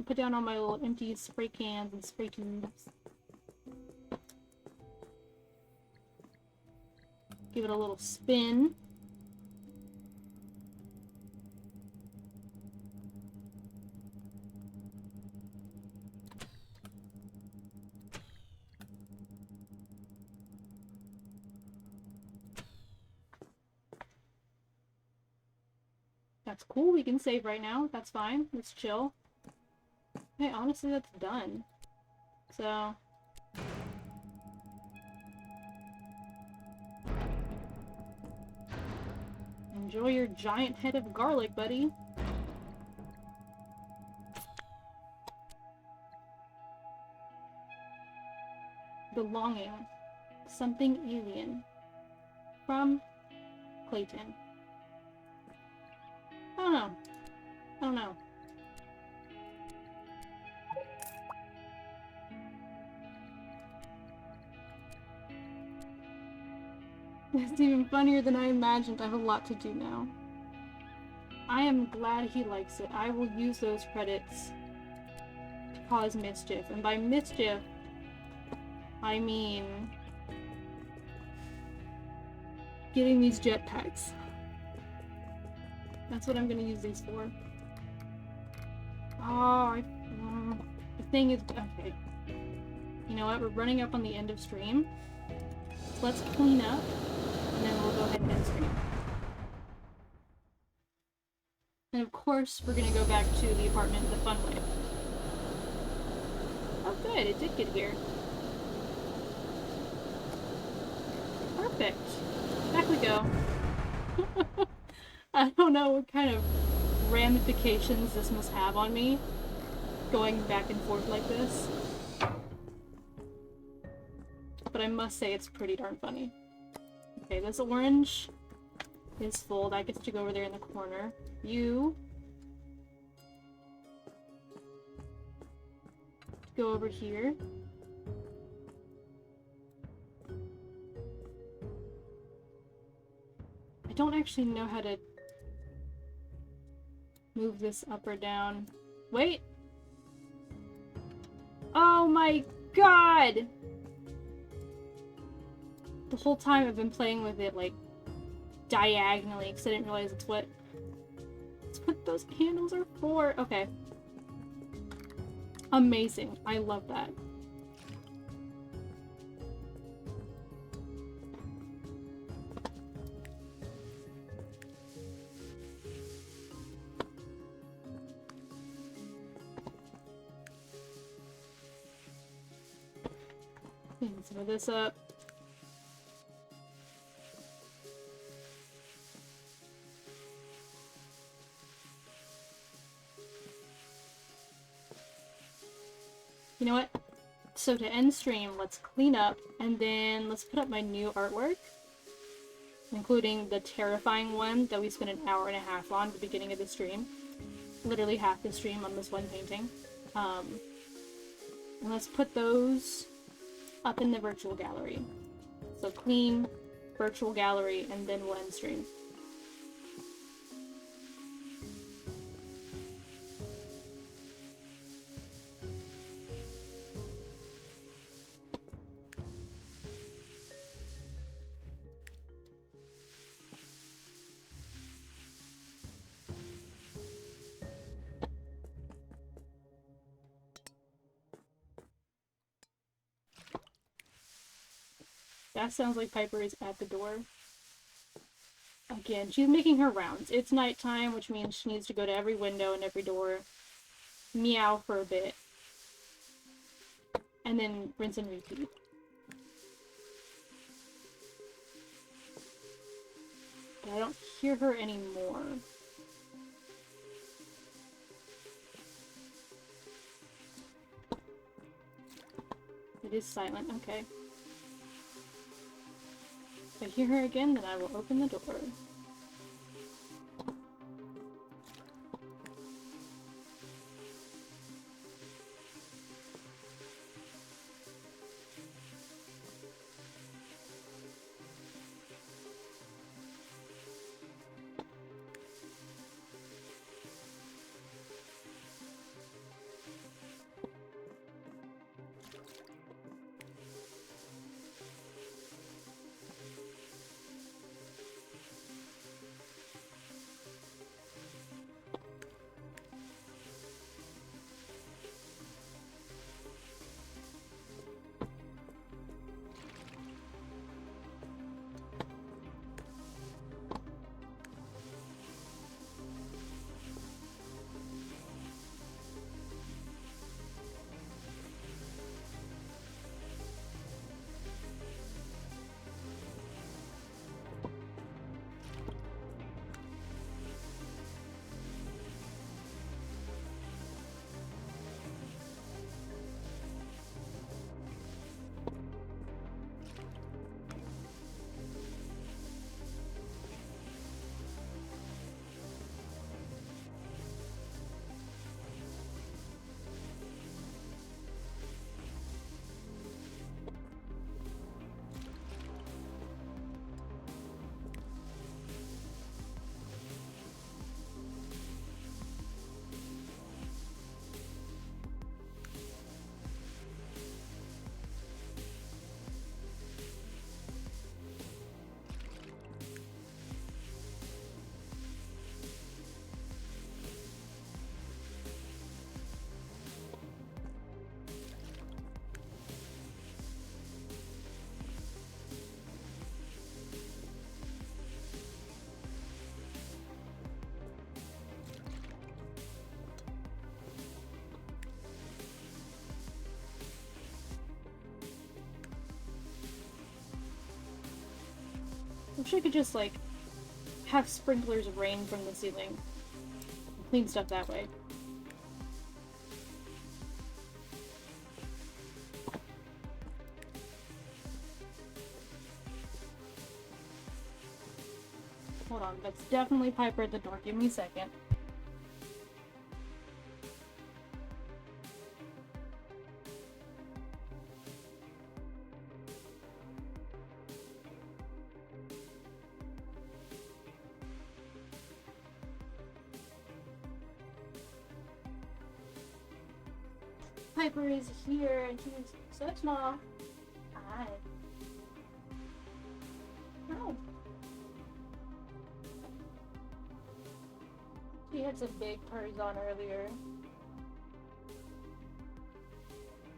Put down all my little empty spray cans and spray tubes. Give it a little spin. That's cool, we can save right now. That's fine. Let's chill. Hey, honestly, that's done. So... enjoy your giant head of garlic, buddy. Belonging. Something alien. From Clayton. I don't know. I don't know. It's even funnier than I imagined. I have a lot to do now. I am glad he likes it. I will use those credits to cause mischief. And by mischief, I mean... getting these jetpacks. That's what I'm gonna use these for. Oh, the thing is... okay. You know what? We're running up on the end of stream. So let's clean up, and then we'll go ahead and end stream. And of course, we're gonna go back to the apartment the fun way. Oh good, it did get here. Perfect. Back we go. I don't know what kind of ramifications this must have on me, going back and forth like this. But I must say it's pretty darn funny. Okay, this orange is full. That gets to go over there in the corner. You go over here. I don't actually know how to move this up or down. Wait! Oh my god! The whole time I've been playing with it, like, diagonally, because I didn't realize it's what those handles are for. Okay. Amazing. I love that. Clean some of this up. You know what? So to end stream, let's clean up, and then let's put up my new artwork, including the terrifying one that we spent an hour and a half on at the beginning of the stream. Literally half the stream on this one painting. And let's put those up in the virtual gallery. So clean, virtual gallery, and then we'll end stream. That sounds like Piper is at the door. Again, she's making her rounds. It's nighttime, which means she needs to go to every window and every door. meow for a bit, and then rinse and repeat. But I don't hear her anymore. It is silent, okay. If I hear her again, then I will open the door. I wish I could just, like, have sprinklers rain from the ceiling. And clean stuff that way. Hold on, that's definitely Piper at the door. Give me a second. Piper is here and she's so small. Hi. Oh. She had some big purrs on earlier.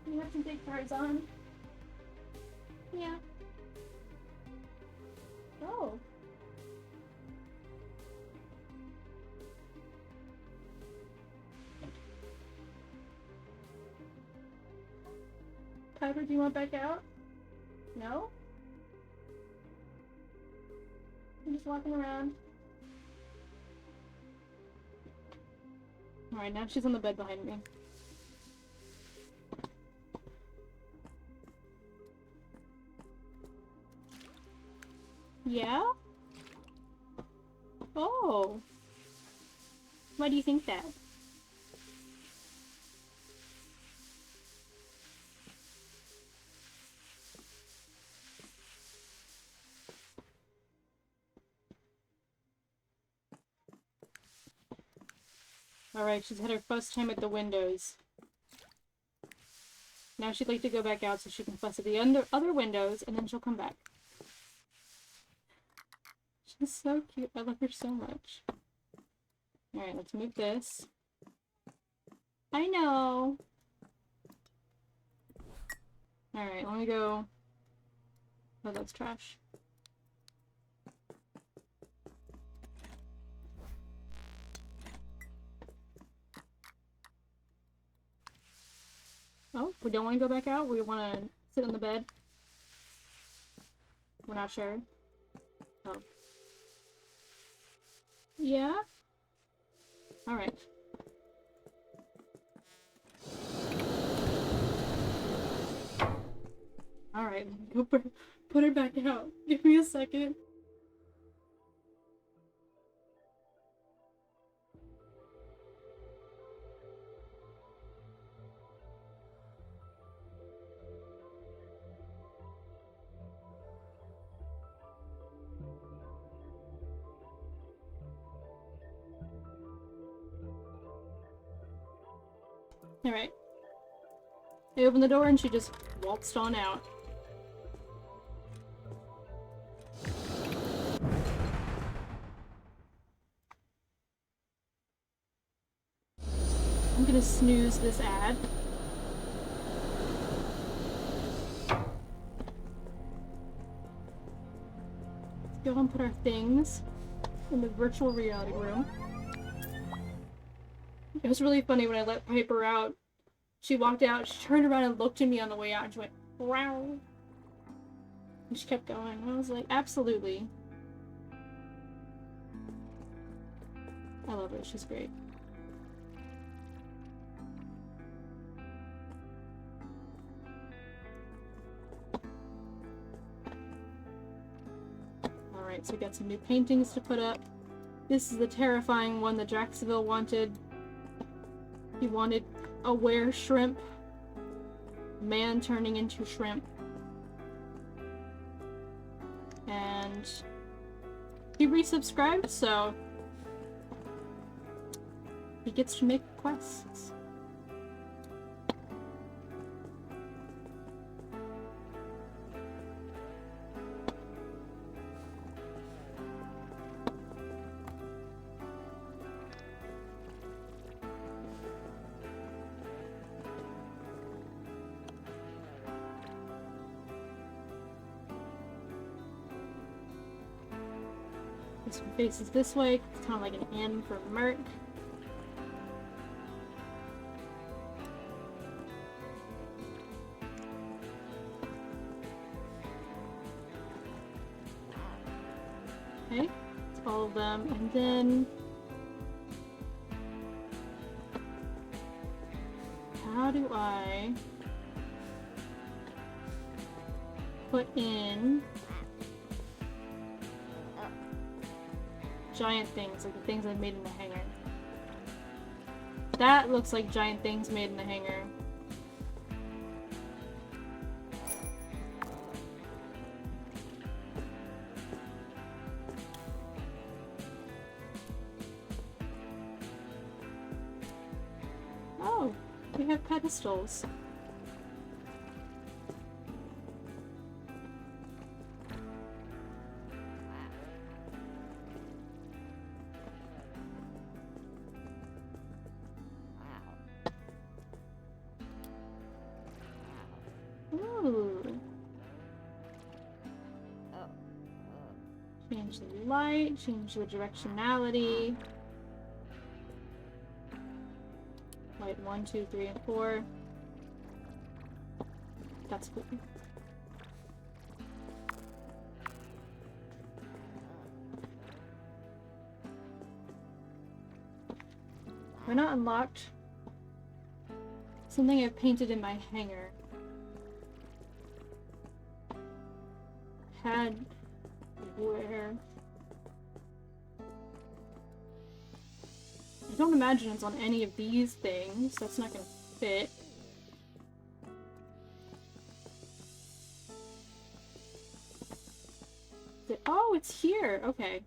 You have some big purrs on? Yeah. Oh. Piper, do you want back out? No? I'm just walking around. Alright, now she's on the bed behind me. Yeah? Oh. Why do you think that? Alright, she's had her first time at the windows. Now she'd like to go back out so she can fuss at the other windows, and then she'll come back. She's so cute. I love her so much. Alright, let's move this. I know! Alright, let me go... Oh, that's trash. We don't want to go back out? We want to sit on the bed? We're not sure. Oh. Yeah? Alright. Alright, go put her back out. Give me a second. Alright. I opened the door and she just waltzed on out. I'm gonna snooze this ad. Let's go and put our things in the virtual reality room. It was really funny when I let Piper out. She walked out, she turned around and looked at me on the way out, and she went, "Wow." And she kept going. And I was like, absolutely. I love her, she's great. Alright, so we got some new paintings to put up. This is the terrifying one that Jacksonville wanted. He wanted a were-shrimp. Man turning into shrimp. And he resubscribed, so he gets to make quests. This one faces this way, it's kind of like an N for Merc. Okay, it's all of them, and then how do I put in giant things, like the things I made in the hangar? That looks like giant things made in the hangar. Oh, we have pedestals. Ooh. Change the light, change the directionality. Light 1, 2, 3, and 4. That's cool. We're not unlocked. Something I've painted in my hangar. Had where? I don't imagine it's on any of these things. That's not gonna fit. Oh, it's here. Okay.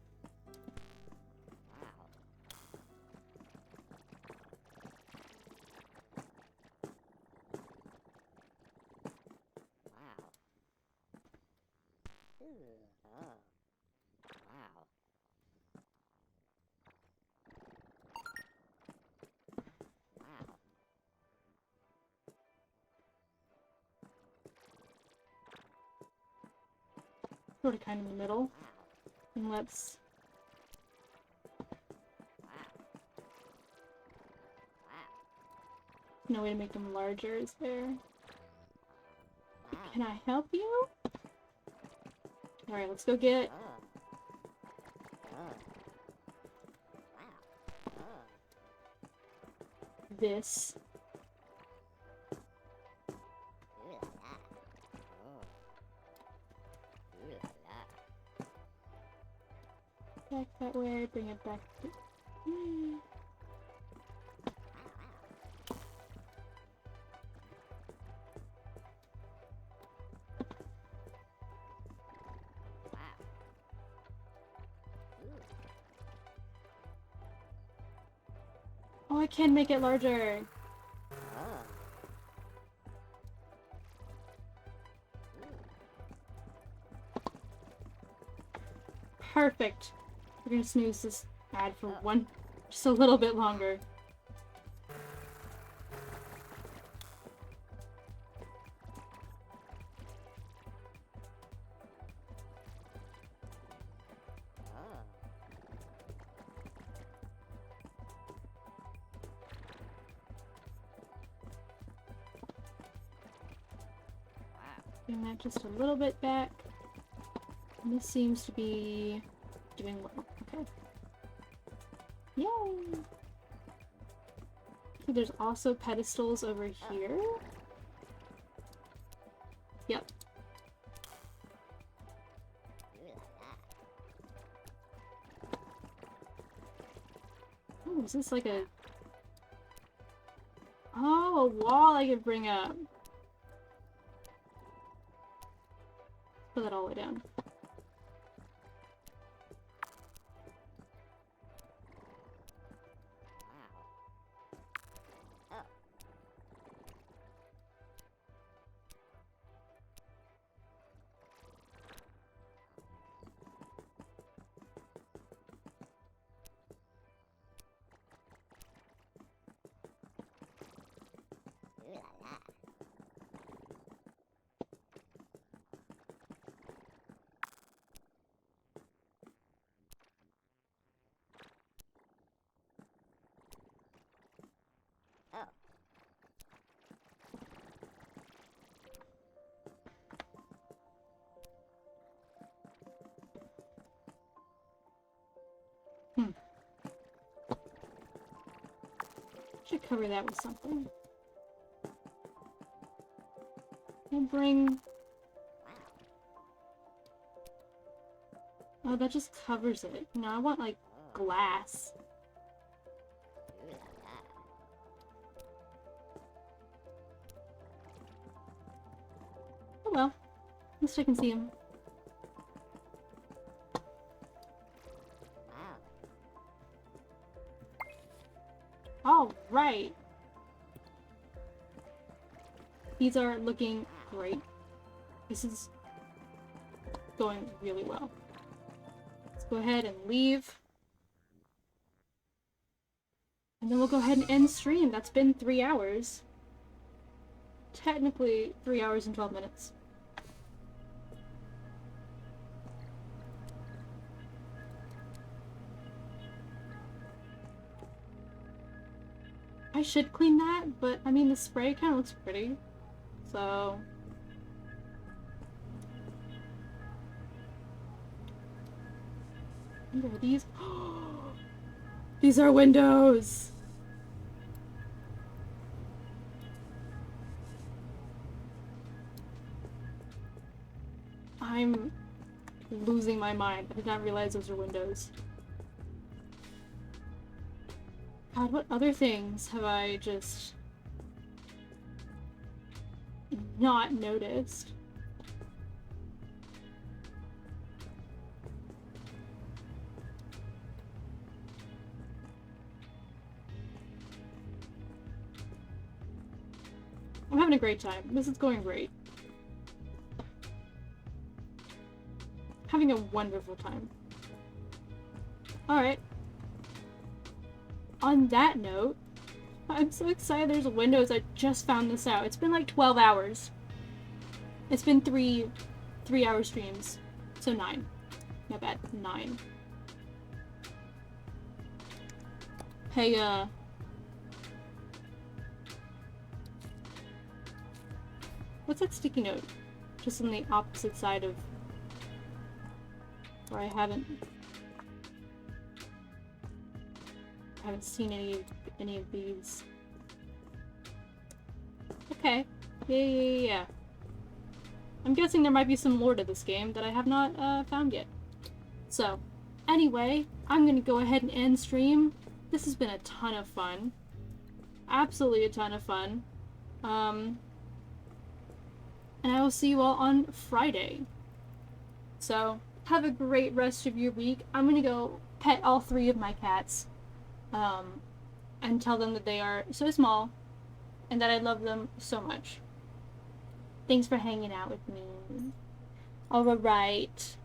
Sort of kind of in the middle. And let's... No way to make them larger, is there? Can I help you? Alright, let's go get... this. Back that way, bring it back to... Oh, I can make it larger! Perfect! We're gonna snooze this ad for just a little bit longer. Bring that just a little bit back. And this seems to be doing well. Okay. Yay! So there's also pedestals over here. Yep. Oh, is this like a... Oh, a wall I could bring up. Put that all the way down. Should cover that with something. And bring... Oh, that just covers it. No, I want, like, glass. Oh well. At least I can see him. Alright. These are looking great. This is going really well. Let's go ahead and leave. And then we'll go ahead and end stream. That's been 3 hours. Technically 3 hours and 12 minutes. I should clean that, but I mean the spray kind of looks pretty, so... What are these? These are windows! I'm losing my mind. I did not realize those are windows. God, what other things have I just not noticed? I'm having a great time. This is going great. Having a wonderful time. Alright. On that note, I'm so excited there's windows. I just found this out. It's been like 12 hours. It's been three hour streams. So 9. My bad. 9. Hey, what's that sticky note? just on the opposite side of where I haven't seen any of these. Okay. Yeah. I'm guessing there might be some lore to this game that I have not found yet. So, anyway, I'm gonna go ahead and end stream. This has been a ton of fun. Absolutely a ton of fun. And I will see you all on Friday. So, have a great rest of your week. I'm gonna go pet all 3 of my cats. And tell them that they are so small and that I love them so much. Thanks for hanging out with me. Alright.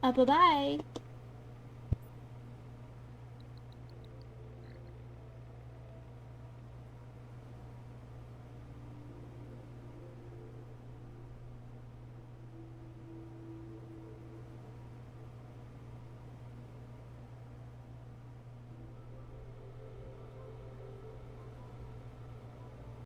Bye-bye.